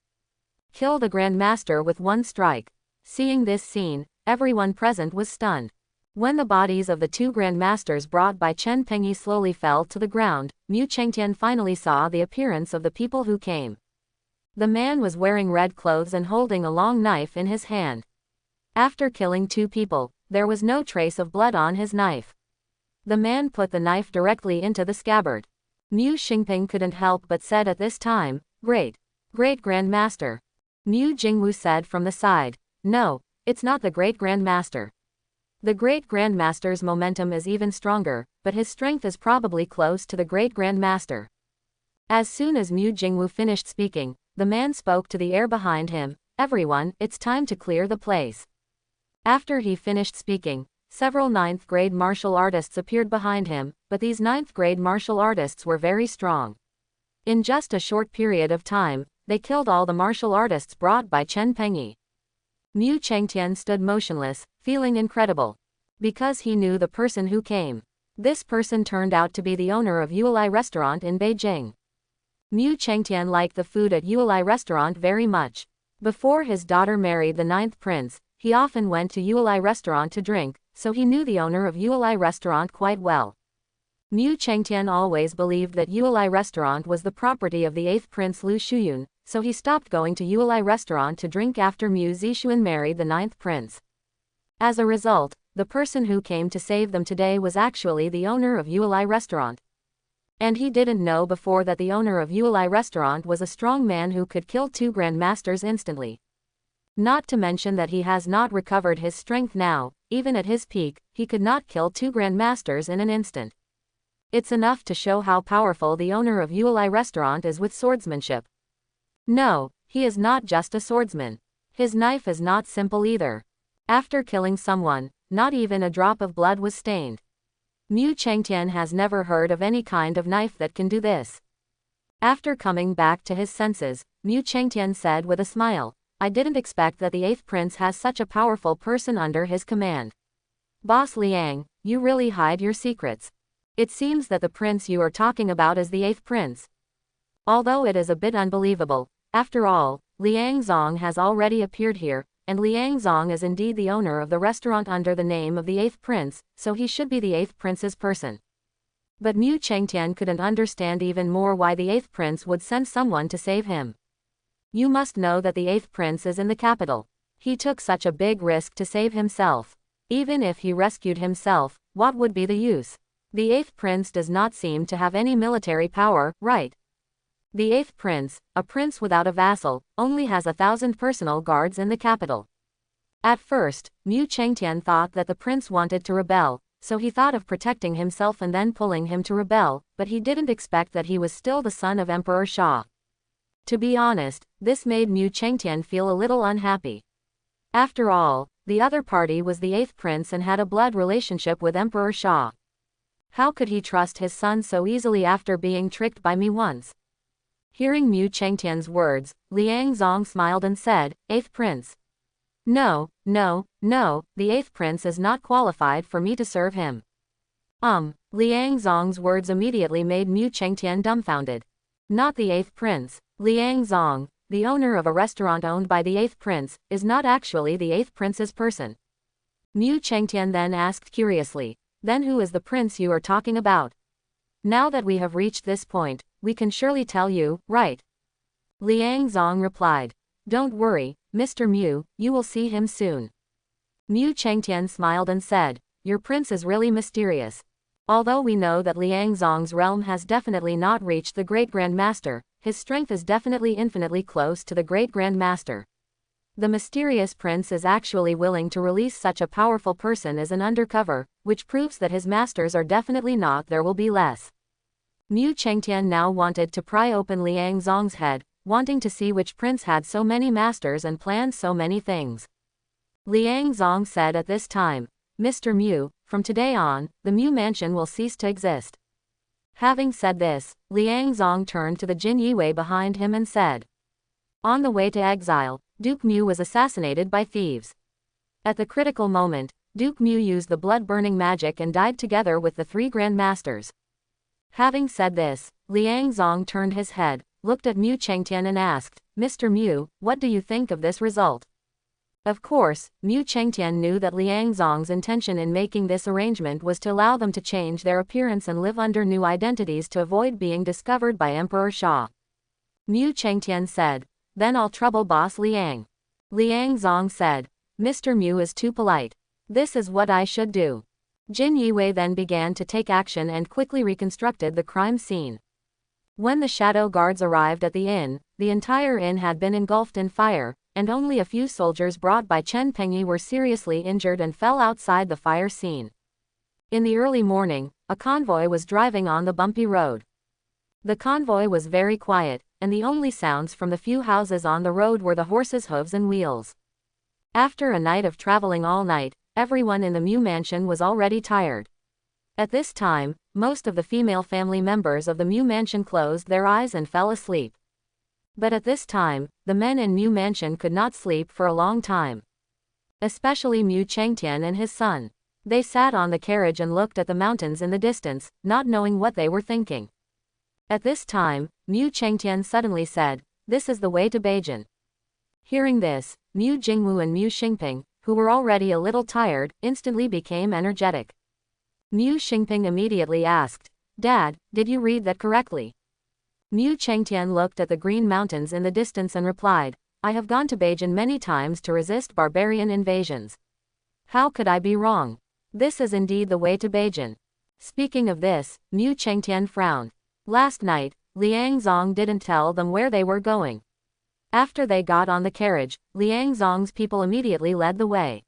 Kill the Grand Master with one strike. Seeing this scene, everyone present was stunned. When the bodies of the 2 Grand Masters brought by Chen Pengyi slowly fell to the ground, Mu Chengtian finally saw the appearance of the people who came. The man was wearing red clothes and holding a long knife in his hand. After killing 2 people, there was no trace of blood on his knife. The man put the knife directly into the scabbard. Mu Xingping couldn't help but said at this time, "Great Grand Master." Mu Jingwu said from the side, "No, it's not the Great Grand Master. The Great Grand Master's momentum is even stronger, but his strength is probably close to the Great Grand Master." As soon as Mu Jingwu finished speaking, the man spoke to the air behind him, "Everyone, it's time to clear the place." After he finished speaking, several 9th grade martial artists appeared behind him, but these 9th grade martial artists were very strong. In just a short period of time, they killed all the martial artists brought by Chen Pengyi. Mu Chengtian stood motionless, feeling incredible. Because he knew the person who came. This person turned out to be the owner of Yuelai Restaurant in Beijing. Mu Chengtian liked the food at Yuelai Restaurant very much. Before his daughter married the 9th prince, he often went to Yuelai Restaurant to drink, so he knew the owner of Yuelai Restaurant quite well. Mu Chengtian always believed that Yuelai Restaurant was the property of the 8th prince Lu Shuyun, so he stopped going to Yuelai Restaurant to drink after Mu Zixuan married the 9th prince. As a result, the person who came to save them today was actually the owner of Yuelai Restaurant. And he didn't know before that the owner of Yuelai Restaurant was a strong man who could kill 2 Grand Masters instantly. Not to mention that he has not recovered his strength now, even at his peak, he could not kill 2 Grand Masters in an instant. It's enough to show how powerful the owner of Yuelai Restaurant is with swordsmanship. No, he is not just a swordsman. His knife is not simple either. After killing someone, not even a drop of blood was stained. Mu Chengtian has never heard of any kind of knife that can do this. After coming back to his senses, Mu Chengtian said with a smile, "I didn't expect that the 8th prince has such a powerful person under his command. Boss Liang, you really hide your secrets. It seems that the prince you are talking about is the 8th prince. Although it is a bit unbelievable, after all, Liang Zong has already appeared here, and Liang Zong is indeed the owner of the restaurant under the name of the 8th prince, so he should be the 8th prince's person. But Mu Chengtian couldn't understand even more why the 8th prince would send someone to save him. You must know that the 8th prince is in the capital. He took such a big risk to save himself. Even if he rescued himself, what would be the use? The 8th prince does not seem to have any military power, right? The 8th prince, a prince without a vassal, only has 1,000 personal guards in the capital. At first, Mu Chengtian thought that the prince wanted to rebel, so he thought of protecting himself and then pulling him to rebel, but he didn't expect that he was still the son of Emperor Xia. To be honest, this made Mu Chengtian feel a little unhappy. After all, the other party was the 8th prince and had a blood relationship with Emperor Xia. How could he trust his son so easily after being tricked by me once? Hearing Mu Chengtian's words, Liang Zong smiled and said, 8th prince. No, no, no, the 8th prince is not qualified for me to serve him. Liang Zong's words immediately made Mu Chengtian dumbfounded. Not the 8th prince. Liang Zong, the owner of a restaurant owned by the 8th prince, is not actually the 8th prince's person. Mu Chengtian then asked curiously, then who is the prince you are talking about? Now that we have reached this point, we can surely tell you, right? Liang Zong replied. Don't worry, Mr. Mu, you will see him soon. Mu Chengtian smiled and said, your prince is really mysterious. Although we know that Liang Zong's realm has definitely not reached the Great Grand Master, his strength is definitely infinitely close to the Great Grand Master. The mysterious prince is actually willing to release such a powerful person as an undercover, which proves that his masters are definitely not there will be less. Mu Chengtian now wanted to pry open Liang Zong's head, wanting to see which prince had so many masters and planned so many things. Liang Zong said at this time, Mr. Mu, from today on, the Mu mansion will cease to exist. Having said this, Liang Zong turned to the Jin Yiwei behind him and said. On the way to exile, Duke Mu was assassinated by thieves. At the critical moment, Duke Mu used the blood-burning magic and died together with the 3 Grand Masters. Having said this, Liang Zong turned his head, looked at Mu Chengtian and asked, Mr. Mu, what do you think of this result? Of course, Mu Chengtian knew that Liang Zong's intention in making this arrangement was to allow them to change their appearance and live under new identities to avoid being discovered by Emperor Xia. Mu Chengtian said, then I'll trouble boss Liang. Liang Zong said, Mr. Mu is too polite. This is what I should do. Jin Yiwei then began to take action and quickly reconstructed the crime scene. When the shadow guards arrived at the inn, the entire inn had been engulfed in fire, and only a few soldiers brought by Chen Pengyi were seriously injured and fell outside the fire scene. In the early morning, a convoy was driving on the bumpy road. The convoy was very quiet, and the only sounds from the few houses on the road were the horses' hooves and wheels. After a night of traveling all night, everyone in the Mu mansion was already tired. At this time, most of the female family members of the Mu mansion closed their eyes and fell asleep. But at this time, the men in Mu mansion could not sleep for a long time. Especially Mu Chengtian and his son. They sat on the carriage and looked at the mountains in the distance, not knowing what they were thinking. At this time, Mu Chengtian suddenly said, this is the way to Beijing. Hearing this, Mu Jingwu and Mu Xingping, who were already a little tired, instantly became energetic. Mu Xingping immediately asked, Dad, did you read that correctly? Mu Chengtian looked at the green mountains in the distance and replied, I have gone to Beijing many times to resist barbarian invasions. How could I be wrong? This is indeed the way to Beijing. Speaking of this, Mu Chengtian frowned. Last night, Liang Zong didn't tell them where they were going. After they got on the carriage, Liang Zong's people immediately led the way.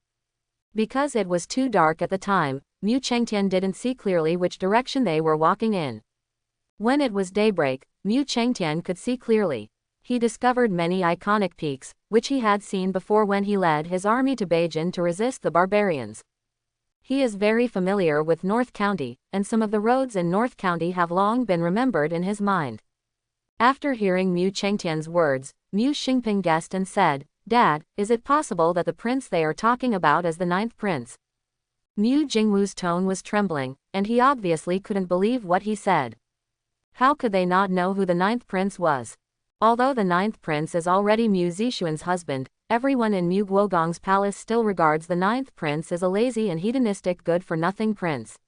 Because it was too dark at the time, Mu Chengtian didn't see clearly which direction they were walking in. When it was daybreak, Mu Chengtian could see clearly. He discovered many iconic peaks, which he had seen before when he led his army to Beijing to resist the barbarians. He is very familiar with North County, and some of the roads in North County have long been remembered in his mind. After hearing Mu Chengtian's words, Mu Xingping guessed and said, Dad, is it possible that the prince they are talking about is the 9th prince? Mu Jingwu's tone was trembling, and he obviously couldn't believe what he said. How could they not know who the 9th prince was? Although the ninth prince is already Mu Zixuan's husband, everyone in Mu Guogong's palace still regards the ninth prince as a lazy and hedonistic good-for-nothing prince.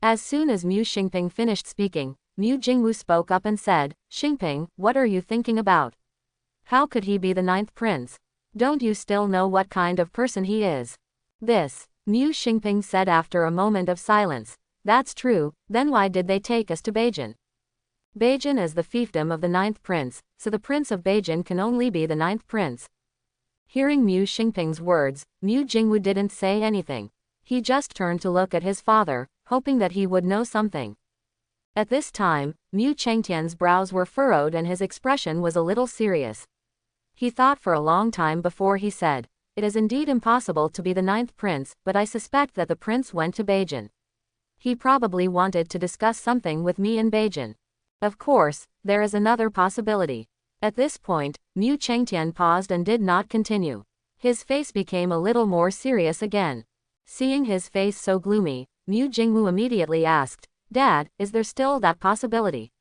As soon as Mu Xingping finished speaking, Mu Jingwu spoke up and said, "Xingping, what are you thinking about? How could he be the ninth prince? Don't you still know what kind of person he is?" This, Mu Xingping said after a moment of silence. "That's true, then why did they take us to Beijing? Beijing is the fiefdom of the ninth prince, so the prince of Beijing can only be the ninth prince." Hearing Mu Xingping's words, Mu Jingwu didn't say anything. He just turned to look at his father, hoping that he would know something. At this time, Mu Chengtian's brows were furrowed and his expression was a little serious. He thought for a long time before he said, "It is indeed impossible to be the ninth prince, but I suspect that the prince went to Beijing. He probably wanted to discuss something with me in Beijing. Of course, there is another possibility." At this point, Mu Chengtian paused and did not continue. His face became a little more serious again. Seeing his face so gloomy, Mu Jingwu immediately asked, "Dad, is there still that possibility?"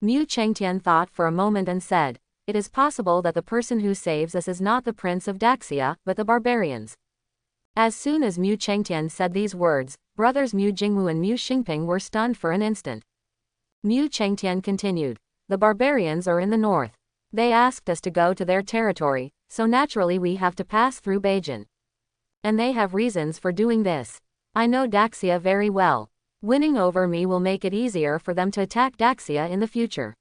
Mu Chengtian thought for a moment and said, "It is possible that the person who saves us is not the prince of Daxia, but the barbarians." As soon as Mu Chengtian said these words, brothers Mu Jingwu and Mu Xingping were stunned for an instant. Mu Chengtian continued, "The barbarians are in the north. They asked us to go to their territory, so naturally we have to pass through Beijing. And they have reasons for doing this. I know Daxia very well. Winning over me will make it easier for them to attack Daxia in the future."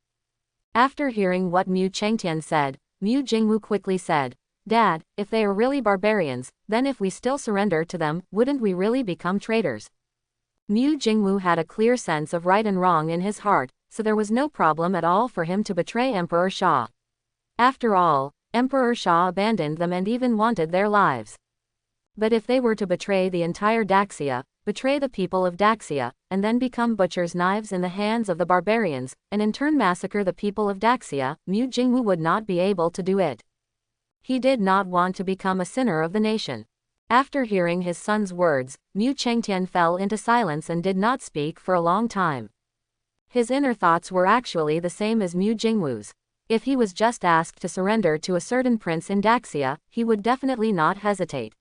After hearing what Mu Chengtian said, Mu Jingwu quickly said, "Dad, if they are really barbarians, then if we still surrender to them, wouldn't we really become traitors?" Mu Jingwu had a clear sense of right and wrong in his heart, so there was no problem at all for him to betray Emperor Sha. After all, Emperor Sha abandoned them and even wanted their lives. But if they were to betray the entire Daxia, betray the people of Daxia, and then become butchers' knives in the hands of the barbarians, and in turn massacre the people of Daxia, Mu Jingwu would not be able to do it. He did not want to become a sinner of the nation. After hearing his son's words, Mu Chengtian fell into silence and did not speak for a long time. His inner thoughts were actually the same as Mu Jingwu's. If he was just asked to surrender to a certain prince in Daxia, he would definitely not hesitate.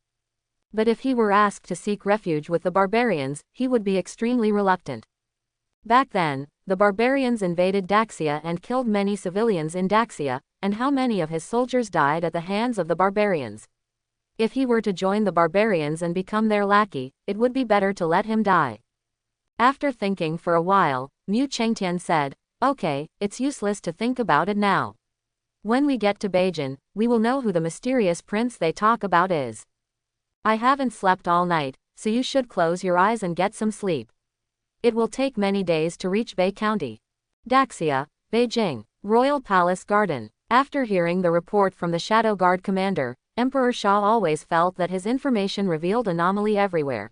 But if he were asked to seek refuge with the barbarians, he would be extremely reluctant. Back then, the barbarians invaded Daxia and killed many civilians in Daxia, and how many of his soldiers died at the hands of the barbarians. If he were to join the barbarians and become their lackey, it would be better to let him die. After thinking for a while, Mu Chengtian said, "Okay, it's useless to think about it now. When we get to Beijing, we will know who the mysterious prince they talk about is. I haven't slept all night, so you should close your eyes and get some sleep. It will take many days to reach Bei County." Daxia, Beijing, Royal Palace Garden. After hearing the report from the Shadow Guard commander, Emperor Sha always felt that his information revealed anomaly everywhere.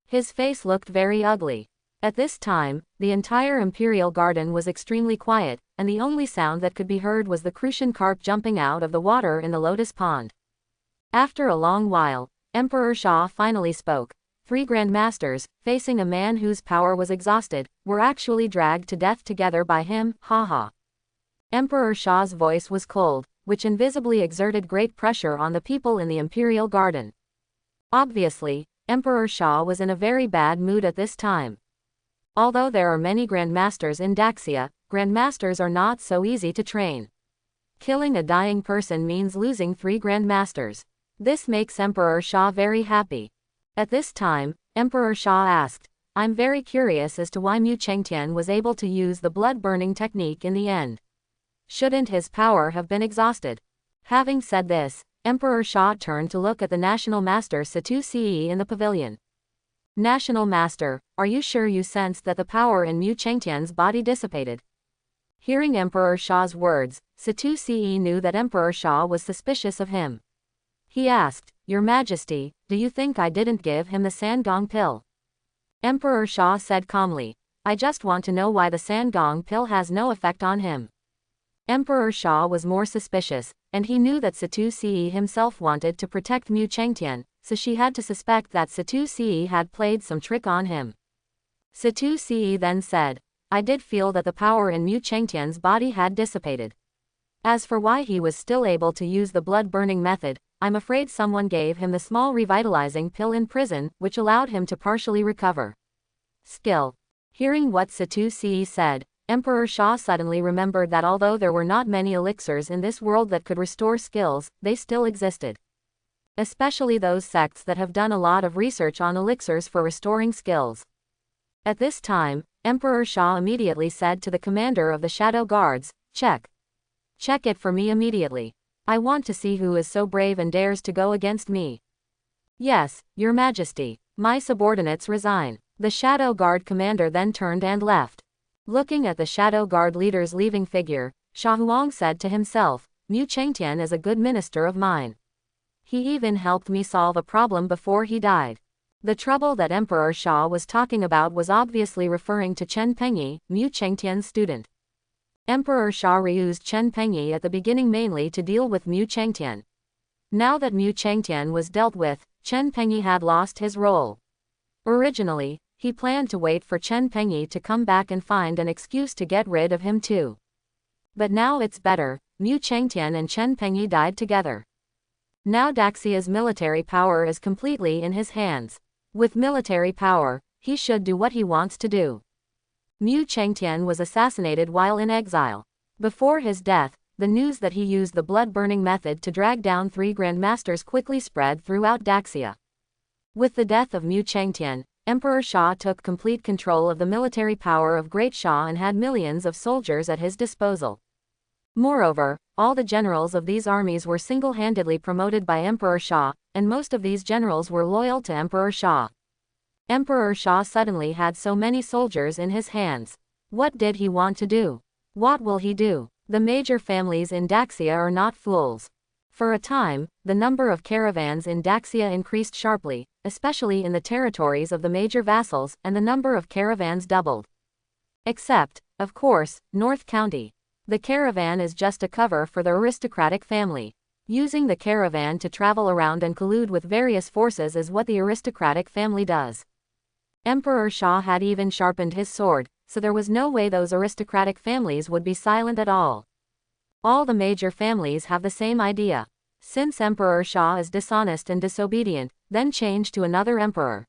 His face looked very ugly. At this time, the entire imperial garden was extremely quiet, and the only sound that could be heard was the crucian carp jumping out of the water in the lotus pond. After a long while, Emperor Sha finally spoke. 3 Grand Masters, facing a man whose power was exhausted, were actually dragged to death together by him, haha. Emperor Sha's voice was cold, which invisibly exerted great pressure on the people in the imperial garden. Obviously, Emperor Sha was in a very bad mood at this time. Although there are many Grand Masters in Daxia, Grand Masters are not so easy to train. Killing a dying person means losing 3 Grand Masters. This makes Emperor Sha very happy. At this time, Emperor Sha asked, "I'm very curious as to why Mu Chengtian was able to use the blood-burning technique in the end. Shouldn't his power have been exhausted?" Having said this, Emperor Sha turned to look at the National Master Situ Ce in the pavilion. "National Master, are you sure you sensed that the power in Mu Chengtian's body dissipated?" Hearing Emperor Sha's words, Situ Ce knew that Emperor Sha was suspicious of him. He asked, "Your Majesty, do you think I didn't give him the Sangong pill?" Emperor Sha said calmly, "I just want to know why the Sangong pill has no effect on him." Emperor Sha was more suspicious, and he knew that Situ Ce himself wanted to protect Mu Chengtian, so she had to suspect that Situ Ce had played some trick on him. Situ Ce then said, "I did feel that the power in Mu Chengtian's body had dissipated. As for why he was still able to use the blood-burning method, I'm afraid someone gave him the small revitalizing pill in prison, which allowed him to partially recover. Skill. Hearing what Satu-Ce said, Emperor Sha suddenly remembered that although there were not many elixirs in this world that could restore skills, they still existed. Especially those sects that have done a lot of research on elixirs for restoring skills. At this time, Emperor Sha immediately said to the commander of the Shadow Guards, "Check. Check it for me immediately. I want to see who is so brave and dares to go against me." "Yes, Your Majesty. My subordinates resign." The Shadow Guard commander then turned and left. Looking at the Shadow Guard leader's leaving figure, Sha Huang said to himself, "Mu Chengtian is a good minister of mine. He even helped me solve a problem before he died." The trouble that Emperor Sha was talking about was obviously referring to Chen Pengyi, Mu Chengtian's student. Emperor Sha reused Chen Pengyi at the beginning mainly to deal with Mu Chengtian. Now that Mu Chengtian was dealt with, Chen Pengyi had lost his role. Originally, he planned to wait for Chen Pengyi to come back and find an excuse to get rid of him too. But now it's better, Mu Chengtian and Chen Pengyi died together. Now Daxia's military power is completely in his hands. With military power, he should do what he wants to do. Mu Chengtian was assassinated while in exile. Before his death, the news that he used the blood-burning method to drag down 3 grandmasters quickly spread throughout Daxia. With the death of Mu Chengtian, Emperor Sha took complete control of the military power of Great Sha and had millions of soldiers at his disposal. Moreover, all the generals of these armies were single-handedly promoted by Emperor Sha, and most of these generals were loyal to Emperor Sha. Emperor Sha suddenly had so many soldiers in his hands. What did he want to do? What will he do? The major families in Daxia are not fools. For a time, the number of caravans in Daxia increased sharply, especially in the territories of the major vassals, and the number of caravans doubled. Except, of course, North County. The caravan is just a cover for the aristocratic family. Using the caravan to travel around and collude with various forces is what the aristocratic family does. Emperor Sha had even sharpened his sword, so there was no way those aristocratic families would be silent at all. All the major families have the same idea. Since Emperor Sha is dishonest and disobedient, then change to another emperor.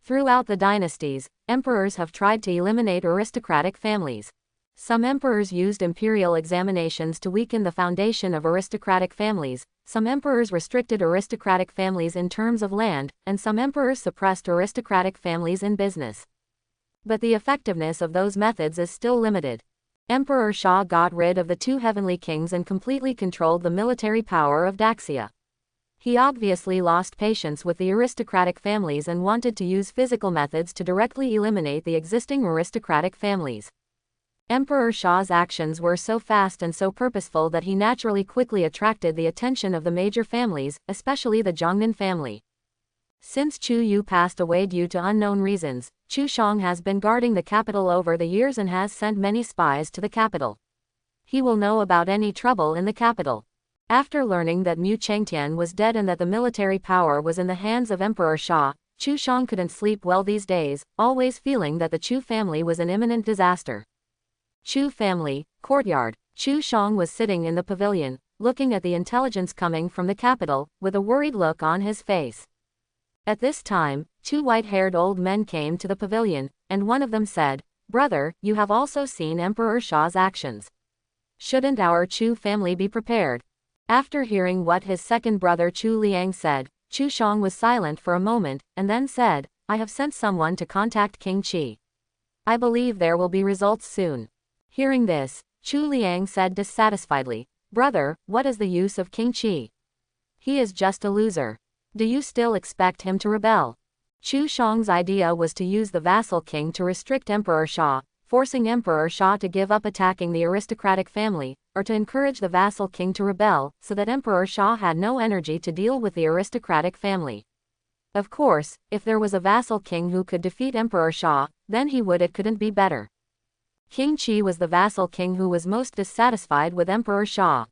Throughout the dynasties, emperors have tried to eliminate aristocratic families. Some emperors used imperial examinations to weaken the foundation of aristocratic families, some emperors restricted aristocratic families in terms of land, and some emperors suppressed aristocratic families in business. But the effectiveness of those methods is still limited. Emperor Sha got rid of the 2 heavenly kings and completely controlled the military power of Daxia. He obviously lost patience with the aristocratic families and wanted to use physical methods to directly eliminate the existing aristocratic families. Emperor Sha's actions were so fast and so purposeful that he naturally quickly attracted the attention of the major families, especially the Zhongnan family. Since Chu Yu passed away due to unknown reasons, Chu Shang has been guarding the capital over the years and has sent many spies to the capital. He will know about any trouble in the capital. After learning that Mu Chengtian was dead and that the military power was in the hands of Emperor Sha, Chu Shang couldn't sleep well these days, always feeling that the Chu family was an imminent disaster. Chu family, courtyard. Chu Shang was sitting in the pavilion, looking at the intelligence coming from the capital, with a worried look on his face. At this time, 2 white-haired old men came to the pavilion, and one of them said, "Brother, you have also seen Emperor Sha's actions. Shouldn't our Chu family be prepared?" After hearing what his second brother Chu Liang said, Chu Shang was silent for a moment, and then said, "I have sent someone to contact King Qi. I believe there will be results soon." Hearing this, Chu Liang said dissatisfiedly, "Brother, what is the use of King Qi? He is just a loser. Do you still expect him to rebel?" Chu Shang's idea was to use the vassal king to restrict Emperor Sha, forcing Emperor Sha to give up attacking the aristocratic family, or to encourage the vassal king to rebel, so that Emperor Sha had no energy to deal with the aristocratic family. Of course, if there was a vassal king who could defeat Emperor Sha, then he would. It couldn't be better. King Qi was the vassal king who was most dissatisfied with Emperor Sha.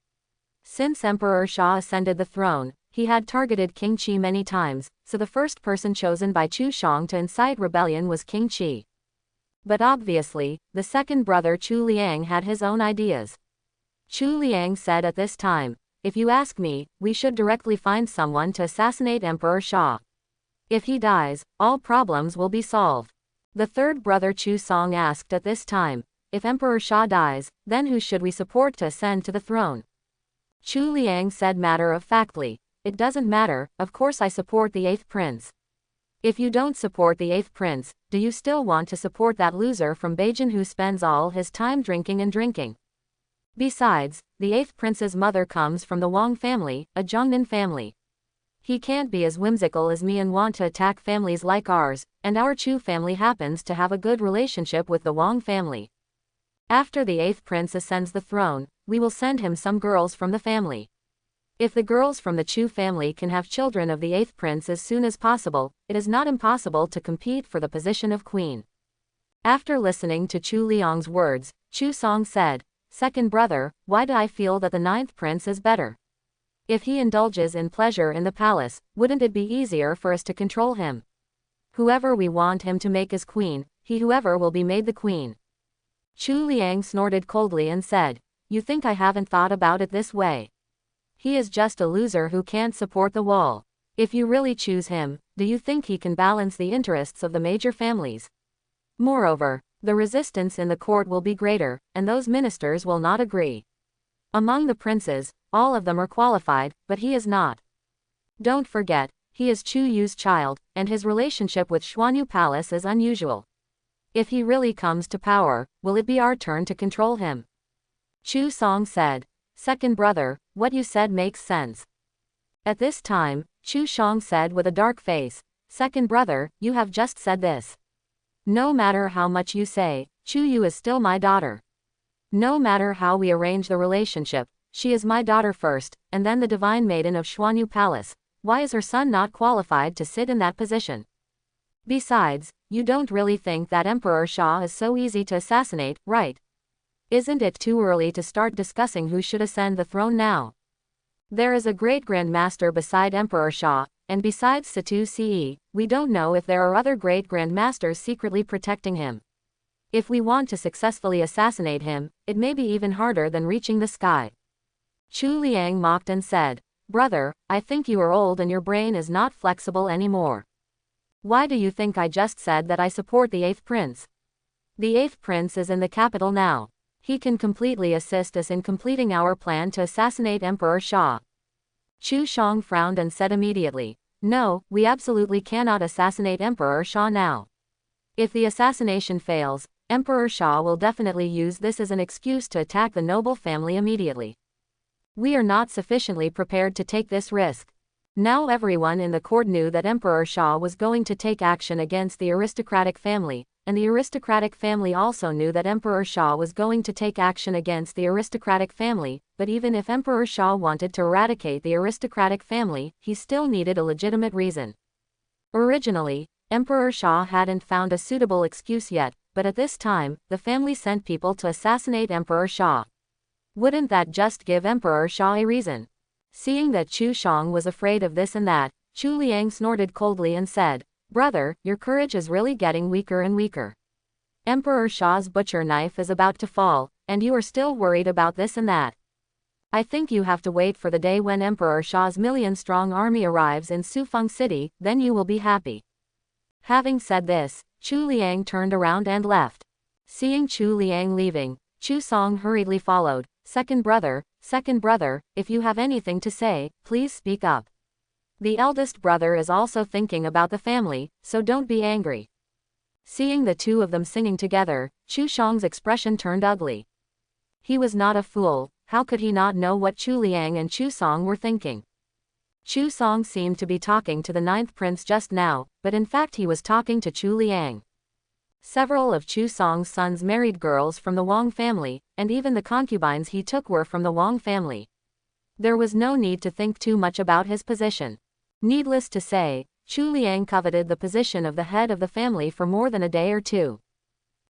Since Emperor Sha ascended the throne, he had targeted King Qi many times, so the first person chosen by Chu Shang to incite rebellion was King Qi. But obviously, the second brother Chu Liang had his own ideas. Chu Liang said at this time, if you ask me, we should directly find someone to assassinate Emperor Sha. If he dies, all problems will be solved. The third brother Chu Song asked at this time, if Emperor Sha dies, then who should we support to ascend to the throne? Chu Liang said matter-of-factly, it doesn't matter, of course I support the 8th prince. If you don't support the 8th prince, do you still want to support that loser from Beijing who spends all his time drinking and drinking? Besides, the 8th prince's mother comes from the Wang family, a Zhongnan family. He can't be as whimsical as me and want to attack families like ours, and our Chu family happens to have a good relationship with the Wang family. After the 8th prince ascends the throne, we will send him some girls from the family. If the girls from the Chu family can have children of the 8th prince as soon as possible, it is not impossible to compete for the position of queen. After listening to Chu Liang's words, Chu Song said, second brother, why do I feel that the 9th prince is better? If he indulges in pleasure in the palace, wouldn't it be easier for us to control him? Whoever we want him to make as queen, whoever will be made the queen. Chu Liang snorted coldly and said, you think I haven't thought about it this way? He is just a loser who can't support the wall. If you really choose him, do you think he can balance the interests of the major families? Moreover, the resistance in the court will be greater, and those ministers will not agree. Among the princes, all of them are qualified, but he is not. Don't forget, he is Chu Yu's child, and his relationship with Xuanyu Palace is unusual. If he really comes to power, will it be our turn to control him? Chu Song said, second brother, what you said makes sense. At this time, Chu Song said with a dark face, second brother, you have just said this. No matter how much you say, Chu Yu is still my daughter. No matter how we arrange the relationship, she is my daughter first, and then the divine maiden of Xuanyu Palace. Why is her son not qualified to sit in that position? Besides, you don't really think that Emperor Sha is so easy to assassinate, right? Isn't it too early to start discussing who should ascend the throne now? There is a great Grand Master beside Emperor Sha, and besides Situ Ce, we don't know if there are other great Grand Masters secretly protecting him. If we want to successfully assassinate him, it may be even harder than reaching the sky. Chu Liang mocked and said, brother, I think you are old and your brain is not flexible anymore. Why do you think I just said that I support the 8th prince? The 8th prince is in the capital now. He can completely assist us in completing our plan to assassinate Emperor Sha. Chu Song frowned and said immediately, no, we absolutely cannot assassinate Emperor Sha now. If the assassination fails, Emperor Sha will definitely use this as an excuse to attack the noble family immediately. We are not sufficiently prepared to take this risk. Now everyone in the court knew that Emperor Sha was going to take action against the aristocratic family, and the aristocratic family also knew that Emperor Sha was going to take action against the aristocratic family, but even if Emperor Sha wanted to eradicate the aristocratic family, he still needed a legitimate reason. Originally, Emperor Sha hadn't found a suitable excuse yet, but at this time, the family sent people to assassinate Emperor Sha. Wouldn't that just give Emperor Sha a reason? Seeing that Chu Song was afraid of this and that, Chu Liang snorted coldly and said, brother, your courage is really getting weaker and weaker. Emperor Sha's butcher knife is about to fall, and you are still worried about this and that. I think you have to wait for the day when Emperor Sha's million-strong army arrives in Sufeng City, then you will be happy. Having said this, Chu Liang turned around and left. Seeing Chu Liang leaving, Chu Song hurriedly followed, second brother, if you have anything to say, please speak up. The eldest brother is also thinking about the family, so don't be angry. Seeing the two of them singing together, Chu Song's expression turned ugly. He was not a fool, how could he not know what Chu Liang and Chu Song were thinking? Chu Song seemed to be talking to the 9th prince just now, but in fact he was talking to Chu Liang. Several of Chu Song's sons married girls from the Wang family, and even the concubines he took were from the Wang family. There was no need to think too much about his position. Needless to say, Chu Liang coveted the position of the head of the family for more than a day or two.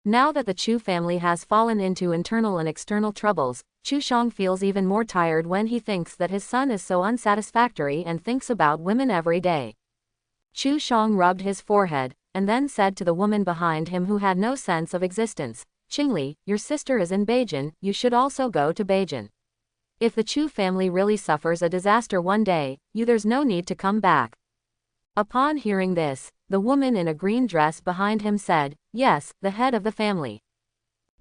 Now that the Chu family has fallen into internal and external troubles, Chu Song feels even more tired when he thinks that his son is so unsatisfactory and thinks about women every day. Chu Song rubbed his forehead, and then said to the woman behind him who had no sense of existence, Qingli, your sister is in Beijing, you should also go to Beijing. If the Chu family really suffers a disaster one day, there's no need to come back. Upon hearing this, the woman in a green dress behind him said, "Yes, the head of the family."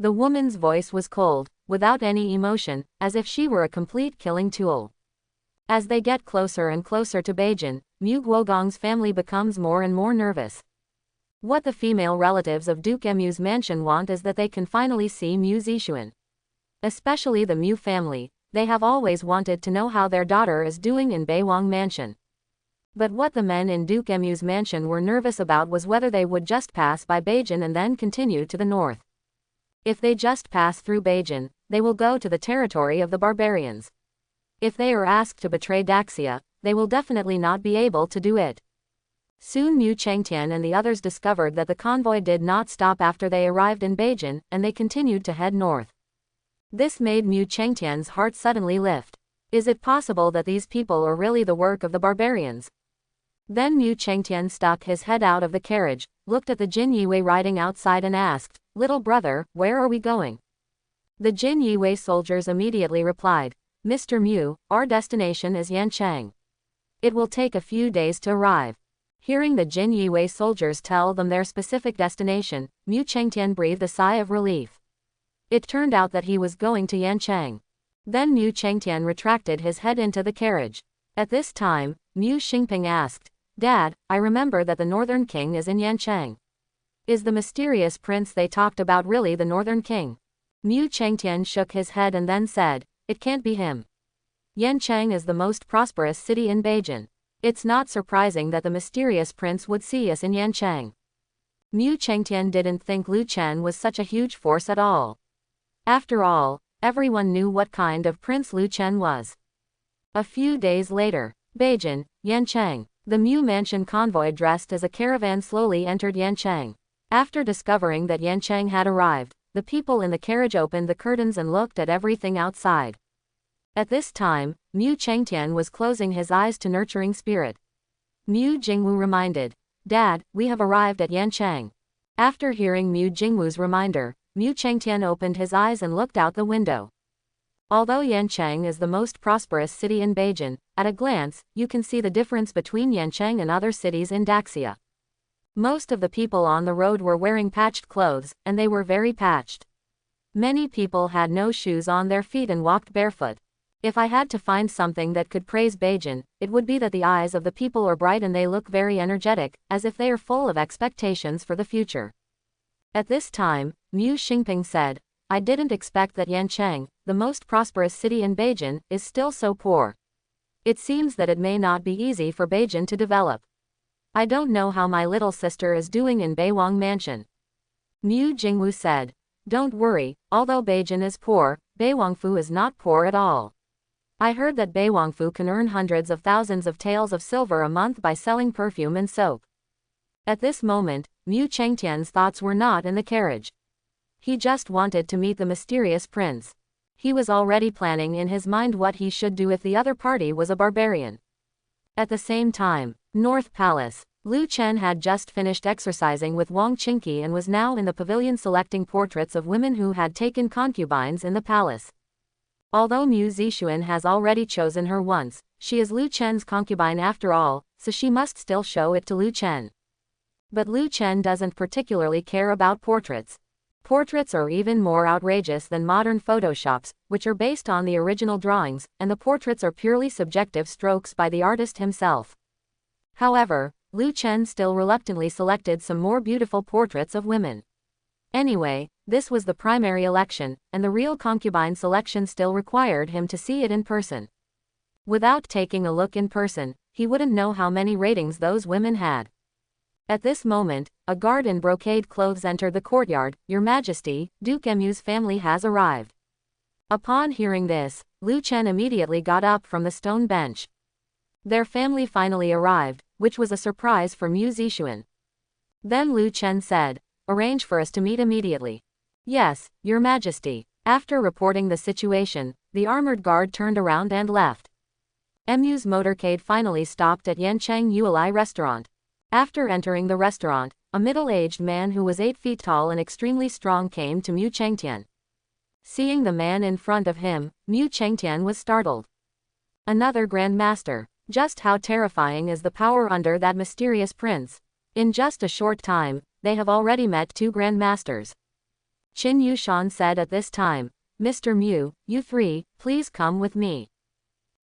The woman's voice was cold, without any emotion, as if she were a complete killing tool. As they get closer and closer to Beijing, Mu Guogong's family becomes more and more nervous. What the female relatives of Duke Mu's mansion want is that they can finally see Mu Zixuan. Especially the Mu family, they have always wanted to know how their daughter is doing in Beiwang Mansion. But what the men in Duke Mu's mansion were nervous about was whether they would just pass by Beijing and then continue to the north. If they just pass through Beijing, they will go to the territory of the barbarians. If they are asked to betray Daxia, they will definitely not be able to do it. Soon Mu Chengtian and the others discovered that the convoy did not stop after they arrived in Beijing, and they continued to head north. This made Mu Chengtian's heart suddenly lift. Is it possible that these people are really the work of the barbarians? Then Mu Chengtian stuck his head out of the carriage, looked at the Jin Yiwei riding outside and asked, "Little brother, where are we going?" The Jin Yiwei soldiers immediately replied, "Mr. Mu, our destination is Yanchang. It will take a few days to arrive." Hearing the Jin Yiwei soldiers tell them their specific destination, Mu Chengtian breathed a sigh of relief. It turned out that he was going to Yanchang. Then Mu Chengtian retracted his head into the carriage. At this time, Mu Xingping asked, "Dad, I remember that the Northern King is in Yanchang. Is the mysterious prince they talked about really the Northern King?" Mu Chengtian shook his head and then said, "It can't be him. Yanchang is the most prosperous city in Beijing. It's not surprising that the mysterious prince would see us in Yanchang." Mu Chengtian didn't think Lu Chen was such a huge force at all. After all, everyone knew what kind of prince Lu Chen was. A few days later, Beijing, Yanchang. The Mu Mansion convoy dressed as a caravan slowly entered Yanchang. After discovering that Yanchang had arrived, the people in the carriage opened the curtains and looked at everything outside. At this time, Mu Chengtian was closing his eyes to nurturing spirit. Mu Jingwu reminded, "Dad, we have arrived at Yanchang." After hearing Mu Jingwu's reminder, Mu Chengtian opened his eyes and looked out the window. Although Yanchang is the most prosperous city in Beijing, at a glance, you can see the difference between Yanchang and other cities in Daxia. Most of the people on the road were wearing patched clothes, and they were very patched. Many people had no shoes on their feet and walked barefoot. If I had to find something that could praise Beijing, it would be that the eyes of the people are bright and they look very energetic, as if they are full of expectations for the future. At this time, Mu Xingping said, "I didn't expect that Yanchang, the most prosperous city in Beijing, is still so poor. It seems that it may not be easy for Beijing to develop. I don't know how my little sister is doing in Beiwang Mansion." Mu Jingwu said, "Don't worry, although Beijing is poor, Beiwangfu is not poor at all. I heard that Beiwangfu can earn hundreds of thousands of taels of silver a month by selling perfume and soap." At this moment, Mu Chengtian's thoughts were not in the carriage. He just wanted to meet the mysterious prince. He was already planning in his mind what he should do if the other party was a barbarian. At the same time, North Palace. Lu Chen had just finished exercising with Wang Qingqi and was now in the pavilion selecting portraits of women who had taken concubines in the palace. Although Mu Zixuan has already chosen her once, she is Lu Chen's concubine after all, so she must still show it to Lu Chen. But Lu Chen doesn't particularly care about portraits. Portraits are even more outrageous than modern photoshops, which are based on the original drawings, and the portraits are purely subjective strokes by the artist himself. However, Lu Chen still reluctantly selected some more beautiful portraits of women. Anyway, this was the primary election, and the real concubine selection still required him to see it in person. Without taking a look in person, he wouldn't know how many ratings those women had. At this moment, a guard in brocade clothes entered the courtyard. "Your Majesty, Duke Mu's family has arrived." Upon hearing this, Lu Chen immediately got up from the stone bench. Their family finally arrived, which was a surprise for Mu Zixuan. Then Lu Chen said, "Arrange for us to meet immediately." "Yes, Your Majesty." After reporting the situation, the armored guard turned around and left. Mu's motorcade finally stopped at Yanchang Yuelai restaurant. After entering the restaurant, a middle-aged man who was 8 feet tall and extremely strong came to Mu Chengtian. Seeing the man in front of him, Mu Chengtian was startled. Another Grand Master. Just how terrifying is the power under that mysterious prince? In just a short time, they have already met 2 Grand Masters. Qin Yushan said at this time, Mr. Mu, you 3, please come with me.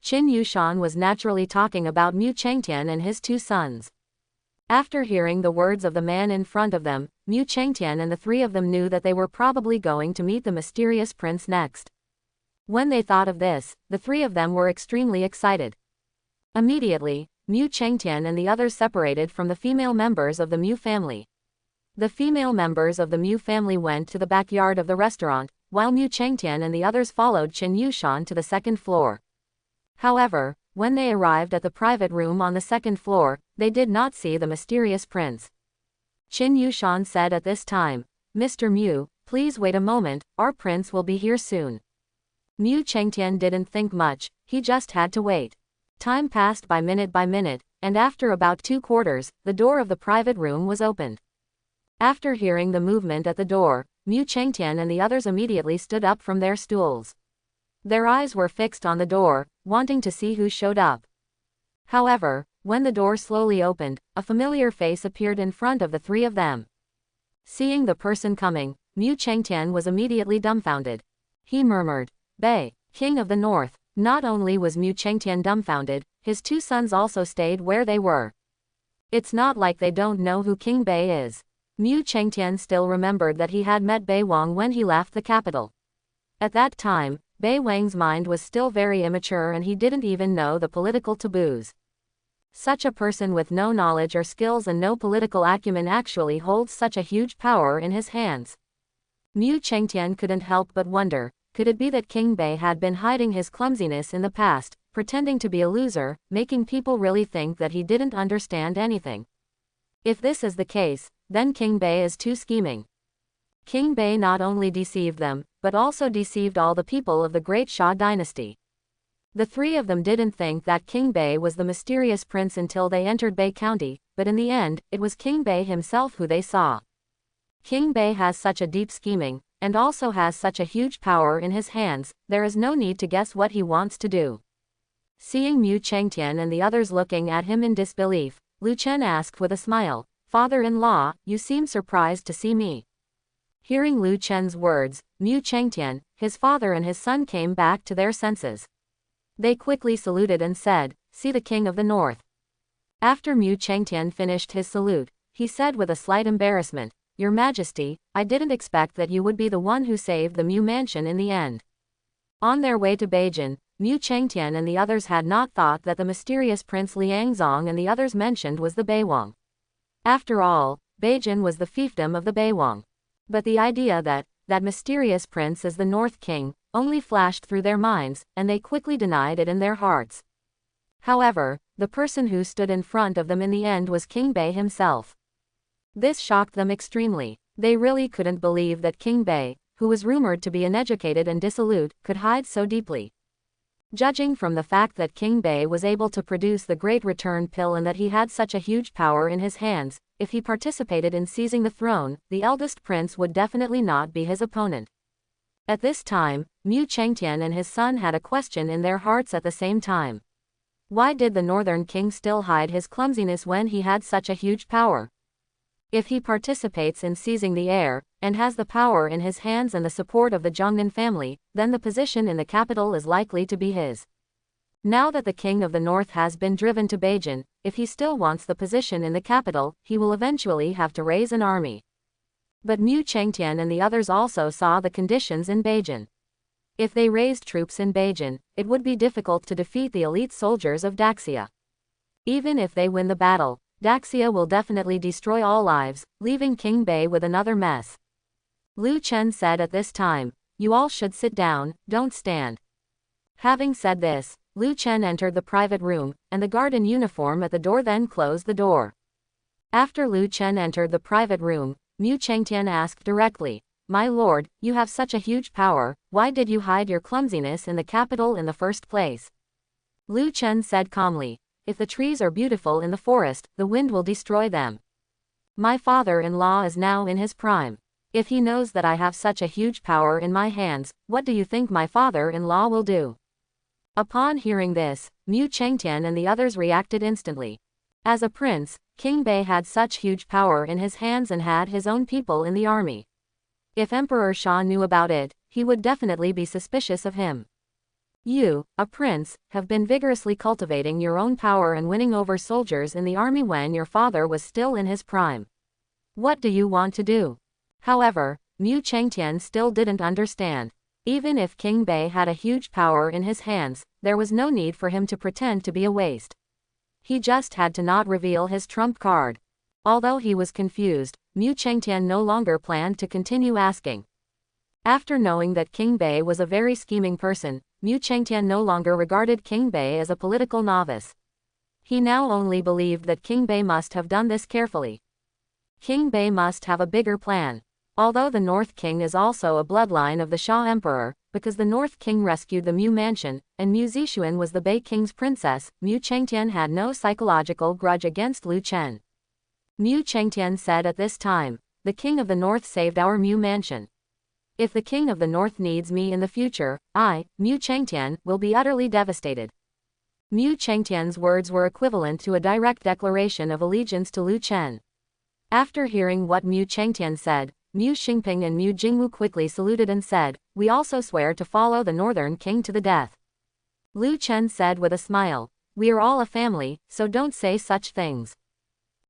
Qin Yushan was naturally talking about Mu Chengtian and his 2 sons. After hearing the words of the man in front of them, Mu Chengtian and the 3 of them knew that they were probably going to meet the mysterious prince next. When they thought of this, the 3 of them were extremely excited. Immediately, Mu Chengtian and the others separated from the female members of the Mu family. The female members of the Mu family went to the backyard of the restaurant, while Mu Chengtian and the others followed Qin Yushan to the 2nd floor. However, when they arrived at the private room on the 2nd floor, they did not see the mysterious prince. Qin Yushan said at this time, Mr. Mu, please wait a moment, our prince will be here soon. Mu Chengtian didn't think much, he just had to wait. Time passed by minute, and after about 2 quarters, the door of the private room was opened. After hearing the movement at the door, Mu Chengtian and the others immediately stood up from their stools. Their eyes were fixed on the door, wanting to see who showed up. However, when the door slowly opened, a familiar face appeared in front of the 3 of them. Seeing the person coming, Mu Chengtian was immediately dumbfounded. He murmured, Bei, King of the North. Not only was Mu Chengtian dumbfounded, his 2 sons also stayed where they were. It's not like they don't know who King Bei is. Mu Chengtian still remembered that he had met Bei Wang when he left the capital. At that time, Bei Wang's mind was still very immature and he didn't even know the political taboos. Such a person with no knowledge or skills and no political acumen actually holds such a huge power in his hands. Mu Chengtian couldn't help but wonder, could it be that King Bei had been hiding his clumsiness in the past, pretending to be a loser, making people really think that he didn't understand anything? If this is the case, then King Bei is too scheming. King Bei not only deceived them, but also deceived all the people of the great Xia dynasty. The 3 of them didn't think that King Bei was the mysterious prince until they entered Bei County, but in the end, it was King Bei himself who they saw. King Bei has such a deep scheming, and also has such a huge power in his hands, there is no need to guess what he wants to do. Seeing Mu Chengtian and the others looking at him in disbelief, Lu Chen asked with a smile, Father-in-law, you seem surprised to see me. Hearing Lu Chen's words, Mu Chengtian, his father and his son came back to their senses. They quickly saluted and said, See the King of the North. After Mu Chengtian finished his salute, he said with a slight embarrassment, Your Majesty, I didn't expect that you would be the one who saved the Mu mansion in the end. On their way to Beijing, Mu Chengtian and the others had not thought that the mysterious Prince Liangzong and the others mentioned was the Beiwang. After all, Beijing was the fiefdom of the Beiwang. But the idea that that mysterious prince is the North King only flashed through their minds, and they quickly denied it in their hearts. However, the person who stood in front of them in the end was King Bei himself. This shocked them extremely. They really couldn't believe that King Bei, who was rumored to be uneducated and dissolute, could hide so deeply. Judging from the fact that King Bei was able to produce the Great Return Pill and that he had such a huge power in his hands, if he participated in seizing the throne, the eldest prince would definitely not be his opponent. At this time, Mu Chengtian and his son had a question in their hearts at the same time. Why did the Northern King still hide his clumsiness when he had such a huge power? If he participates in seizing the heir, and has the power in his hands and the support of the Zhongnan family, then the position in the capital is likely to be his. Now that the King of the North has been driven to Beijing, if he still wants the position in the capital, he will eventually have to raise an army. But Mu Chengtian and the others also saw the conditions in Beijing. If they raised troops in Beijing, it would be difficult to defeat the elite soldiers of Daxia. Even if they win the battle, Daxia will definitely destroy all lives, leaving King Bei with another mess. Lu Chen said at this time, You all should sit down, don't stand. Having said this, Lu Chen entered the private room, and the guard in uniform at the door then closed the door. After Lu Chen entered the private room, Mu Chengtian asked directly, My lord, you have such a huge power, why did you hide your clumsiness in the capital in the first place? Lu Chen said calmly, If the trees are beautiful in the forest, the wind will destroy them. My father-in-law is now in his prime. If he knows that I have such a huge power in my hands, what do you think my father-in-law will do? Upon hearing this, Mu Chengtian and the others reacted instantly. As a prince, King Bei had such huge power in his hands and had his own people in the army. If Emperor Sha knew about it, he would definitely be suspicious of him. You, a prince, have been vigorously cultivating your own power and winning over soldiers in the army when your father was still in his prime. What do you want to do? However, Mu Chengtian still didn't understand. Even if King Bei had a huge power in his hands, there was no need for him to pretend to be a waste. He just had to not reveal his trump card. Although he was confused, Mu Chengtian no longer planned to continue asking. After knowing that King Bei was a very scheming person, Mu Chengtian no longer regarded King Bei as a political novice. He now only believed that King Bei must have done this carefully. King Bei must have a bigger plan. Although the North King is also a bloodline of the Sha Emperor, because the North King rescued the Mu Mansion, and Mu Zixuan was the Bei King's princess, Mu Chengtian had no psychological grudge against Lu Chen. Mu Chengtian said at this time, "The King of the North saved our Mu Mansion. If the King of the North needs me in the future, I, Mu Chengtian, will be utterly devastated." Mu Chengtian's words were equivalent to a direct declaration of allegiance to Lu Chen. After hearing what Mu Chengtian said, Mu Xingping and Mu Jingwu quickly saluted and said, "We also swear to follow the Northern King to the death." Lu Chen said with a smile, "We are all a family, so don't say such things."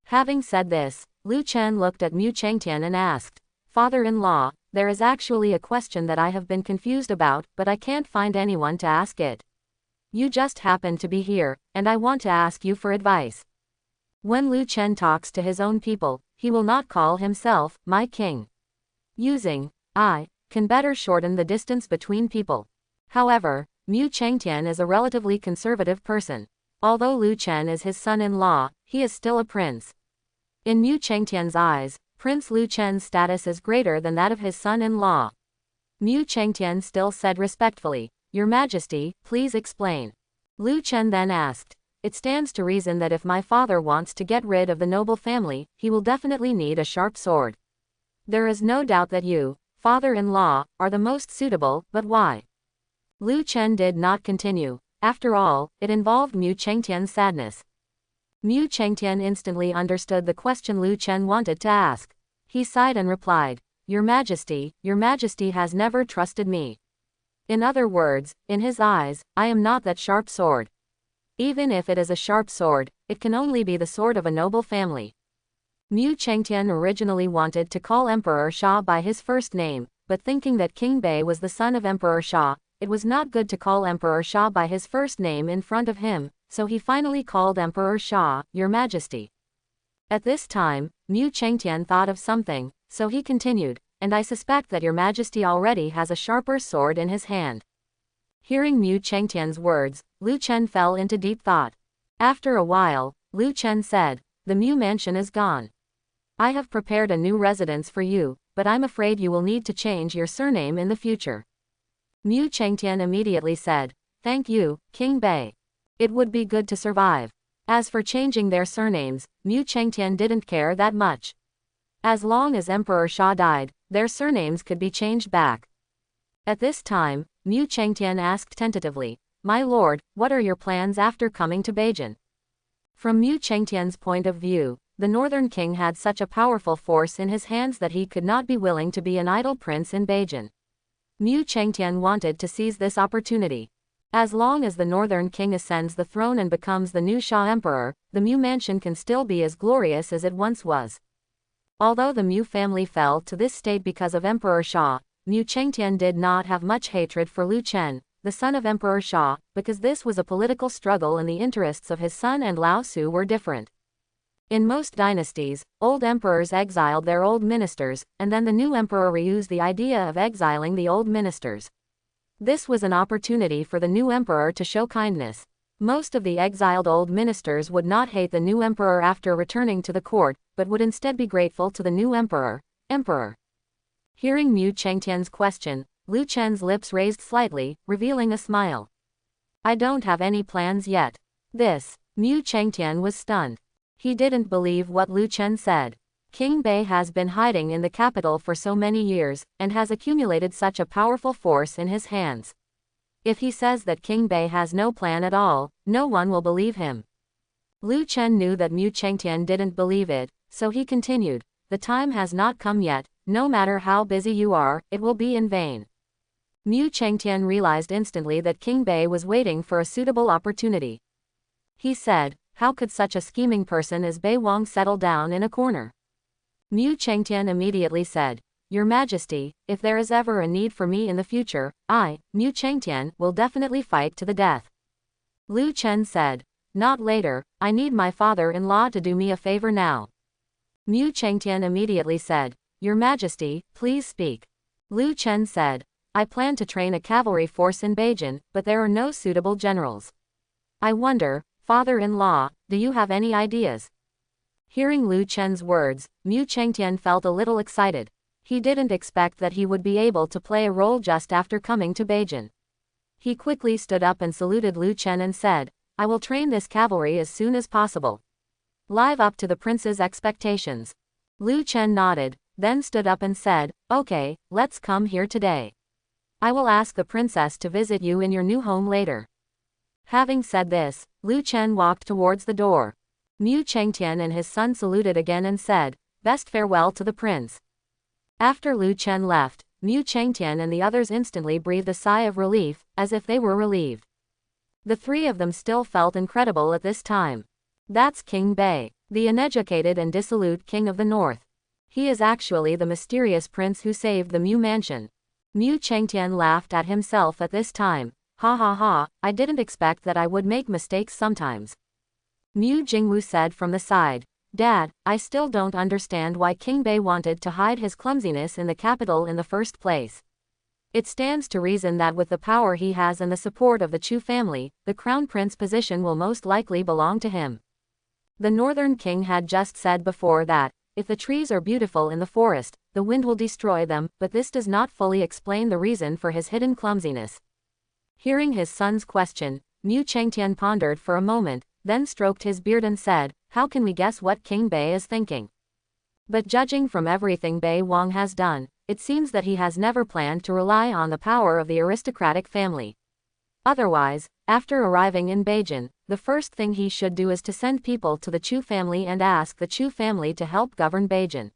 Having said this, Lu Chen looked at Mu Chengtian and asked, "Father-in-law, there is actually a question that I have been confused about, but I can't find anyone to ask it. You just happen to be here, and I want to ask you for advice." When Lu Chen talks to his own people, he will not call himself, "my king." Using "I" can better shorten the distance between people. However, Mu Chengtian is a relatively conservative person. Although Lu Chen is his son-in-law, he is still a prince. In Mu Chengtian's eyes, Prince Lu Chen's status is greater than that of his son-in-law. Mu Chengtian still said respectfully, "Your Majesty, please explain." Lu Chen then asked, "It stands to reason that if my father wants to get rid of the noble family, he will definitely need a sharp sword. There is no doubt that you, father-in-law, are the most suitable, but why?" Lu Chen did not continue. After all, it involved Mu Chengtian's sadness. Mu Chengtian instantly understood the question Lu Chen wanted to ask. He sighed and replied, your Majesty has never trusted me. In other words, in his eyes, I am not that sharp sword. Even if it is a sharp sword, it can only be the sword of a noble family." Mu Chengtian originally wanted to call Emperor Sha by his first name, but thinking that King Bei was the son of Emperor Sha, it was not good to call Emperor Sha by his first name in front of him, so he finally called Emperor Sha, Your Majesty. At this time, Mu Chengtian thought of something, so he continued, "And I suspect that Your Majesty already has a sharper sword in his hand." Hearing Mu Chengtian's words, Lu Chen fell into deep thought. After a while, Lu Chen said, "The Mu Mansion is gone. I have prepared a new residence for you, but I'm afraid you will need to change your surname in the future." Mu Chengtian immediately said, "Thank you, King Bei. It would be good to survive." As for changing their surnames, Mu Chengtian didn't care that much. As long as Emperor Sha died, their surnames could be changed back. At this time, Mu Chengtian asked tentatively, "My lord, what are your plans after coming to Beijing?" From Mu Chengtian's point of view, the Northern King had such a powerful force in his hands that he could not be willing to be an idle prince in Beijing. Mu Chengtian wanted to seize this opportunity. As long as the Northern King ascends the throne and becomes the new Sha Emperor, the Mu Mansion can still be as glorious as it once was. Although the Mu family fell to this state because of Emperor Sha, Mu Chengtian did not have much hatred for Lu Chen, the son of Emperor Sha, because this was a political struggle and the interests of his son and Lao Su were different. In most dynasties, old emperors exiled their old ministers, and then the new emperor reused the idea of exiling the old ministers. This was an opportunity for the new emperor to show kindness. Most of the exiled old ministers would not hate the new emperor after returning to the court, but would instead be grateful to the new emperor. Hearing Mu Chengtian's question, Lu Chen's lips raised slightly, revealing a smile. "I don't have any plans yet." Mu Chengtian was stunned. He didn't believe what Lu Chen said. King Bei has been hiding in the capital for so many years, and has accumulated such a powerful force in his hands. If he says that King Bei has no plan at all, no one will believe him. Lu Chen knew that Mu Chengtian didn't believe it, so he continued, the time has not come yet, no matter how busy you are, it will be in vain. Mu Chengtian realized instantly that King Bei was waiting for a suitable opportunity. He said, how could such a scheming person as Bei Wang settle down in a corner? Mu Chengtian immediately said, Your Majesty, if there is ever a need for me in the future, I, Mu Chengtian, will definitely fight to the death. Lu Chen said, not later, I need my father-in-law to do me a favor now. Mu Chengtian immediately said, Your Majesty, please speak. Lu Chen said, I plan to train a cavalry force in Beijing, but there are no suitable generals. I wonder, father-in-law, do you have any ideas? Hearing Lu Chen's words, Mu Chengtian felt a little excited. He didn't expect that he would be able to play a role just after coming to Beijing. He quickly stood up and saluted Lu Chen and said, I will train this cavalry as soon as possible. Live up to the prince's expectations. Lu Chen nodded, then stood up and said, okay, let's come here today. I will ask the princess to visit you in your new home later. Having said this, Lu Chen walked towards the door. Mu Chengtian and his son saluted again and said, best farewell to the prince. After Lu Chen left, Mu Chengtian and the others instantly breathed a sigh of relief, as if they were relieved. The three of them still felt incredible at this time. That's King Bei, the uneducated and dissolute king of the north. He is actually the mysterious prince who saved the Mu mansion. Mu Chengtian laughed at himself at this time. Ha ha ha, I didn't expect that I would make mistakes sometimes. Mu Jingwu said from the side, Dad, I still don't understand why King Bei wanted to hide his clumsiness in the capital in the first place. It stands to reason that with the power he has and the support of the Chu family, the crown prince position will most likely belong to him. The northern king had just said before that, if the trees are beautiful in the forest, the wind will destroy them, but this does not fully explain the reason for his hidden clumsiness. Hearing his son's question, Mu Chengtian pondered for a moment, then stroked his beard and said, how can we guess what King Bei is thinking? But judging from everything Bei Wang has done, it seems that he has never planned to rely on the power of the aristocratic family. Otherwise, after arriving in Beijing, the first thing he should do is to send people to the Chu family and ask the Chu family to help govern Beijing.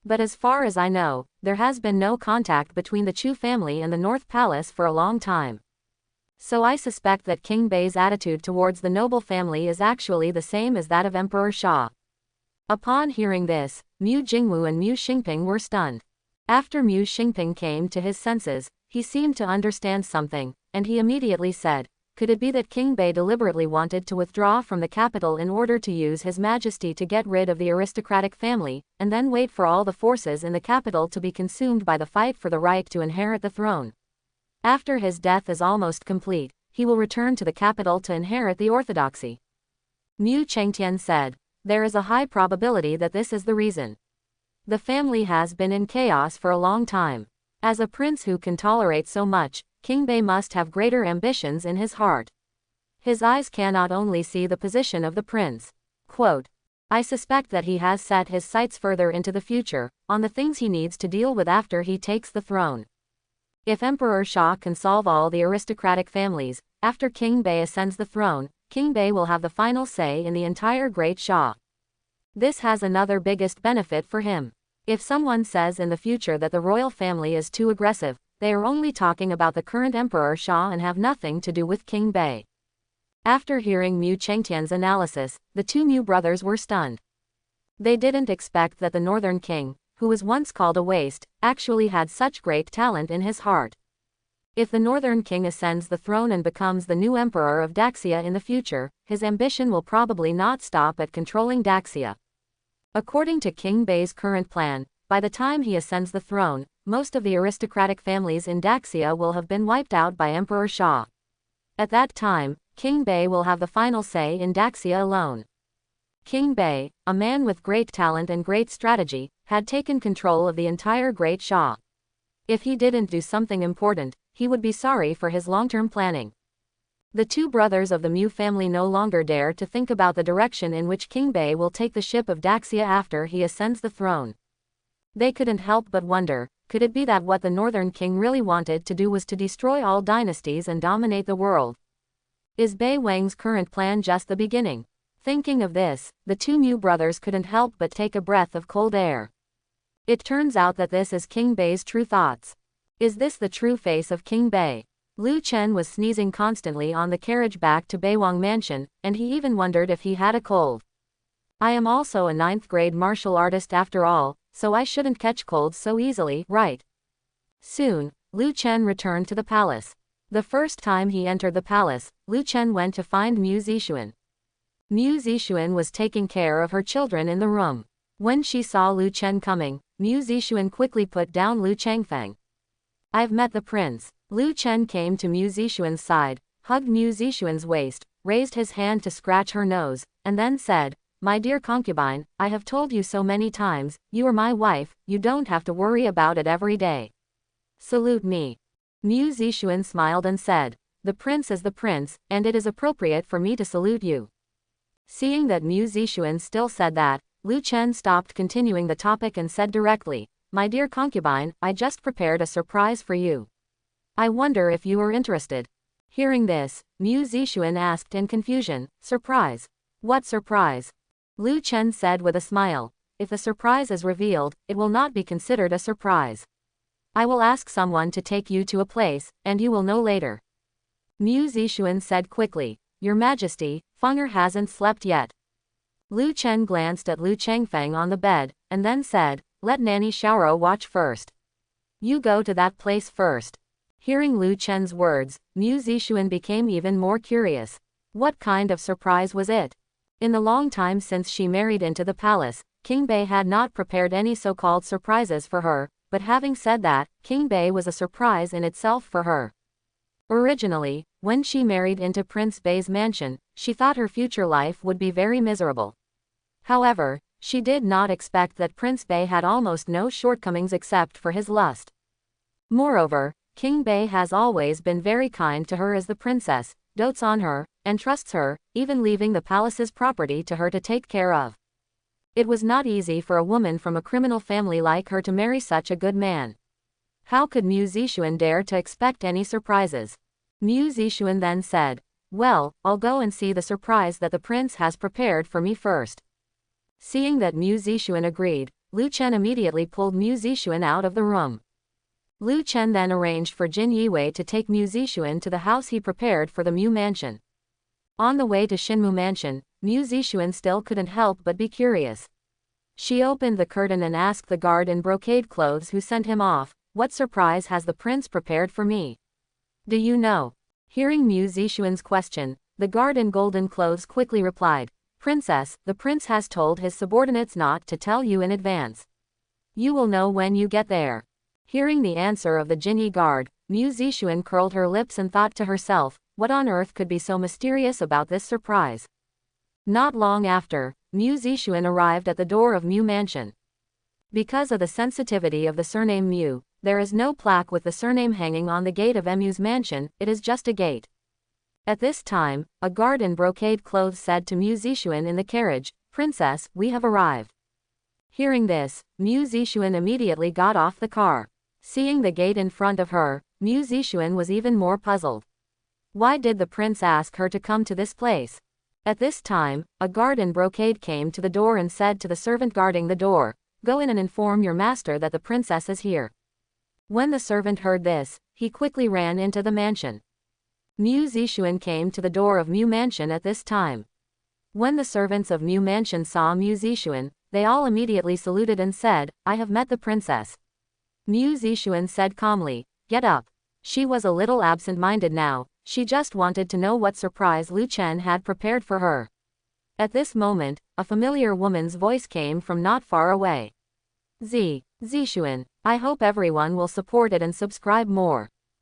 But as far as I know, there has been no contact between the Chu family and the North Palace for a long time. So I suspect that King Bei's attitude towards the noble family is actually the same as that of Emperor Xia. Upon hearing this, Mu Jingwu and Mu Xingping were stunned. After Mu Xingping came to his senses, he seemed to understand something, and he immediately said, could it be that King Bei deliberately wanted to withdraw from the capital in order to use His Majesty to get rid of the aristocratic family, and then wait for all the forces in the capital to be consumed by the fight for the right to inherit the throne? After his death is almost complete, he will return to the capital to inherit the orthodoxy. Mu Chengtian said, there is a high probability that this is the reason. The family has been in chaos for a long time. As a prince who can tolerate so much, King Bei must have greater ambitions in his heart. His eyes cannot only see the position of the prince. Quote, I suspect that he has set his sights further into the future, on the things he needs to deal with after he takes the throne. If Emperor Xia can solve all the aristocratic families, after King Bei ascends the throne, King Bei will have the final say in the entire Great Xia. This has another biggest benefit for him. If someone says in the future that the royal family is too aggressive, they are only talking about the current Emperor Xia and have nothing to do with King Bei. After hearing Mu Chengtian's analysis, the two Mu brothers were stunned. They didn't expect that the northern king, who was once called a waste, actually had such great talent in his heart. If the northern king ascends the throne and becomes the new emperor of Daxia in the future, his ambition will probably not stop at controlling Daxia. According to King Bei's current plan, by the time he ascends the throne, most of the aristocratic families in Daxia will have been wiped out by Emperor Xia. At that time, King Bei will have the final say in Daxia alone. King Bei, a man with great talent and great strategy, had taken control of the entire Great Xia. If he didn't do something important, he would be sorry for his long-term planning. The two brothers of the Mu family no longer dare to think about the direction in which King Bei will take the ship of Daxia after he ascends the throne. They couldn't help but wonder, could it be that what the Northern King really wanted to do was to destroy all dynasties and dominate the world? Is Bei Wang's current plan just the beginning? Thinking of this, the two Mu brothers couldn't help but take a breath of cold air. It turns out that this is King Bei's true thoughts. Is this the true face of King Bei? Lu Chen was sneezing constantly on the carriage back to Beiwang Mansion, and he even wondered if he had a cold. I am also a 9th grade martial artist after all, so I shouldn't catch colds so easily, right? Soon, Lu Chen returned to the palace. The first time he entered the palace, Lu Chen went to find Mu Zixuan. Mu Zixuan was taking care of her children in the room. When she saw Lu Chen coming, Mu Zixuan quickly put down Lu Changfeng. I've met the prince. Lu Chen came to Mu Zixuan's side, hugged Mu Zixuan's waist, raised his hand to scratch her nose, and then said, "My dear concubine, I have told you so many times, you are my wife, you don't have to worry about it every day. Salute me." Mu Zixuan smiled and said, "The prince is the prince, and it is appropriate for me to salute you." Seeing that Mu Zixuan still said that, Lu Chen stopped continuing the topic and said directly, "My dear concubine, I just prepared a surprise for you. I wonder if you are interested." Hearing this, Mu Zixuan asked in confusion, "Surprise? What surprise?" Lu Chen said with a smile, "If the surprise is revealed, it will not be considered a surprise. I will ask someone to take you to a place, and you will know later." Mu Zixuan said quickly, "Your Majesty, Fenger hasn't slept yet." Lu Chen glanced at Lu Changfeng on the bed, and then said, "Let Nanny Xiaoro watch first. You go to that place first." Hearing Lu Chen's words, Mu Zixuan became even more curious. What kind of surprise was it? In the long time since she married into the palace, King Bei had not prepared any so-called surprises for her, but having said that, King Bei was a surprise in itself for her. Originally, when she married into Prince Bei's mansion, she thought her future life would be very miserable. However, she did not expect that Prince Bei had almost no shortcomings except for his lust. Moreover, King Bei has always been very kind to her as the princess, dotes on her, and trusts her, even leaving the palace's property to her to take care of. It was not easy for a woman from a criminal family like her to marry such a good man. How could Mu Zixuan dare to expect any surprises? Mu Zixuan then said, "Well, I'll go and see the surprise that the prince has prepared for me first." Seeing that Mu Zixuan agreed, Lu Chen immediately pulled Mu Zixuan out of the room. Lu Chen then arranged for Jin Yiwei to take Mu Zixuan to the house he prepared for the Mu Mansion. On the way to Shinmu Mansion, Mu Zixuan still couldn't help but be curious. She opened the curtain and asked the guard in brocade clothes who sent him off, "What surprise has the prince prepared for me? Do you know?" Hearing Mu Zixuan's question, the guard in golden clothes quickly replied, "Princess, the prince has told his subordinates not to tell you in advance. You will know when you get there." Hearing the answer of the Jinyi guard, Mu Zixuan curled her lips and thought to herself, what on earth could be so mysterious about this surprise? Not long after, Mu Zixuan arrived at the door of Mu Mansion. Because of the sensitivity of the surname Mu, there is no plaque with the surname hanging on the gate of Mu's mansion, it is just a gate. At this time, a guard in brocade clothes said to Mu Zixuan in the carriage, "Princess, we have arrived." Hearing this, Mu Zixuan immediately got off the car. Seeing the gate in front of her, Mu Zixuan was even more puzzled. Why did the prince ask her to come to this place? At this time, a guard in brocade came to the door and said to the servant guarding the door, "Go in and inform your master that the princess is here." When the servant heard this, he quickly ran into the mansion. Mu Zixuan came to the door of Mu Mansion at this time. When the servants of Mu Mansion saw Mu Zixuan, they all immediately saluted and said, "I have met the princess." Mu Zixuan said calmly, "Get up." She was a little absent-minded now, she just wanted to know what surprise Lu Chen had prepared for her. At this moment, a familiar woman's voice came from not far away. Zixuan, I hope everyone will support it and subscribe more.